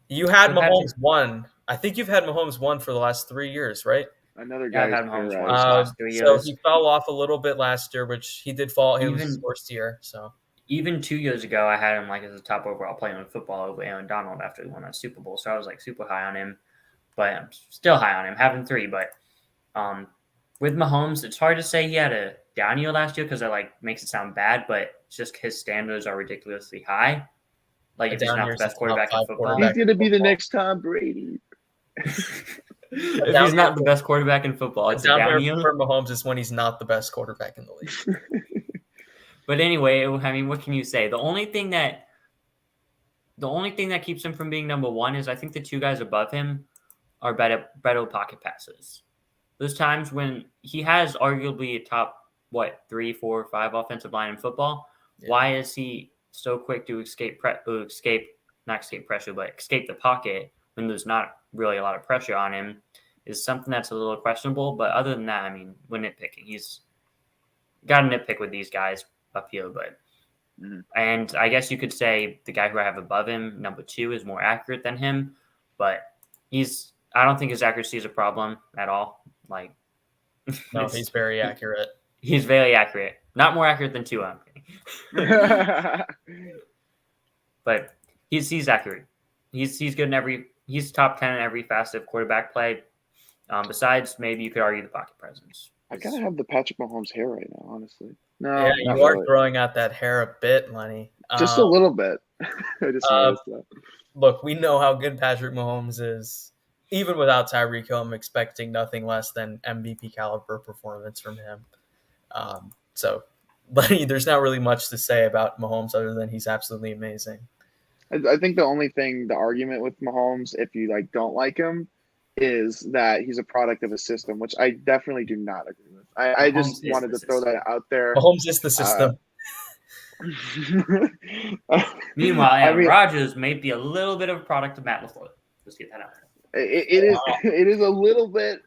You had So Mahomes 1. I think you've had Mahomes 1 for the last 3 years, right? Another Yeah, guy I had who's Mahomes terrorized. once last 3 So years. he fell off a little bit last year, which he did fall. It was his Even- worst year. So Even 2 years ago, I had him like as a top overall player in football over Aaron Donald after he won that Super Bowl. So I was like super high on him, but I'm still high on him, having 3. But with Mahomes, it's hard to say he had a down year last year because it like makes it sound bad, but it's just his standards are ridiculously high. Like A if he's down not year the is best a top quarterback in 5 football, quarterback. He's gonna be the football. next Tom Brady. if he's not the best quarterback in football, it's a down year. For Mahomes is when he's not the best quarterback in the league. But anyway, I mean, what can you say? The only thing that keeps him from being number 1 is I think the 2 guys above him are better pocket passes. There's times when he has arguably a top 3, 4, 5 offensive line in football. Yeah. Why is he so quick to escape the pocket when there's not really a lot of pressure on him? Is something that's a little questionable. But other than that, I mean, we're nitpicking. He's got to nitpick with these guys up here, but and I guess you could say the guy who I have above him, number 2, is more accurate than him, but I don't think his accuracy is a problem at all. Like, no, he's very accurate. He's very accurate. Not more accurate than 2, I'm kidding. But he's accurate. He's good in he's top 10 in every facet of quarterback play. Besides, maybe you could argue the pocket presence. I kind of have the Patrick Mahomes hair right now, honestly. No, yeah, you are growing out that hair a bit, Lenny. Just a little bit. I just noticed that. Look, we know how good Patrick Mahomes is. Even without Tyreek Hill, I'm expecting nothing less than MVP caliber performance from him. So, Lenny, there's not really much to say about Mahomes other than he's absolutely amazing. I think the argument with Mahomes, if you don't like him, is that he's a product of a system, which I definitely do not agree with. I just wanted to throw that out there. Mahomes is the system. Meanwhile, Aaron Rodgers may be a little bit of a product of Matt LaFleur. Let's get that out there. It is a little bit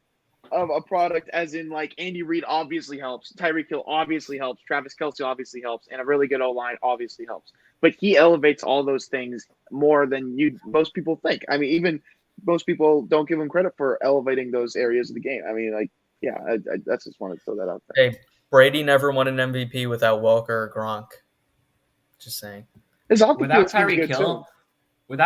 of a product, as in Andy Reid obviously helps, Tyreek Hill obviously helps, Travis Kelce obviously helps, and a really good O-line obviously helps. But he elevates all those things more than most people think. I mean, even most people don't give him credit for elevating those areas of the game. I mean, I just wanted to throw that out there. Hey, Brady never won an MVP without Welker or Gronk. Just saying. Without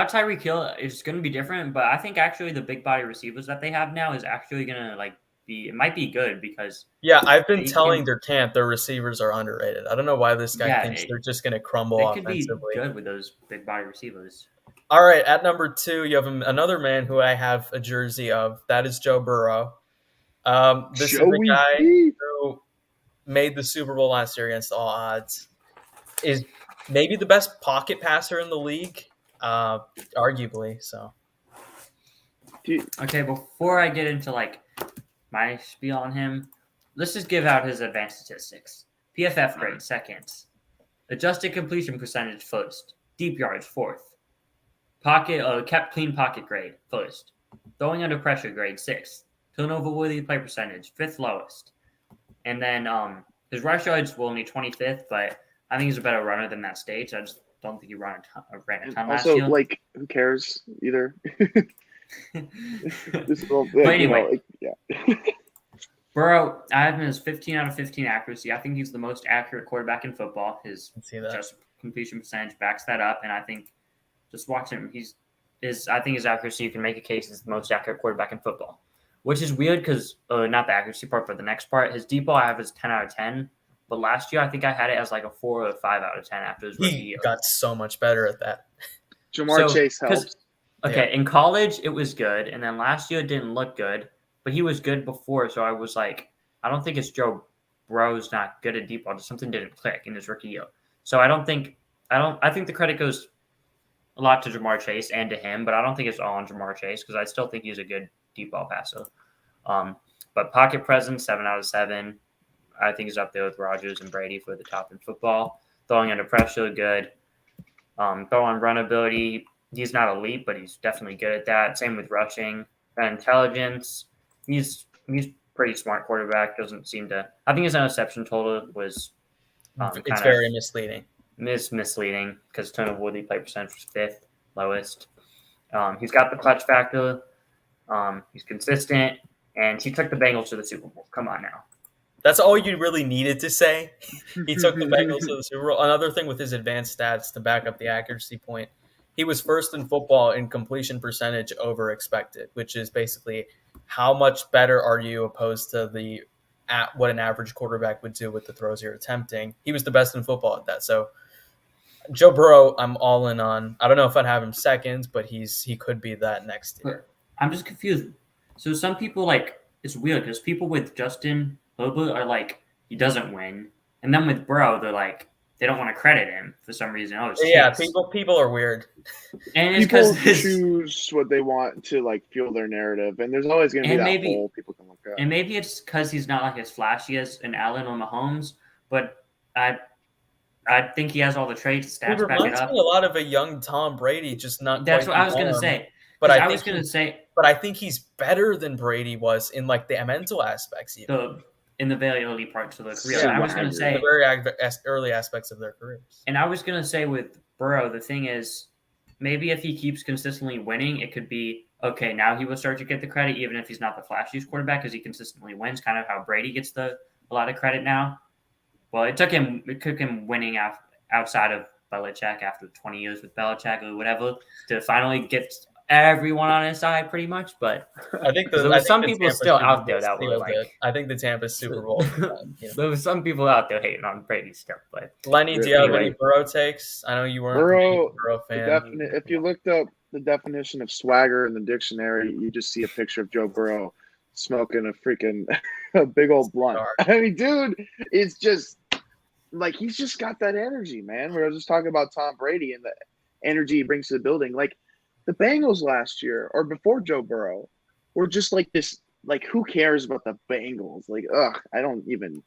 Tyreek Hill, it's going to be different. But I think actually the big body receivers that they have now is actually going to it might be good because I've been telling their camp their receivers are underrated. I don't know why this guy thinks they're just going to crumble offensively. They could be good with those big body receivers. All right, at number 2, you have another man who I have a jersey of. That is Joe Burrow. This is the guy who made the Super Bowl last year against all odds. Is maybe the best pocket passer in the league, arguably. So, okay, before I get into my spiel on him, let's just give out his advanced statistics. PFF grade 2nd, adjusted completion percentage 1st, deep yards 4th, kept clean pocket grade 1st, throwing under pressure grade 6th, turnover worthy play percentage 5th lowest, and then his rush yards were only 25th, but I think he's a better runner than that stage. I just don't think he ran a ton last year. Also, who cares either? But anyway, Burrow, I have him as 15 out of 15 accuracy. I think he's the most accurate quarterback in football. His See that. just completion percentage backs that up, and I think just watch him. I think his accuracy, you can make a case, is the most accurate quarterback in football, which is weird because not the accuracy part, but the next part. His deep ball I have is 10 out of 10, but last year I think I had it as like a 4 or 5 out of 10 after his rookie year. Got so much better at that. Jamar Chase helps. Okay, in college it was good, and then last year it didn't look good, but he was good before, so I was like, I don't think it's Joe Burrow's not good at deep ball. Just something didn't click in his rookie year. So I think the credit goes a lot to Jamar Chase and to him, but I don't think it's all on Jamar Chase because I still think he's a good deep ball passer. But pocket presence, 7 out of 7. I think he's up there with Rodgers and Brady for the top in football. Throwing under pressure, good. Throwing run ability, he's not elite, but he's definitely good at that. Same with rushing. Intelligence, he's pretty smart quarterback. Doesn't seem to. I think his interception total was. It's very misleading. Misleading because turnover worthy play percentage was 5th lowest. He's got the clutch factor. He's consistent, and he took the Bengals to the Super Bowl. Come on now. That's all you really needed to say. He took the Bengals to the Super Bowl. Another thing with his advanced stats to back up the accuracy point, he was first in football in completion percentage over expected, which is basically how much better are you opposed to what an average quarterback would do with the throws you're attempting. He was the best in football at that. So Joe Burrow, I'm all in on. I don't know if I'd have him second, but he could be that next year. I'm just confused. So some people it's weird because people with Justin Herbert are like, he doesn't win. And then with Burrow, they're like, they don't want to credit him for some reason. Oh, yeah, people are weird. And it's people choose what they want to fuel their narrative, and there's always going to be that hole people can look at. And maybe it's because he's not like as flashy as an Allen or Mahomes, but I think he has all the traits, stats back it up. A lot of a young Tom Brady, just not. That's what I was going to say. But I think he's better than Brady was in the mental aspects, even. In the very early parts of their career. Yeah, I was going to say the very early aspects of their careers. And I was going to say with Burrow, the thing is, maybe if he keeps consistently winning, it could be, okay, now he will start to get the credit, even if he's not the flashiest quarterback, because he consistently wins, kind of how Brady gets a lot of credit now. Well, it took him winning outside of Belichick after 20 years with Belichick or whatever to finally get everyone on his side pretty much, but I think some people still out there that were I think the Tampa Super Bowl. There was some people out there hating on Brady stuff, but Lenny, do you have any Burrow takes? I know you weren't a Burrow fan. If you looked up the definition of swagger in the dictionary, you just see a picture of Joe Burrow smoking a freaking a big old blunt. I mean, dude, it's just he's just got that energy, man. We were just talking about Tom Brady and the energy he brings to the building, the Bengals last year or before Joe Burrow were just this, who cares about the Bengals? I don't even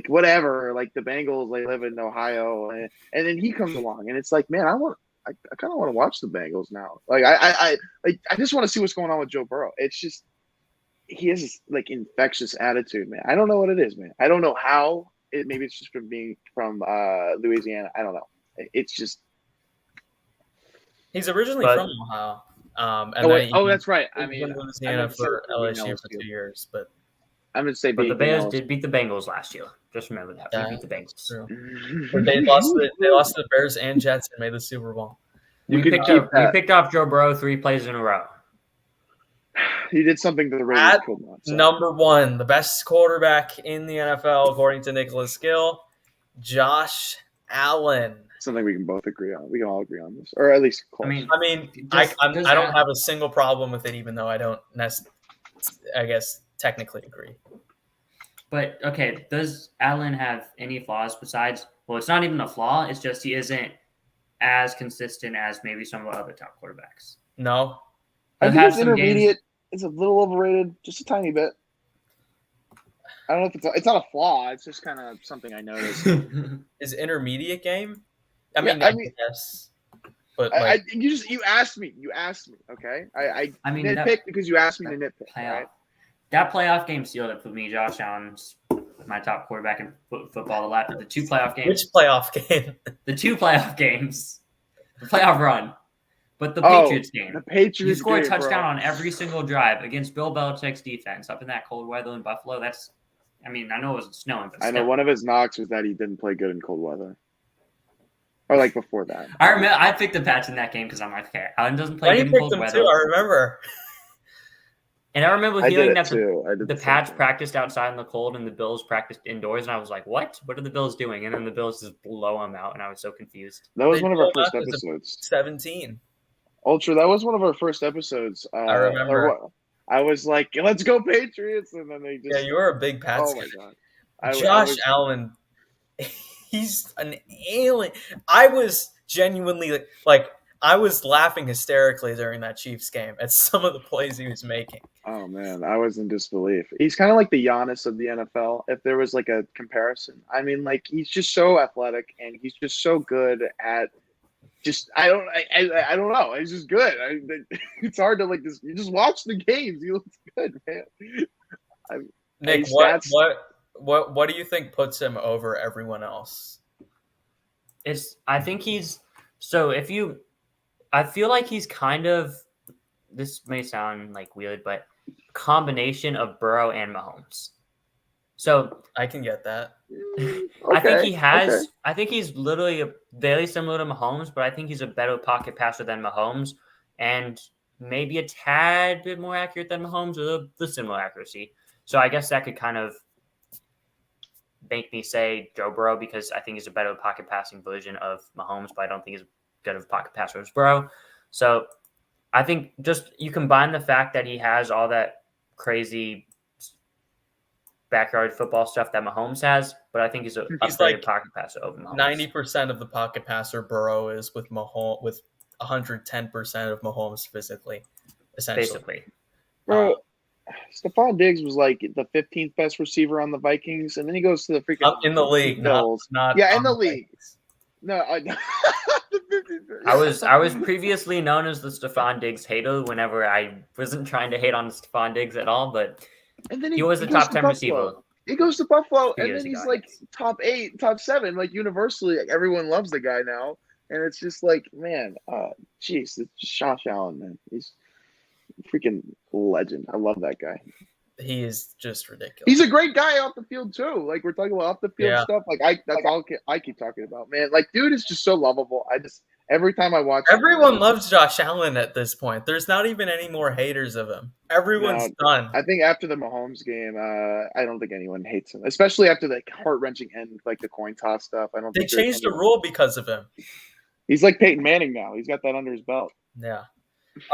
whatever, the Bengals, they live in Ohio. And then he comes along and it's man, I kind of want to watch the Bengals now. I just want to see what's going on with Joe Burrow. It's just, he has this infectious attitude, man. I don't know what it is, man. I don't know how maybe it's just from being from Louisiana. I don't know. It's just, he's originally from Ohio. That's right. I mean, in Louisiana for LSU for 2 years, but I'm going to say. But the Bears did beat the Bengals last year. Just remember that. We beat the Bengals. They lost to the Bears and Jets and made the Super Bowl. We picked off Joe Burrow 3 plays in a row. He did something to the Raiders. Number 1, the best quarterback in the NFL according to Nicolas Gill, Josh Allen. Something we can both agree on. We can all agree on this, or at least close. I don't have a single problem with it, even though I don't technically agree. But okay, does Allen have any flaws besides? Well, it's not even a flaw. It's just he isn't as consistent as maybe some of the other top quarterbacks. No, I think it's intermediate. It's a little overrated, just a tiny bit. I don't know if it's not a flaw. It's just kind of something I noticed. His intermediate game. I mean, yes, but you asked me. Okay, I nitpick because you asked me to nitpick. Right? That playoff game sealed it for me. Josh Allen's my top quarterback in football. The 2 playoff games. Which playoff game? The 2 playoff games. The playoff run. But the Patriots game. The Patriots. You scored a touchdown on every single drive against Bill Belichick's defense up in that cold weather in Buffalo. That's I mean, I know it wasn't snowing, but I know still. one of his knocks was that he didn't play good in cold weather. Or like before that. I remember I picked the Pats in that game because I'm like, okay, Allen doesn't play Lenny good in picked cold them weather. too. I remember. And I remember I did hearing it that too. I did the same Pats thing. practiced outside in the cold and the Bills practiced indoors, and I was like, what? What are the Bills doing? And then the Bills just blow them out, and I was so confused. That was They one of our blew him first out as a episodes. 17. Ultra, that was one of our first episodes. I remember. I was like, let's go Patriots. And then they just. Yeah, you were a big Pats Oh, guy. my God. Josh Allen, he's an alien. I was genuinely like I was laughing hysterically during that Chiefs game at some of the plays he was making. Oh, man. I was in disbelief. He's kind of like the Giannis of the NFL, if there was like a comparison. I mean, like, he's just so athletic and he's just so good at just I don't know. He's just good. It's hard to like this. You just watch the games. He looks good, man. Nick, what do you think puts him over everyone else? I think he's so if you I feel like he's kind of this may sound like weird, but combination of Burrow and Mahomes. So I can get that. I think he has. I think he's literally very similar to Mahomes, but I think he's a better pocket passer than Mahomes, and maybe a tad bit more accurate than Mahomes, or the similar accuracy. So I guess that could kind of make me say Joe Burrow because I think he's a better pocket passing version of Mahomes, but I don't think he's good of a pocket passer as Burrow. So I think just you combine the fact that he has all that crazy backyard football stuff that Mahomes has, but I think he's a better pocket passer over Mahomes. 90% of the pocket passer Burrow is with Mahomes, with 110% of Mahomes physically, essentially. Basically. Bro, Stephon Diggs was like the 15th best receiver on the Vikings, and then he goes to the freaking in the league, Bills. not in the league. No, I was previously known as the Stephon Diggs hater whenever I wasn't trying to hate on Stephon Diggs at all, but and then he was a top 10 receiver. He goes to Buffalo, and then he's like top 8, top 7, like universally. Like, everyone loves the guy now, and it's just like, man, jeez, it's Josh Allen, man. He's a freaking legend. I love that guy. He is just ridiculous. He's a great guy off the field too. Like, we're talking about off the field stuff. Like, that's all I keep talking about, man. Like, dude is just so lovable. Every time I watch everyone loves Josh Allen at this point. There's not even any more haters of him. Everyone's done. I think after the Mahomes game, I don't think anyone hates him, especially after the heart-wrenching end, like the coin toss stuff. I don't. They changed the rule because of him. He's like Peyton Manning now. He's got that under his belt. Yeah.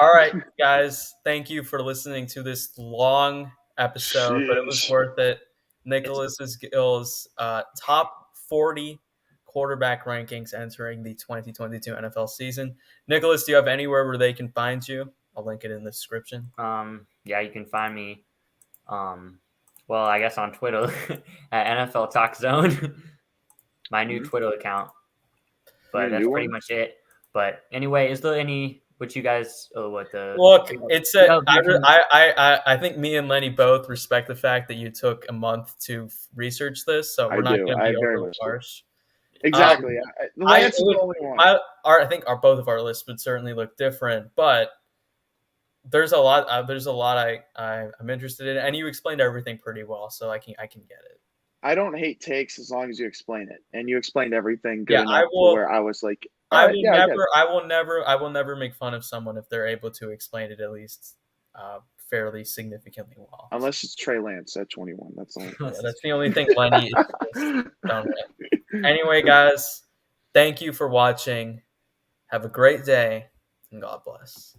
All right, guys. Thank you for listening to this long episode, but it was worth it. Nicolas Gill's top 40 quarterback rankings entering the 2022 NFL season. Nicholas, do you have anywhere where they can find you? I'll link it in the description. Yeah, you can find me, well, I guess on Twitter at NFL Talk Zone, my new Twitter account. But that's pretty much it. But anyway, is there any? What you guys? Look, it's I think me and Lenny both respect the fact that you took a month to research this, so we're not going to be over harsh. Exactly. Lance is the only one. I think both of our lists would certainly look different, but there's a lot. I'm interested in, and you explained everything pretty well, so I can get it. I don't hate takes as long as you explain it, and you explained everything good enough to where I was like, I will never make fun of someone if they're able to explain it at least fairly significantly well. Unless it's Trey Lance at 21. That's all. That's the only thing Lenny is done with. Anyway, guys, thank you for watching. Have a great day, and God bless.